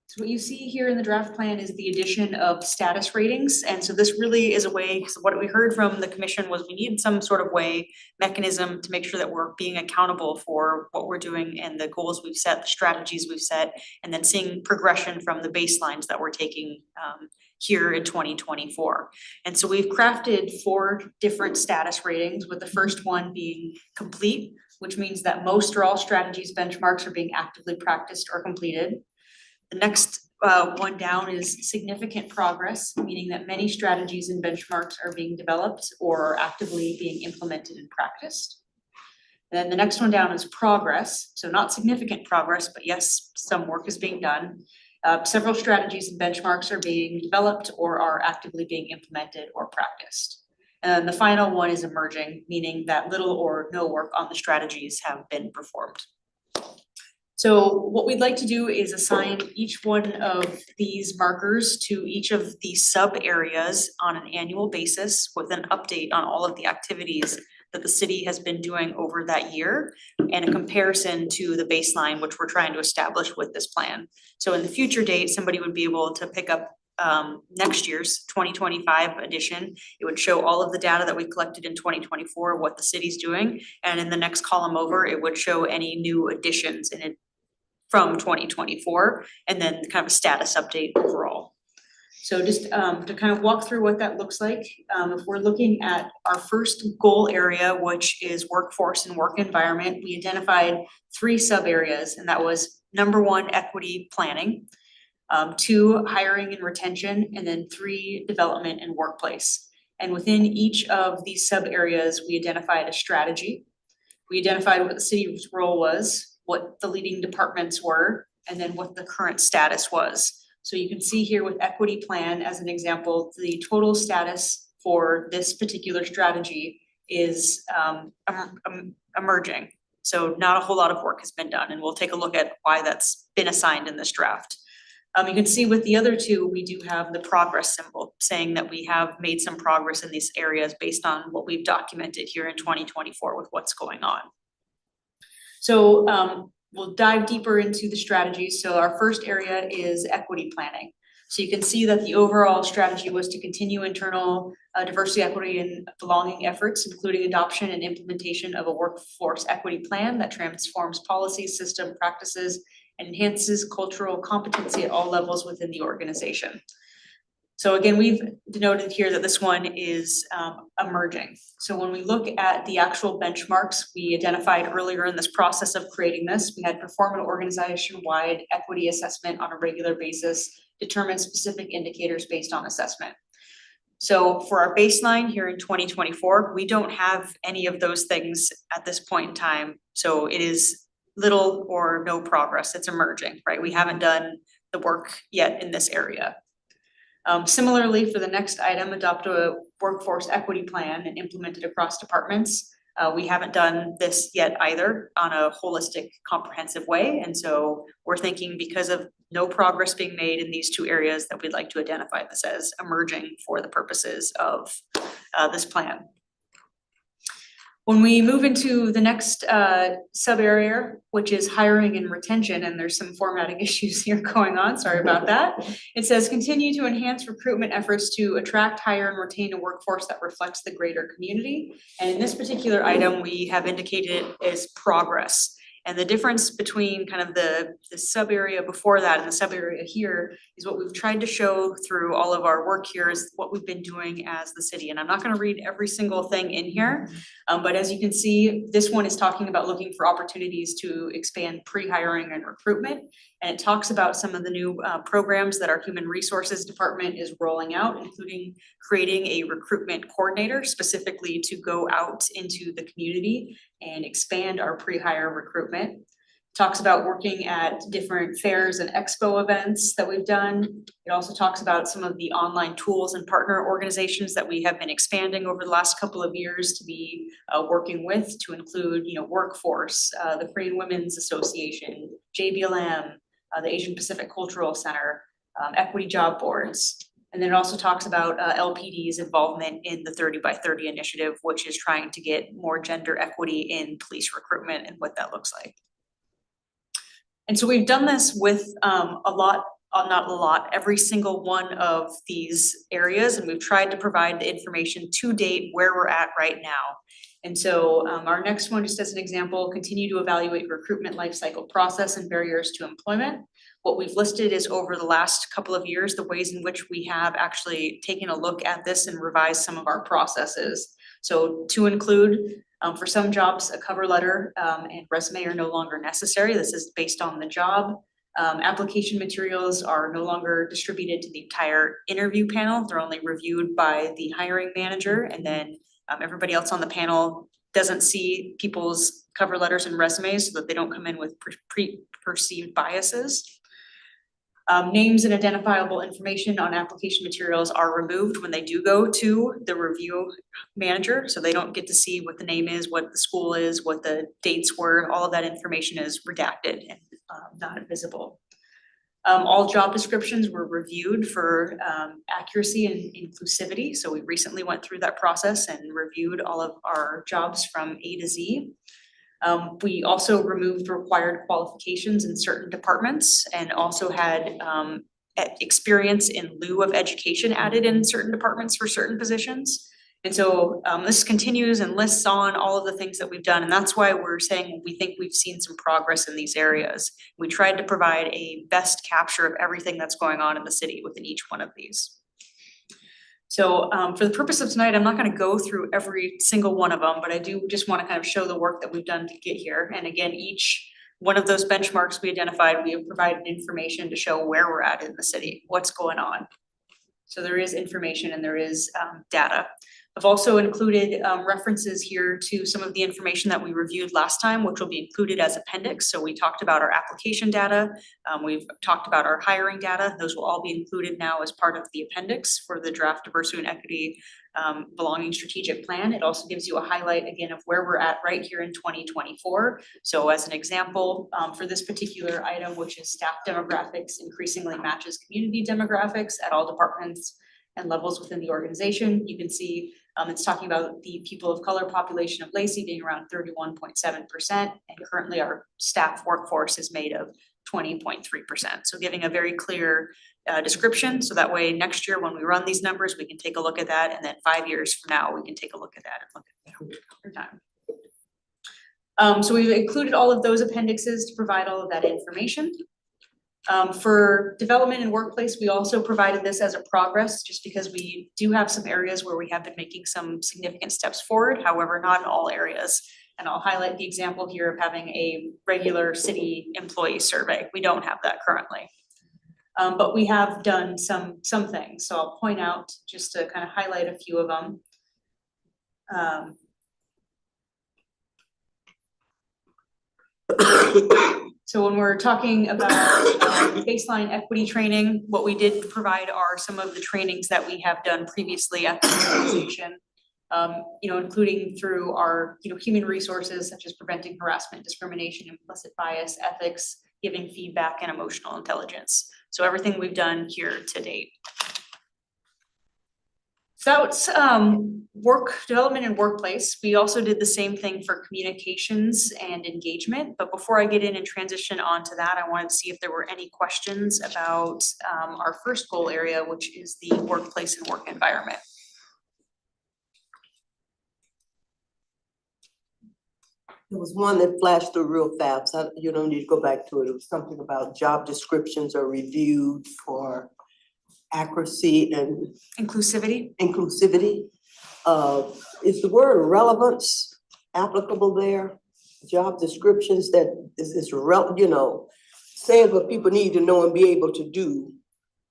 S1: So what you see here in the draft plan is the addition of status ratings. And so this really is a way, because what we heard from the commission was we need some sort of way, mechanism to make sure that we're being accountable for what we're doing and the goals we've set, the strategies we've set, and then seeing progression from the baselines that we're taking here in 2024. And so we've crafted 4 different status ratings, with the first one being complete, which means that most or all strategies benchmarks are being actively practiced or completed. The next one down is significant progress, meaning that many strategies and benchmarks are being developed or are actively being implemented and practiced. Then the next one down is progress, so not significant progress, but yes, some work is being done. Several strategies and benchmarks are being developed or are actively being implemented or practiced. And then the final one is emerging, meaning that little or no work on the strategies have been performed. So what we'd like to do is assign each one of these markers to each of these sub areas on an annual basis with an update on all of the activities that the city has been doing over that year and a comparison to the baseline which we're trying to establish with this plan. So in the future date, somebody would be able to pick up next year's 2025 edition. It would show all of the data that we collected in 2024, what the city's doing, and in the next column over, it would show any new additions in it from 2024, and then kind of a status update overall. So just to kind of walk through what that looks like, if we're looking at our first goal area, which is workforce and work environment, we identified 3 sub areas, and that was number 1, equity planning, 2, hiring and retention, and then 3, development and workplace. And within each of these sub areas, we identified a strategy. We identified what the city's role was, what the leading departments were, and then what the current status was. So you can see here with equity plan as an example, the total status for this particular strategy is emerging. So not a whole lot of work has been done, and we'll take a look at why that's been assigned in this draft. You can see with the other 2, we do have the progress symbol saying that we have made some progress in these areas based on what we've documented here in 2024 with what's going on. So we'll dive deeper into the strategies. So our first area is equity planning. So you can see that the overall strategy was to continue internal diversity, equity, and belonging efforts, including adoption and implementation of a workforce equity plan that transforms policies, system practices, and enhances cultural competency at all levels within the organization. So again, we've denoted here that this one is emerging. So when we look at the actual benchmarks we identified earlier in this process of creating this, we had perform an organization-wide equity assessment on a regular basis, determine specific indicators based on assessment. So for our baseline here in 2024, we don't have any of those things at this point in time. So it is little or no progress. It's emerging, right? We haven't done the work yet in this area. Similarly, for the next item, adopt a workforce equity plan and implement it across departments. We haven't done this yet either on a holistic, comprehensive way. And so we're thinking because of no progress being made in these 2 areas that we'd like to identify this as emerging for the purposes of this plan. When we move into the next sub area, which is hiring and retention, and there's some formatting issues here going on, sorry about that. It says continue to enhance recruitment efforts to attract, hire, and retain a workforce that reflects the greater community. And in this particular item, we have indicated as progress. And the difference between kind of the sub area before that and the sub area here is what we've tried to show through all of our work here is what we've been doing as the city. And I'm not going to read every single thing in here, but as you can see, this one is talking about looking for opportunities to expand pre-hiring and recruitment. And it talks about some of the new programs that our human resources department is rolling out, including creating a recruitment coordinator specifically to go out into the community and expand our pre-hire recruitment. talks about working at different fairs and expo events that we've done. It also talks about some of the online tools and partner organizations that we have been expanding over the last couple of years to be working with, to include, Workforce, the Korean Women's Association, JBLM, the Asian Pacific Cultural Center, Equity Job Boards. And then it also talks about LPD's involvement in the 30 by 30 initiative, which is trying to get more gender equity in police recruitment and what that looks like. And so we've done this with every single one of these areas, and we've tried to provide the information to date where we're at right now. And so our next one, just as an example, continue to evaluate recruitment lifecycle process and barriers to employment. What we've listed is over the last couple of years, the ways in which we have actually taken a look at this and revised some of our processes. So to include, for some jobs, a cover letter and resume are no longer necessary. This is based on the job. Application materials are no longer distributed to the entire interview panel. They're only reviewed by the hiring manager, and then everybody else on the panel doesn't see people's cover letters and resumes so that they don't come in with perceived biases. Names and identifiable information on application materials are removed when they do go to the review manager, so they don't get to see what the name is, what the school is, what the dates were. All of that information is redacted and not visible. All job descriptions were reviewed for accuracy and inclusivity, so we recently went through that process and reviewed all of our jobs from A to Z. We also removed required qualifications in certain departments and also had experience in lieu of education added in certain departments for certain positions. And so this continues and lists on all of the things that we've done, and that's why we're saying we think we've seen some progress in these areas. We tried to provide a best capture of everything that's going on in the city within each one of these. So for the purpose of tonight, I'm not going to go through every single one of them, but I do just want to kind of show the work that we've done to get here. And again, each one of those benchmarks we identified, we have provided information to show where we're at in the city, what's going on. So there is information and there is data. I've also included references here to some of the information that we reviewed last time, which will be included as appendix. So we talked about our application data. We've talked about our hiring data. Those will all be included now as part of the appendix for the draft diversity and equity belonging strategic plan. It also gives you a highlight again of where we're at right here in 2024. So as an example, for this particular item, which is staff demographics increasingly matches community demographics at all departments and levels within the organization, you can see it's talking about the people of color population of Lacey being around 31.7%, and currently our staff workforce is made of 20.3%. So giving a very clear description, so that way next year when we run these numbers, we can take a look at that, and then 5 years from now, we can take a look at that and look at over time. So we've included all of those appendixes to provide all of that information. For development and workplace, we also provided this as a progress, just because we do have some areas where we have been making some significant steps forward, however, not in all areas. And I'll highlight the example here of having a regular city employee survey. We don't have that currently. But we have done some things. So I'll point out just to kind of highlight a few of them. So when we're talking about baseline equity training, what we did provide are some of the trainings that we have done previously at the organization, including through our, human resources such as preventing harassment, discrimination, implicit bias, ethics, giving feedback, and emotional intelligence. So everything we've done here to date. So that's work development and workplace. We also did the same thing for communications and engagement. But before I get in and transition onto that, I wanted to see if there were any questions about our first goal area, which is the workplace and work environment.
S4: There was one that flashed through real fast. You don't need to go back to it. It was something about job descriptions are reviewed for accuracy and
S1: inclusivity.
S4: Is the word relevance applicable there? Job descriptions that is saying what people need to know and be able to do.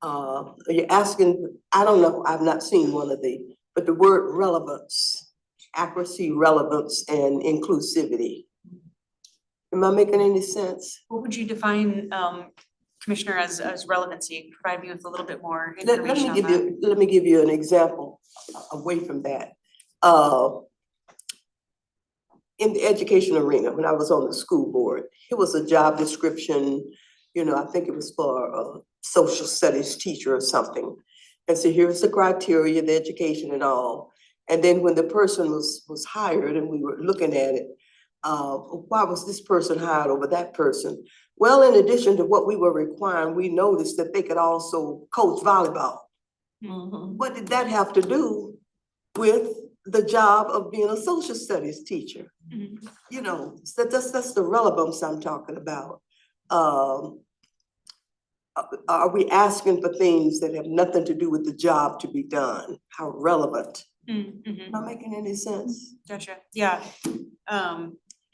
S4: Are you asking, I don't know, I've not seen one of but the word relevance, accuracy, relevance, and inclusivity. Am I making any sense?
S1: What would you define, Commissioner, as relevancy? Provide me with a little bit more
S4: Let
S1: information
S4: me
S1: on
S4: give
S1: that.
S4: you, let me give you an example away from that. In the education arena, when I was on the school board, it was a job description, you know, I think it was for a social studies teacher or something. And so here's the criteria, the education and all. And then when the person was hired and we were looking at it, why was this person hired over that person? Well, in addition to what we were requiring, we noticed that they could also coach volleyball. What did that have to do with the job of being a social studies teacher? You know, so that's the relevance I'm talking about. Are we asking for things that have nothing to do with the job to be done? How relevant? Not making any sense?
S1: Gotcha, yeah.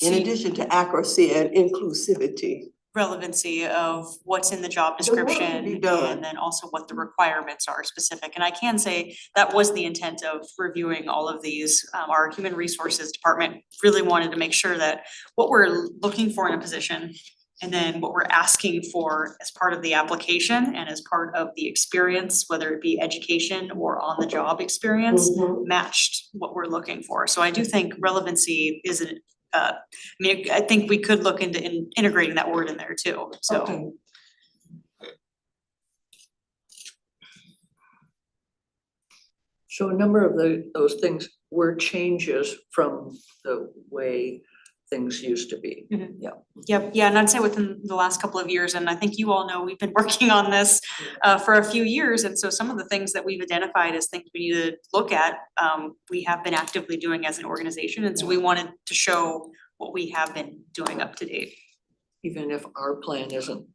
S4: In addition to accuracy and inclusivity.
S1: Relevancy of what's in the job
S4: The work to
S1: description
S4: be done.
S1: and then also what the requirements are specific. And I can say that was the intent of reviewing all of these. Our human resources department really wanted to make sure that what we're looking for in a position and then what we're asking for as part of the application and as part of the experience, whether it be education or on the job experience, matched what we're looking for. So I do think relevancy isn't, I mean, I think we could look into integrating that word in there too, so.
S4: Okay.
S2: So a number of those things were changes from the way things used to be. Yeah.
S1: Yep, yeah, and I'd say within the last couple of years, and I think you all know, we've been working on this for a few years, and so some of the things that we've identified as things we need to look at, we have been actively doing as an organization, and so we wanted to show what we have been doing up to date.
S2: Even if our plan isn't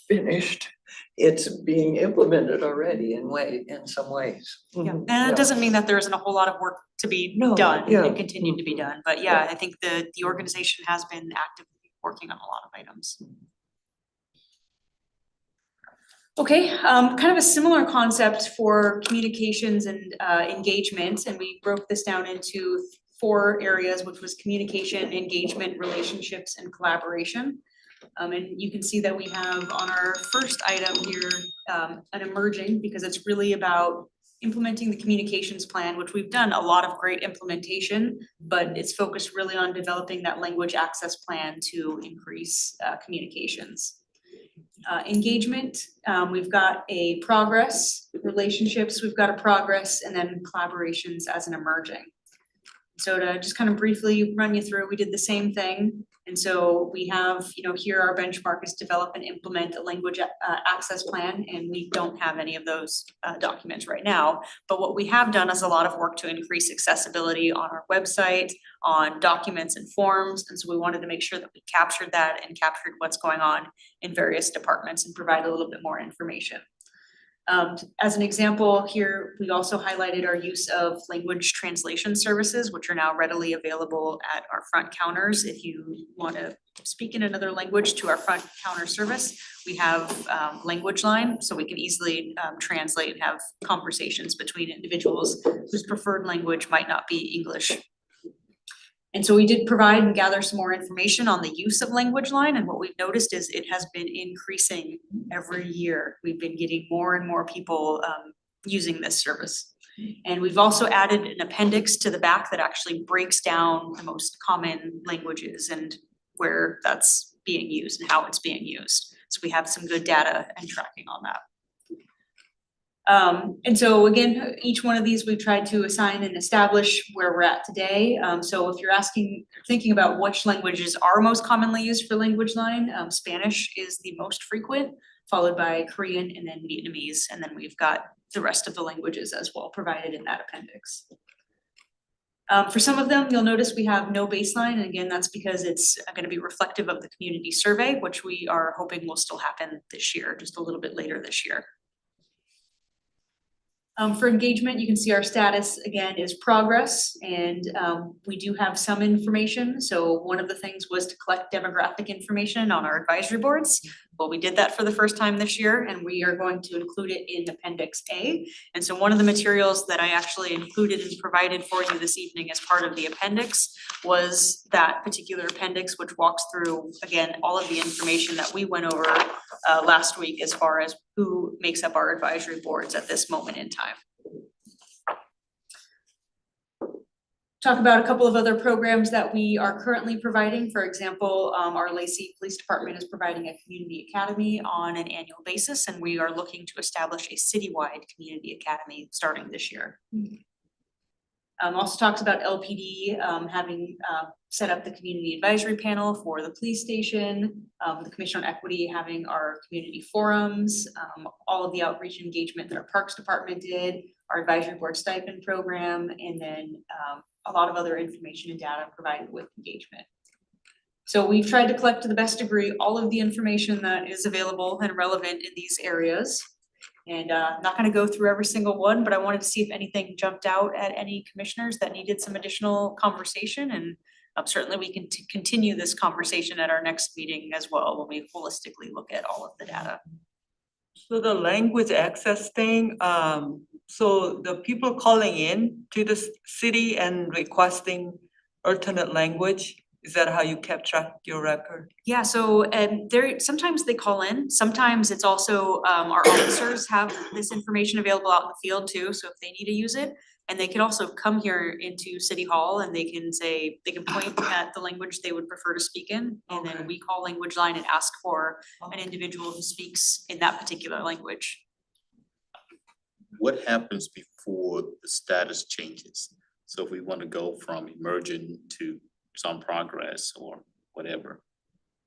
S2: finished, it's being implemented already in some ways.
S1: Yeah, and it doesn't mean that there isn't a whole lot of work to be done and continue to be done, but yeah, I think the organization has been actively working on a lot of items. Okay, kind of a similar concept for communications and engagement, and we broke this down into 4 areas, which was communication, engagement, relationships, and collaboration. And you can see that we have on our first item here, an emerging, because it's really about implementing the communications plan, which we've done a lot of great implementation, but it's focused really on developing that language access plan to increase communications. Engagement, we've got a progress, relationships, we've got a progress, and then collaborations as an emerging. So to just kind of briefly run you through, we did the same thing. And so we have, you know, here our benchmark is develop and implement a language access plan, and we don't have any of those documents right now. But what we have done is a lot of work to increase accessibility on our website, on documents and forms. And so we wanted to make sure that we captured that and captured what's going on in various departments and provide a little bit more information. As an example here, we also highlighted our use of language translation services, which are now readily available at our front counters. If you want to speak in another language to our front counter service, we have Language Line, so we can easily translate and have conversations between individuals whose preferred language might not be English. And so we did provide and gather some more information on the use of Language Line, and what we've noticed is it has been increasing every year. We've been getting more and more people using this service. And we've also added an appendix to the back that actually breaks down the most common languages and where that's being used and how it's being used. So we have some good data and tracking on that. And so again, each one of these we've tried to assign and establish where we're at today. So if you're thinking about which languages are most commonly used for Language Line, Spanish is the most frequent, followed by Korean and then Vietnamese. And then we've got the rest of the languages as well provided in that appendix. For some of them, you'll notice we have no baseline. And again, that's because it's going to be reflective of the community survey, which we are hoping will still happen this year, just a little bit later this year. For engagement, you can see our status again is progress, and we do have some information. So one of the things was to collect demographic information on our advisory boards. Well, we did that for the first time this year, and we are going to include it in Appendix A. And so one of the materials that I actually included and provided for you this evening as part of the appendix was that particular appendix, which walks through, again, all of the information that we went over last week as far as who makes up our advisory boards at this moment in time. Talk about a couple of other programs that we are currently providing. For example, our Lacey Police Department is providing a community academy on an annual basis, and we are looking to establish a citywide community academy starting this year. Also talks about LPD having set up the community advisory panel for the police station, the Commission on Equity having our community forums, all of the outreach engagement that our Parks Department did, our advisory board stipend program, and then a lot of other information and data provided with engagement. So we've tried to collect to the best degree all of the information that is available and relevant in these areas. And I'm not gonna go through every single one, but I wanted to see if anything jumped out at any commissioners that needed some additional conversation. And certainly we can continue this conversation at our next meeting as well, when we holistically look at all of the data.
S3: So the language access thing, so the people calling in to the city and requesting alternate language, is that how you kept track your record?
S1: Yeah, so there sometimes they call in, sometimes it's also our officers have this information available out in the field too, so if they need to use it. And they can also come here into City Hall and they can say, they can point at the language they would prefer to speak in. And then we call Language Line and ask for an individual who speaks in that particular language.
S6: What happens before the status changes? So if we want to go from emergent to some progress or whatever,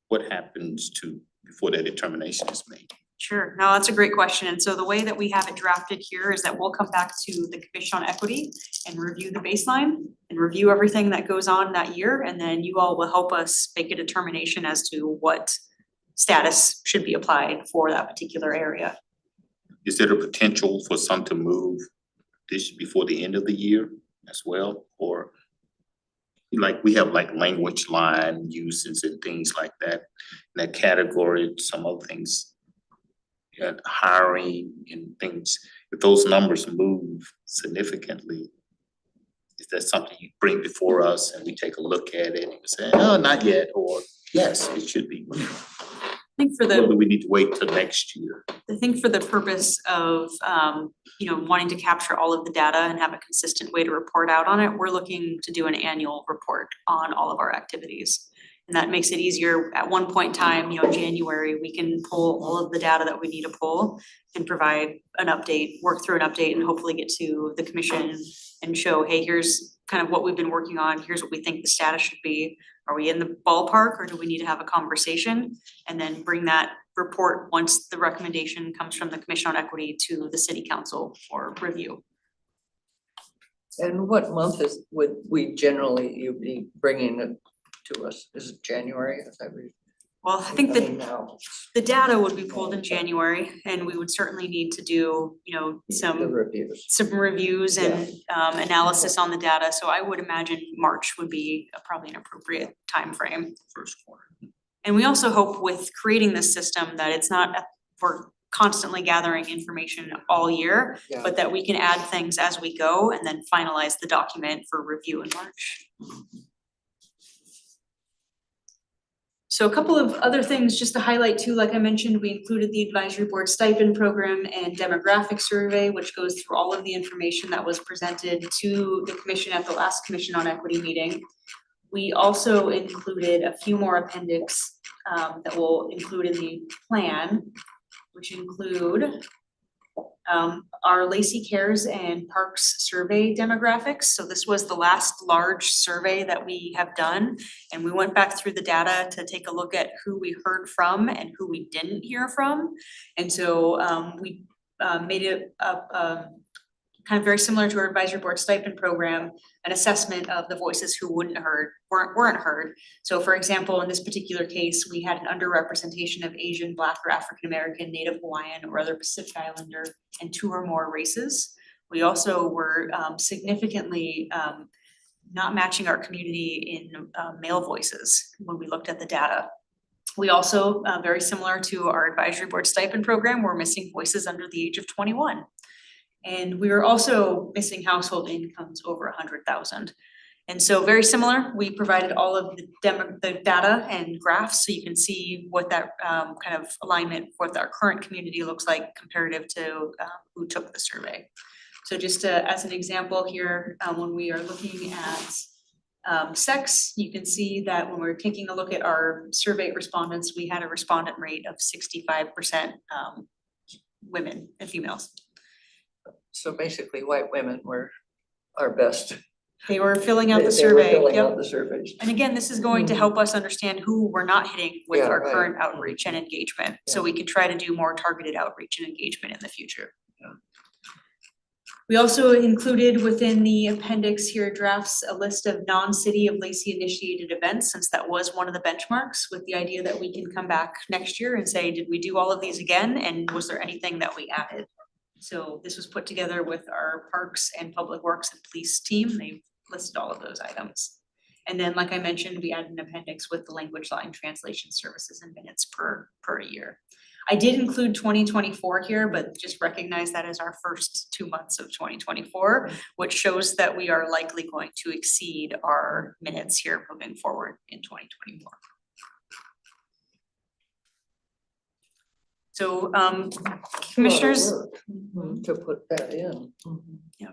S6: what happens to before that determination is made?
S1: Sure, no, that's a great question. And so the way that we have it drafted here is that we'll come back to the Commission on Equity and review the baseline and review everything that goes on that year. And then you all will help us make a determination as to what status should be applied for that particular area.
S6: Is there a potential for some to move this before the end of the year as well? Or like we have like Language Line uses and things like that, in that category, some other things. And hiring and things, if those numbers move significantly, is that something you bring before us and we take a look at it and we say, oh, not yet, or yes, it should be?
S1: I think for
S6: Or
S1: the,
S6: do we need to wait till next year?
S1: I think for the purpose of, wanting to capture all of the data and have a consistent way to report out on it, we're looking to do an annual report on all of our activities. And that makes it easier. At one point in time, January, we can pull all of the data that we need to pull and provide an update, work through an update and hopefully get to the commission and show, hey, here's kind of what we've been working on. Here's what we think the status should be. Are we in the ballpark or do we need to have a conversation? And then bring that report once the recommendation comes from the Commission on Equity to the City Council for review.
S2: And what month would we generally, you be bringing it to us? Is it January? As I read?
S1: Well, I think
S2: Now,
S1: the data would be pulled in January and we would certainly need to do,
S2: the
S1: some
S2: reviews.
S1: and analysis on the data. So I would imagine March would be probably an appropriate timeframe.
S6: First quarter.
S1: And we also hope with creating this system that it's not, we're constantly gathering information all year,
S2: Yeah.
S1: but that we can add things as we go and then finalize the document for review in March. So a couple of other things just to highlight too, like I mentioned, we included the advisory board stipend program and demographic survey, which goes through all of the information that was presented to the commission at the last Commission on Equity meeting. We also included a few more appendix that we'll include in the plan, which include our Lacey Cares and Parks survey demographics. So this was the last large survey that we have done. And we went back through the data to take a look at who we heard from and who we didn't hear from. And so we made it kind of very similar to our advisory board stipend program, an assessment of the voices who weren't heard. So for example, in this particular case, we had an underrepresentation of Asian, Black, or African American, Native Hawaiian, or other Pacific Islander, and 2 or more races. We also were significantly not matching our community in male voices when we looked at the data. We also, very similar to our advisory board stipend program, we're missing voices under the age of 21. And we were also missing household incomes over 100,000. And so very similar, we provided all of the data and graphs so you can see what that kind of alignment with our current community looks like comparative to who took the survey. So just as an example here, when we are looking at sex, you can see that when we're taking a look at our survey respondents, we had a respondent rate of 65% women and females.
S2: So basically, white women were our best.
S1: They were filling out the
S2: They were
S1: survey,
S2: filling out
S1: yep.
S2: the surveys.
S1: And again, this is going to help us understand who we're not hitting with
S2: Yeah,
S1: our
S2: right.
S1: current outreach and engagement. So we can try to do more targeted outreach and engagement in the future.
S2: Yeah.
S1: We also included within the appendix here drafts a list of non-city of Lacey initiated events, since that was one of the benchmarks, with the idea that we can come back next year and say, did we do all of these again? And was there anything that we added? So this was put together with our Parks and Public Works and Police team. They listed all of those items. And then, like I mentioned, we added an appendix with the language line translation services and minutes per year. I did include 2024 here, but just recognize that as our first 2 months of 2024, which shows that we are likely going to exceed our minutes here moving forward in 2024. So commissioners,
S2: To put that in.
S1: yeah.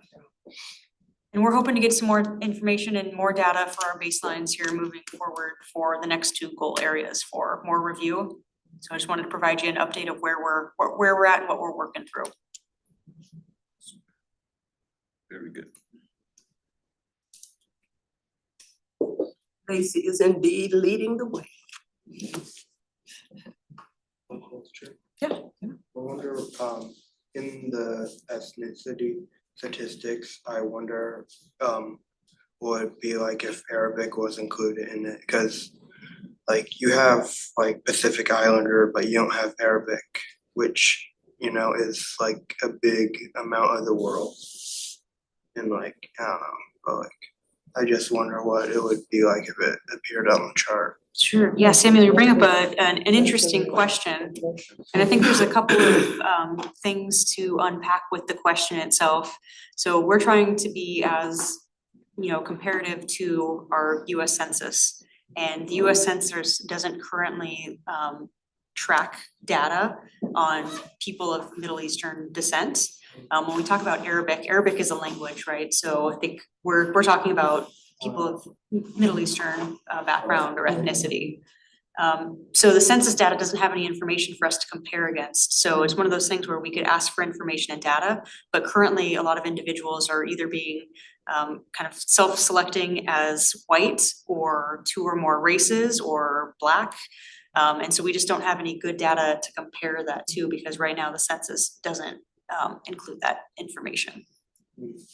S1: And we're hoping to get some more information and more data for our baselines here moving forward for the next 2 goal areas for more review. So I just wanted to provide you an update of where we're at and what we're working through.
S6: Very good.
S4: Lacey is indeed leading the way.
S1: Yeah.
S9: I wonder, in the ethnicity statistics, I wonder, what it'd be like if Arabic was included in it, because like you have like Pacific Islander, but you don't have Arabic, which, you know, is like a big amount of the world. And like, I don't know, but like, I just wonder what it would be like if it appeared on the chart.
S1: Sure. Yeah, Samuel, you bring up an interesting question. And I think there's a couple of things to unpack with the question itself. So we're trying to be as, comparative to our US Census. And the US Census doesn't currently track data on people of Middle Eastern descent. When we talk about Arabic is a language, right? So I think we're talking about people of Middle Eastern background or ethnicity. So the census data doesn't have any information for us to compare against. So it's one of those things where we could ask for information and data, but currently a lot of individuals are either being kind of self-selecting as white or 2 or more races or Black. And so we just don't have any good data to compare that to, because right now the census doesn't include that information.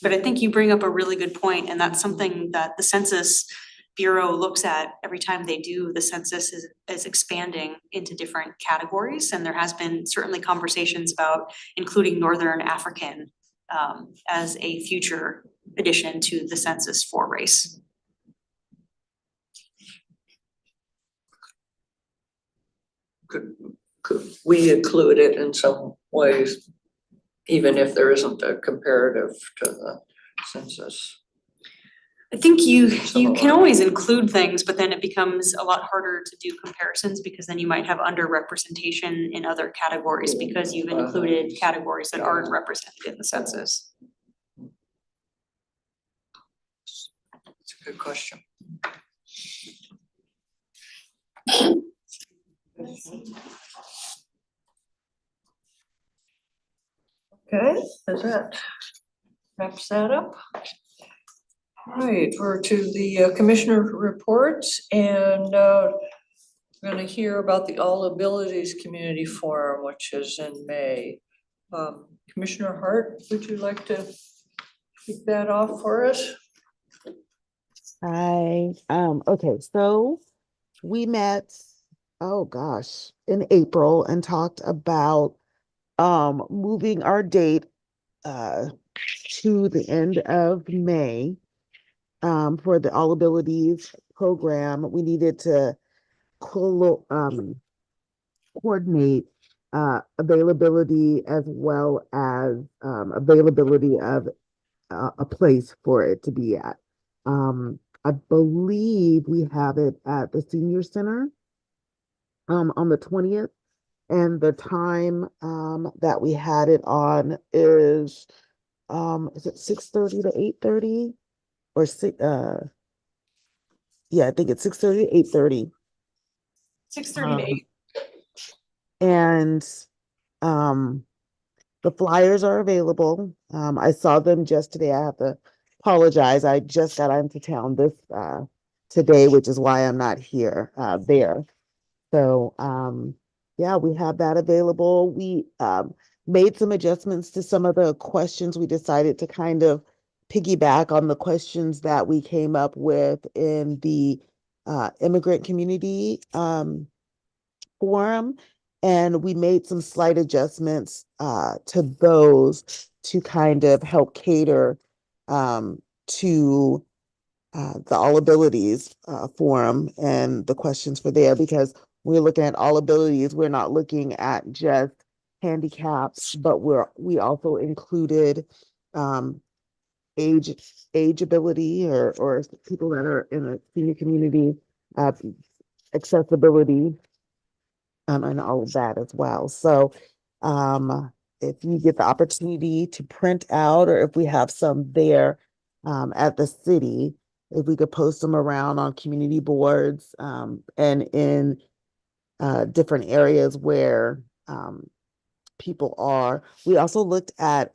S1: But I think you bring up a really good point, and that's something that the Census Bureau looks at every time they do the census is expanding into different categories. And there has been certainly conversations about including Northern African as a future addition to the census for race.
S2: Could we include it in some ways, even if there isn't a comparative to the census?
S1: I think you can always include things, but then it becomes a lot harder to do comparisons, because then you might have underrepresentation in other categories because you've included categories that aren't represented in the census.
S2: It's a good question. Okay, does that wraps that up? Right, we're to the commissioner reports, and we're gonna hear about the All Abilities Community Forum, which is in May. Commissioner Hart, would you like to kick that off for us?
S5: Okay, so we met, oh gosh, in April and talked about moving our date to the end of May for the All Abilities program. We needed to coordinate availability as well as availability of a place for it to be at. I believe we have it at the senior center on the 20th. And the time that we had it on is it 6:30 to 8:30 or yeah, I think it's 6:30 to 8:30.
S1: 6:30 to 8.
S5: And the flyers are available. I saw them just today. I have to apologize. I just got into town this today, which is why I'm not here there. So yeah, we have that available. We made some adjustments to some of the questions. We decided to kind of piggyback on the questions that we came up with in the immigrant community forum. And we made some slight adjustments to those to kind of help cater to the All Abilities forum and the questions for there, because we're looking at all abilities. We're not looking at just handicaps, but we also included age ability or people that are in a senior community, accessibility, and all of that as well. So if you get the opportunity to print out, or if we have some there at the city, if we could post them around on community boards and in different areas where people are. We also looked at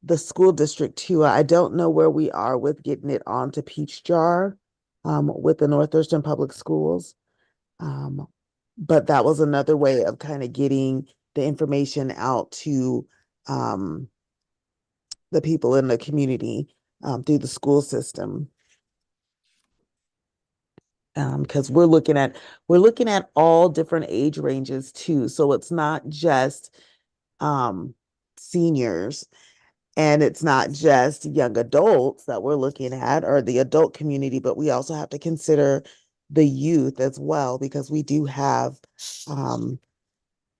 S5: the school district too. I don't know where we are with getting it onto Peach Jar with the North Thurston Public Schools. But that was another way of kind of getting the information out to the people in the community through the school system. Because we're looking at all different age ranges too. So it's not just seniors, and it's not just young adults that we're looking at, or the adult community, but we also have to consider the youth as well, because we do have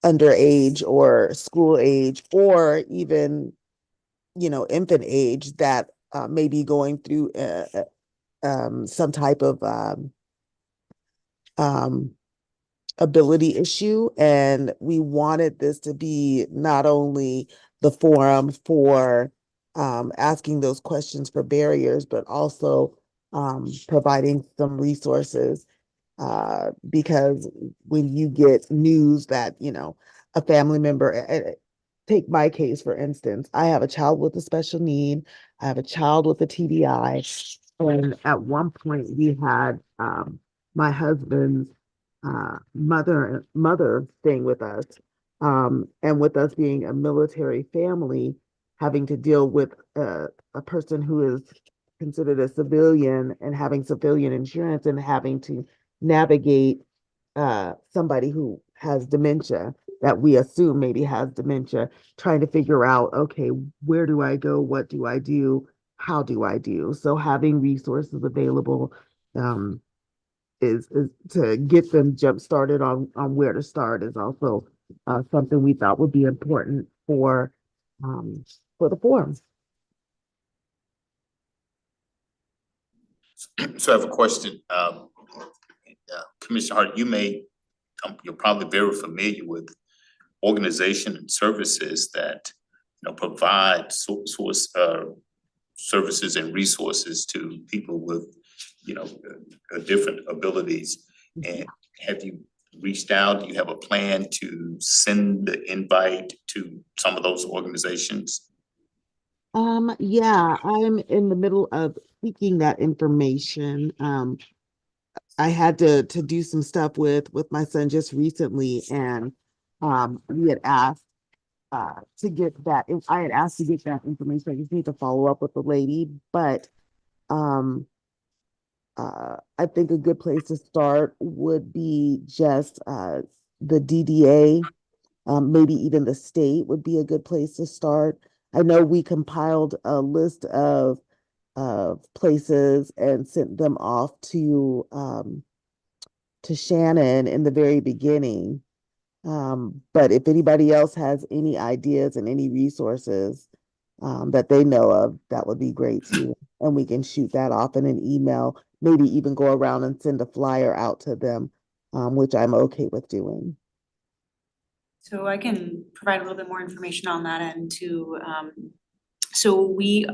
S5: underage or school age, or even infant age that may be going through some type of ability issue. And we wanted this to be not only the forum for asking those questions for barriers, but also providing some resources, because when you get news that a family member, take my case for instance, I have a child with a special need, I have a child with a TBI, and at one point we had my husband's mother staying with us, and with us being a military family, having to deal with a person who is considered a civilian and having civilian insurance, and having to navigate somebody who has dementia, that we assume maybe has dementia, trying to figure out, okay, where do I go? What do I do? How do I do? So having resources available is to get them jump started on where to start is also something we thought would be important for the forum.
S6: So I have a question. Commissioner Hart, you're probably very familiar with organization and services that provide source services and resources to people with different abilities. And have you reached out? Do you have a plan to send the invite to some of those organizations?
S5: Yeah, I'm in the middle of seeking that information. I had to do some stuff with my son just recently, and we had asked to get that. I had asked to get that information. I just need to follow up with the lady, but I think a good place to start would be just the DDA, maybe even the state would be a good place to start. I know we compiled a list of places and sent them off to Shannon in the very beginning. But if anybody else has any ideas and any resources that they know of, that would be great too. And we can shoot that off in an email, maybe even go around and send a flyer out to them, which I'm okay with doing.
S1: So I can provide a little bit more information on that end too. So we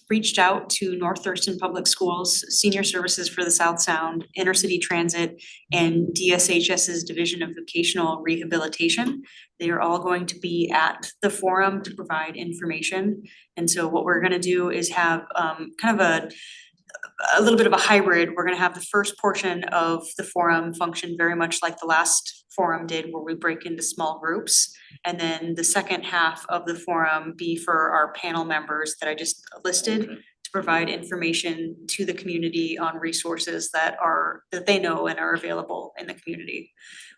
S1: reached out to North Thurston Public Schools, Senior Services for the South Sound, Intercity Transit, and DSHS's Division of Vocational Rehabilitation. They are all going to be at the forum to provide information. And so what we're gonna do is have kind of a little bit of a hybrid. We're gonna have the first portion of the forum function very much like the last forum did, where we break into small groups. And then the second half of the forum be for our panel members that I just listed to provide information to the community on resources that they know and are available in the community.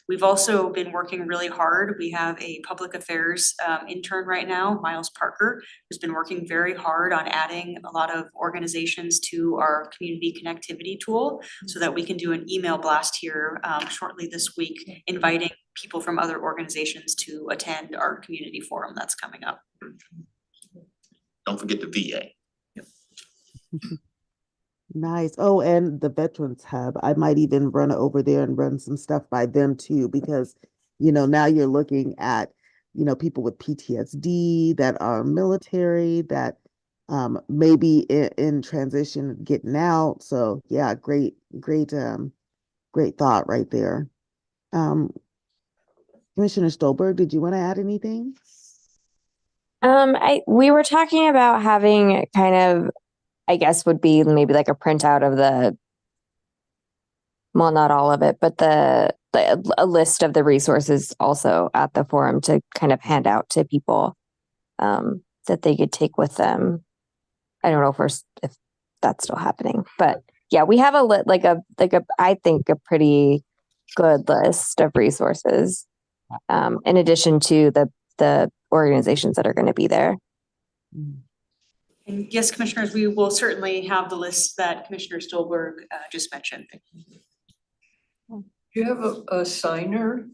S1: We've also been working really hard. We have a public affairs intern right now, Miles Parker, who's been working very hard on adding a lot of organizations to our community connectivity tool so that we can do an email blast here shortly this week, inviting people from other organizations to attend our community forum that's coming up.
S6: Don't forget the VA.
S5: Nice. Oh, and the Veterans Hub. I might even run over there and run some stuff by them too, because, now you're looking at, people with PTSD that are military, that maybe in transition getting out. So yeah, great thought right there. Commissioner Stolberg, did you want to add anything?
S15: We were talking about having kind of, I guess would be maybe like a printout of well, not all of it, but a list of the resources also at the forum to kind of hand out to people that they could take with them. I don't know if that's still happening, but yeah, we have I think a pretty good list of resources in addition to the organizations that are going to be there.
S1: And yes, commissioners, we will certainly have the list that Commissioner Stolberg just mentioned.
S2: Do you have a signer?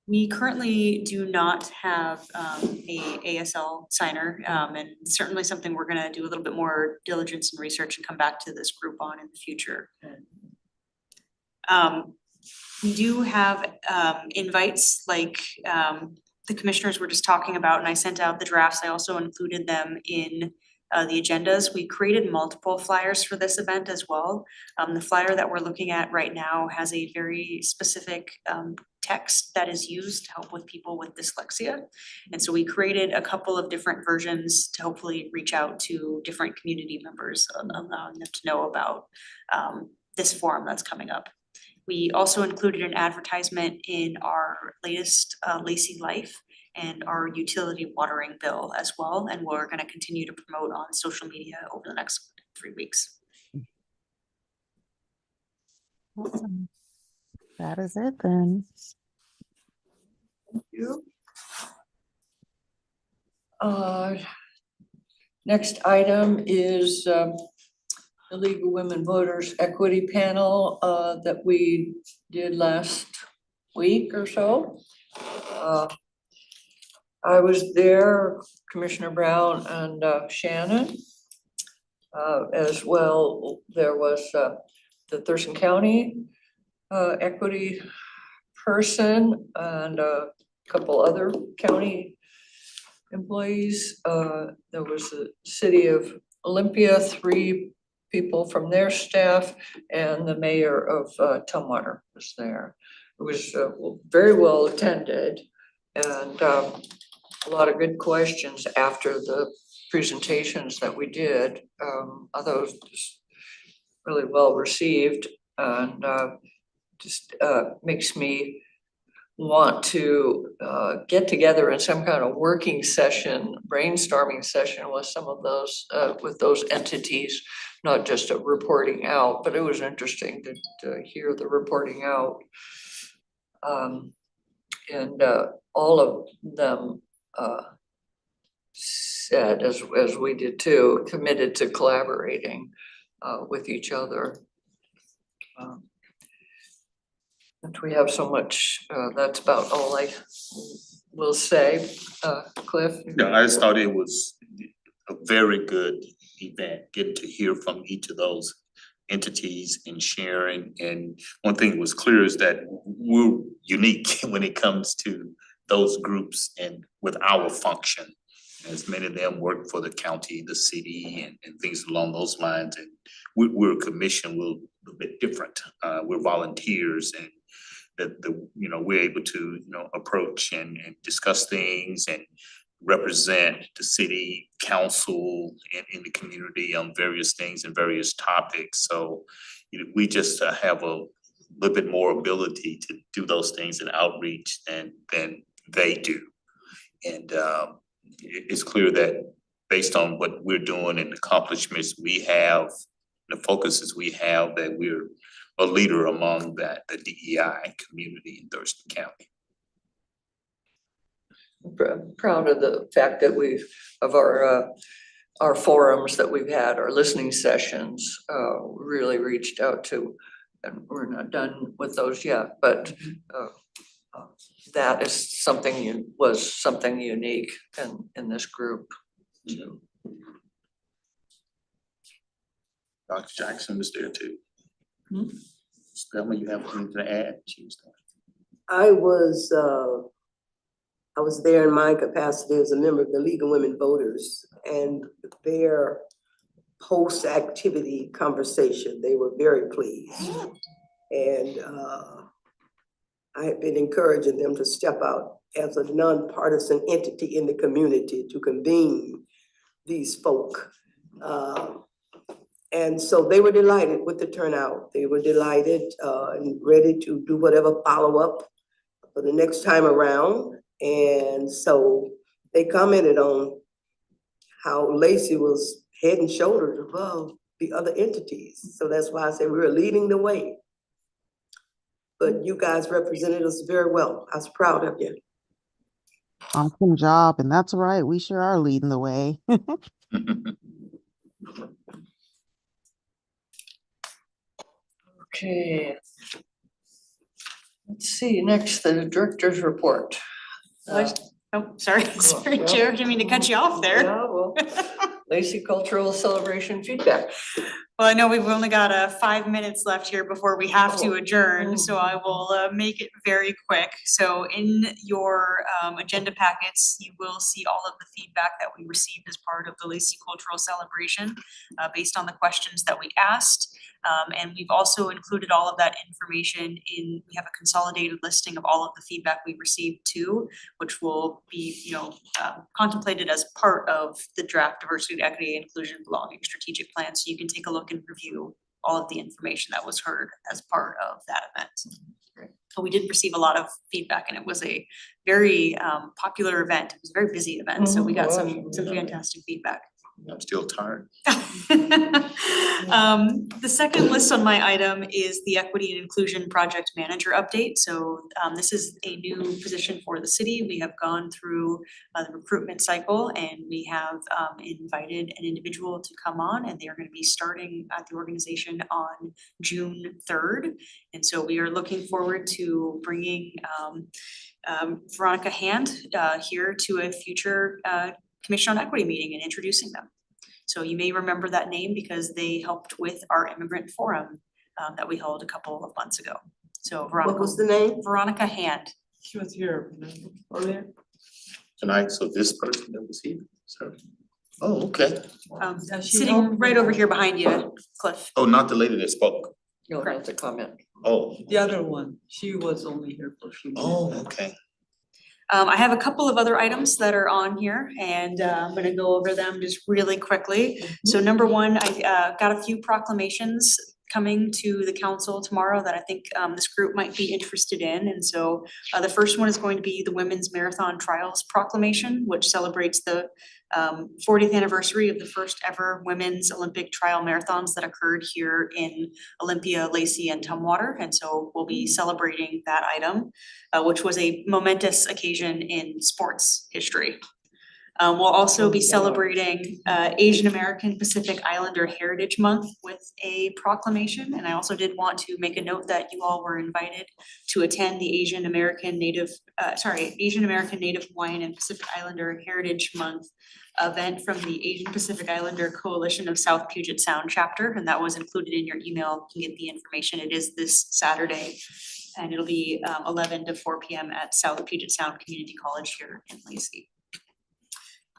S1: We currently do not have a ASL signer, and certainly something we're gonna do a little bit more diligence and research and come back to this group on in the future. We do have invites like the commissioners were just talking about, and I sent out the drafts. I also included them in the agendas. We created multiple flyers for this event as well. The flyer that we're looking at right now has a very specific text that is used to help with people with dyslexia. And so we created a couple of different versions to hopefully reach out to different community members, allowing them to know about this forum that's coming up. We also included an advertisement in our latest Lacey Life and our utility watering bill as well. And we're gonna continue to promote on social media over the next 3 weeks.
S5: Awesome. That is it then.
S2: Thank you. Next item is the League of Women Voters Equity Panel that we did last week or so. I was there, Commissioner Brown and Shannon. As well, there was the Thurston County equity person and a couple other county employees. There was the City of Olympia, 3 people from their staff, and the mayor of Tumwater was there. It was very well attended and a lot of good questions after the presentations that we did. I thought it was just really well received and just makes me want to get together in some kind of working session, brainstorming session with some of those, with those entities, not just a reporting out, but it was interesting to hear the reporting out. And all of them said, as we did too, committed to collaborating with each other. And we have so much, that's about all I will say. Cliff?
S6: No, I just thought it was a very good event, getting to hear from each of those entities and sharing. And one thing that was clear is that we're unique when it comes to those groups and with our function. As many of them work for the county, the city, and things along those lines. And we're a commission, we're a bit different. We're volunteers, and we're able to, approach and discuss things and represent the city council in the community on various things and various topics. So we just have a little bit more ability to do those things and outreach than they do. And it's clear that based on what we're doing and the accomplishments we have, the focuses we have, that we're a leader among the DEI community in Thurston County.
S2: Proud of the fact that our forums that we've had, our listening sessions, really reached out to, and we're not done with those yet, but that is was something unique in this group. So.
S6: Dr. Jackson was there too. Thelma, you have anything to add? She was there.
S4: I was there in my capacity as a member of the League of Women Voters, and their post-activity conversation, they were very pleased. And I have been encouraging them to step out as a nonpartisan entity in the community to convene these folk. And so they were delighted with the turnout. They were delighted and ready to do whatever follow-up for the next time around. And so they commented on how Lacey was head and shoulders above the other entities. So that's why I say we were leading the way. But you guys represented us very well. I was proud of you.
S5: Awesome job. And that's right. We sure are leading the way.
S2: Okay. Let's see, next, the director's report.
S1: Oh, sorry, sorry,
S2: well,
S1: Chair, didn't mean to cut you off there.
S2: Yeah, well, Lacey Cultural Celebration feedback.
S1: Well, I know we've only got 5 minutes left here before we have to adjourn, so I will make it very quick. So in your agenda packets, you will see all of the feedback that we received as part of the Lacey Cultural Celebration based on the questions that we asked. And we've also included all of that information we have a consolidated listing of all of the feedback we received too, which will be, contemplated as part of the draft diversity, equity, inclusion, belonging strategic plan. So you can take a look and review all of the information that was heard as part of that event. So we did receive a lot of feedback, and it was a very popular event. It was a very busy event, so we got some fantastic feedback.
S6: I'm still tired.
S1: The second list on my item is the Equity and Inclusion Project Manager update. So this is a new position for the city. We have gone through the recruitment cycle, and we have invited an individual to come on, and they are going to be starting at the organization on June 3rd. And so we are looking forward to bringing Veronica Hand here to a future Commission on Equity meeting and introducing them. So you may remember that name because they helped with our immigrant forum that we held a couple of months ago. So Veronica.
S4: What was the name?
S1: Veronica Hand.
S3: She was here earlier.
S6: Tonight, so this person that was here, sorry. Oh, okay.
S1: Sitting right over here behind you, Cliff.
S6: Oh, not the lady that spoke.
S2: No, that's a comment.
S6: Oh.
S3: The other one, she was only here for a few minutes.
S6: Oh, okay.
S1: I have a couple of other items that are on here, and I'm gonna go over them just really quickly. So number one, I got a few proclamations coming to the council tomorrow that I think this group might be interested in. And so the first one is going to be the Women's Marathon Trials Proclamation, which celebrates the 40th anniversary of the first ever women's Olympic trial marathons that occurred here in Olympia, Lacey, and Tumwater. And so we'll be celebrating that item, which was a momentous occasion in sports history. We'll also be celebrating Asian American Pacific Islander Heritage Month with a proclamation. And I also did want to make a note that you all were invited to attend the Asian American Native Hawaiian and Pacific Islander Heritage Month event from the Asian Pacific Islander Coalition of South Puget Sound chapter, and that was included in your email. You can get the information. It is this Saturday, and it'll be 11 to 4 p.m. at South Puget Sound Community College here in Lacey.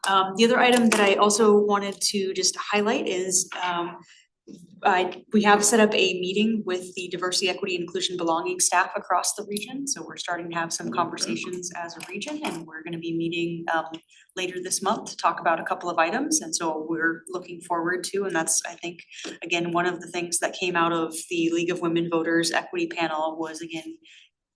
S1: The other item that I also wanted to just highlight is we have set up a meeting with the diversity, equity, inclusion, belonging staff across the region. So we're starting to have some conversations as a region, and we're gonna be meeting later this month to talk about a couple of items. And so we're looking forward to, and that's, I think, again, one of the things that came out of the League of Women Voters Equity Panel was, again,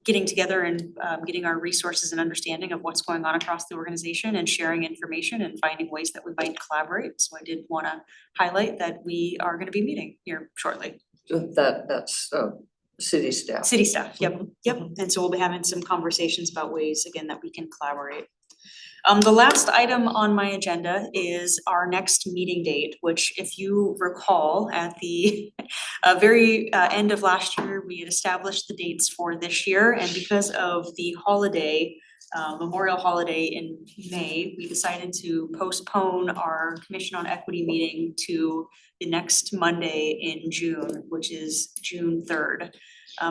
S1: getting together and getting our resources and understanding of what's going on across the organization and sharing information and finding ways that we might collaborate. So I did wanna highlight that we are gonna be meeting here shortly.
S2: That's city staff.
S1: City staff, yep. And so we'll be having some conversations about ways, again, that we can collaborate. The last item on my agenda is our next meeting date, which, if you recall, at the very end of last year, we had established the dates for this year, and because of the holiday, Memorial holiday in May, we decided to postpone our Commission on Equity meeting to the next Monday in June, which is June 3rd.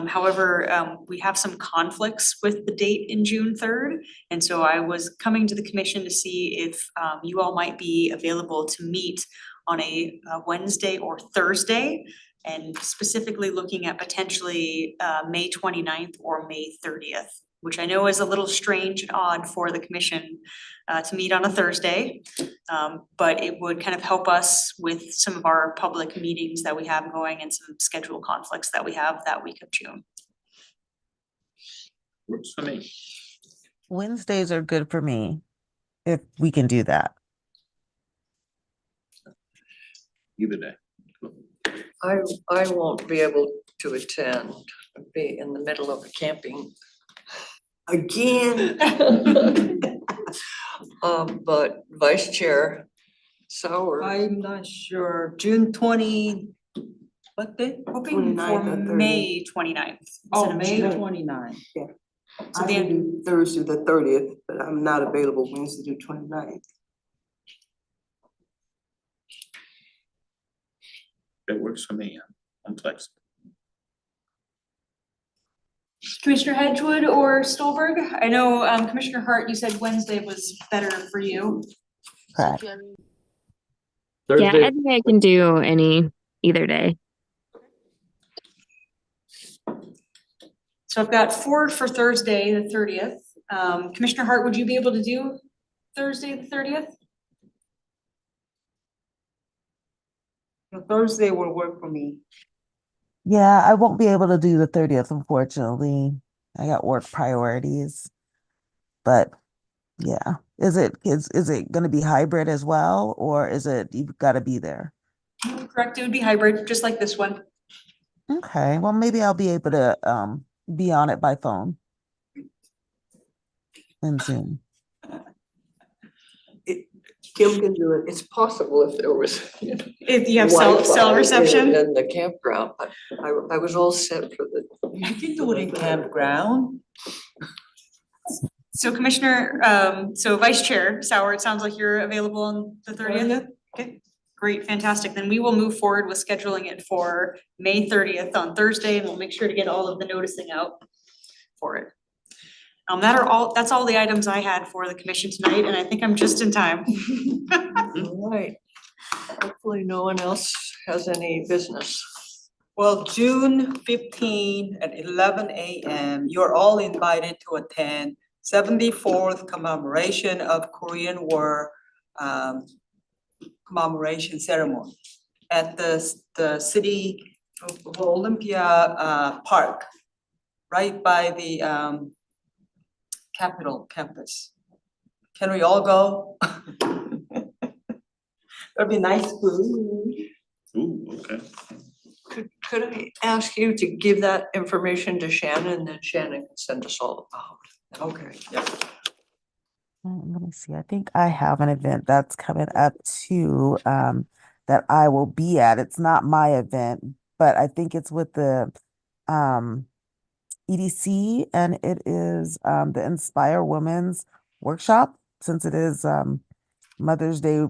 S1: However, we have some conflicts with the date in June 3rd. And so I was coming to the commission to see if you all might be available to meet on a Wednesday or Thursday, and specifically looking at potentially May 29th or May 30th, which I know is a little strange and odd for the commission to meet on a Thursday. But it would kind of help us with some of our public meetings that we have going and some schedule conflicts that we have that week of June.
S6: Works for me.
S5: Wednesdays are good for me, if we can do that.
S6: Either day.
S2: I won't be able to attend, I'll be in the middle of a camping.
S4: Again,
S2: But Vice Chair Sauer,
S3: I'm not sure, June 20, what day?
S1: Hoping
S4: 29th
S1: for
S4: or 30th.
S1: May 29th.
S3: Oh,
S1: instead of
S3: May
S1: June.
S3: 29.
S1: So
S4: I
S1: the
S4: can do Thursday the 30th, but I'm not available Wednesday the 29th.
S6: That works for me. I'm flexible.
S1: Commissioner Hedgewood or Stolberg? I know Commissioner Hart, you said Wednesday was better for you.
S5: Correct.
S15: Yeah,
S14: Thursday,
S15: I think I can do either day.
S1: So I've got 4 for Thursday, the 30th. Commissioner Hart, would you be able to do Thursday, the 30th?
S3: Thursday will work for me.
S5: Yeah, I won't be able to do the 30th, unfortunately. I got work priorities. But yeah, is it gonna be hybrid as well, or is it you've got to be there?
S1: Correct, it would be hybrid, just like this one.
S5: Okay, well, maybe I'll be able to be on it by phone and Zoom.
S2: Kim can do it, it's possible if there was, you know,
S1: If you have cell
S2: Wi-Fi
S1: reception.
S2: in the campground, but I was all set for the.
S3: You can do it in campground.
S1: So Commissioner, so Vice Chair Sauer, it sounds like you're available on the 30th? Okay, great, fantastic. Then we will move forward with scheduling it for May 30th on Thursday, and we'll make sure to get all of the noticing out for it. That's all the items I had for the commission tonight, and I think I'm just in time.
S2: All right, hopefully no one else has any business.
S3: Well, June 15 at 11 a.m., you're all invited to attend 74th commemoration of Korean War commemoration ceremony at the city of Olympia Park, right by the Capitol campus. Can we all go? It'll be nice food.
S6: Ooh, okay.
S2: Could I ask you to give that information to Shannon, and then Shannon can send us all out?
S3: Okay, yeah.
S5: Let me see, I think I have an event that's coming up too, that I will be at. It's not my event, but I think it's with the EDC, and it is the Inspire Women's Workshop, since it is Mother's Day,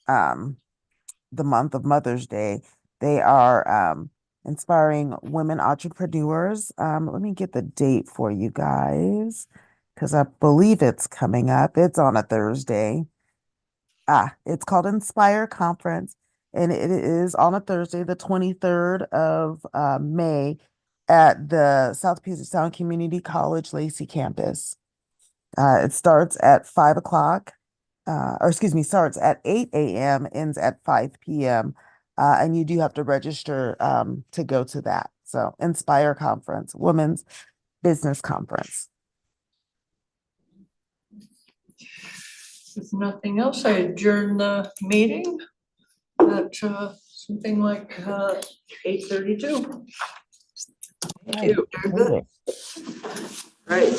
S5: the month of Mother's Day. They are inspiring women entrepreneurs. Let me get the date for you guys, because I believe it's coming up. It's on a Thursday. It's called Inspire Conference, and it is on a Thursday, the 23rd of May, at the South Puget Sound Community College Lacey campus. It starts at 5 o'clock, or excuse me, starts at 8 a.m., ends at 5 p.m. And you do have to register to go to that. So Inspire Conference, Women's Business Conference.
S2: If nothing else, I adjourn the meeting at something like 8:32. Thank you.
S4: Very good. Right.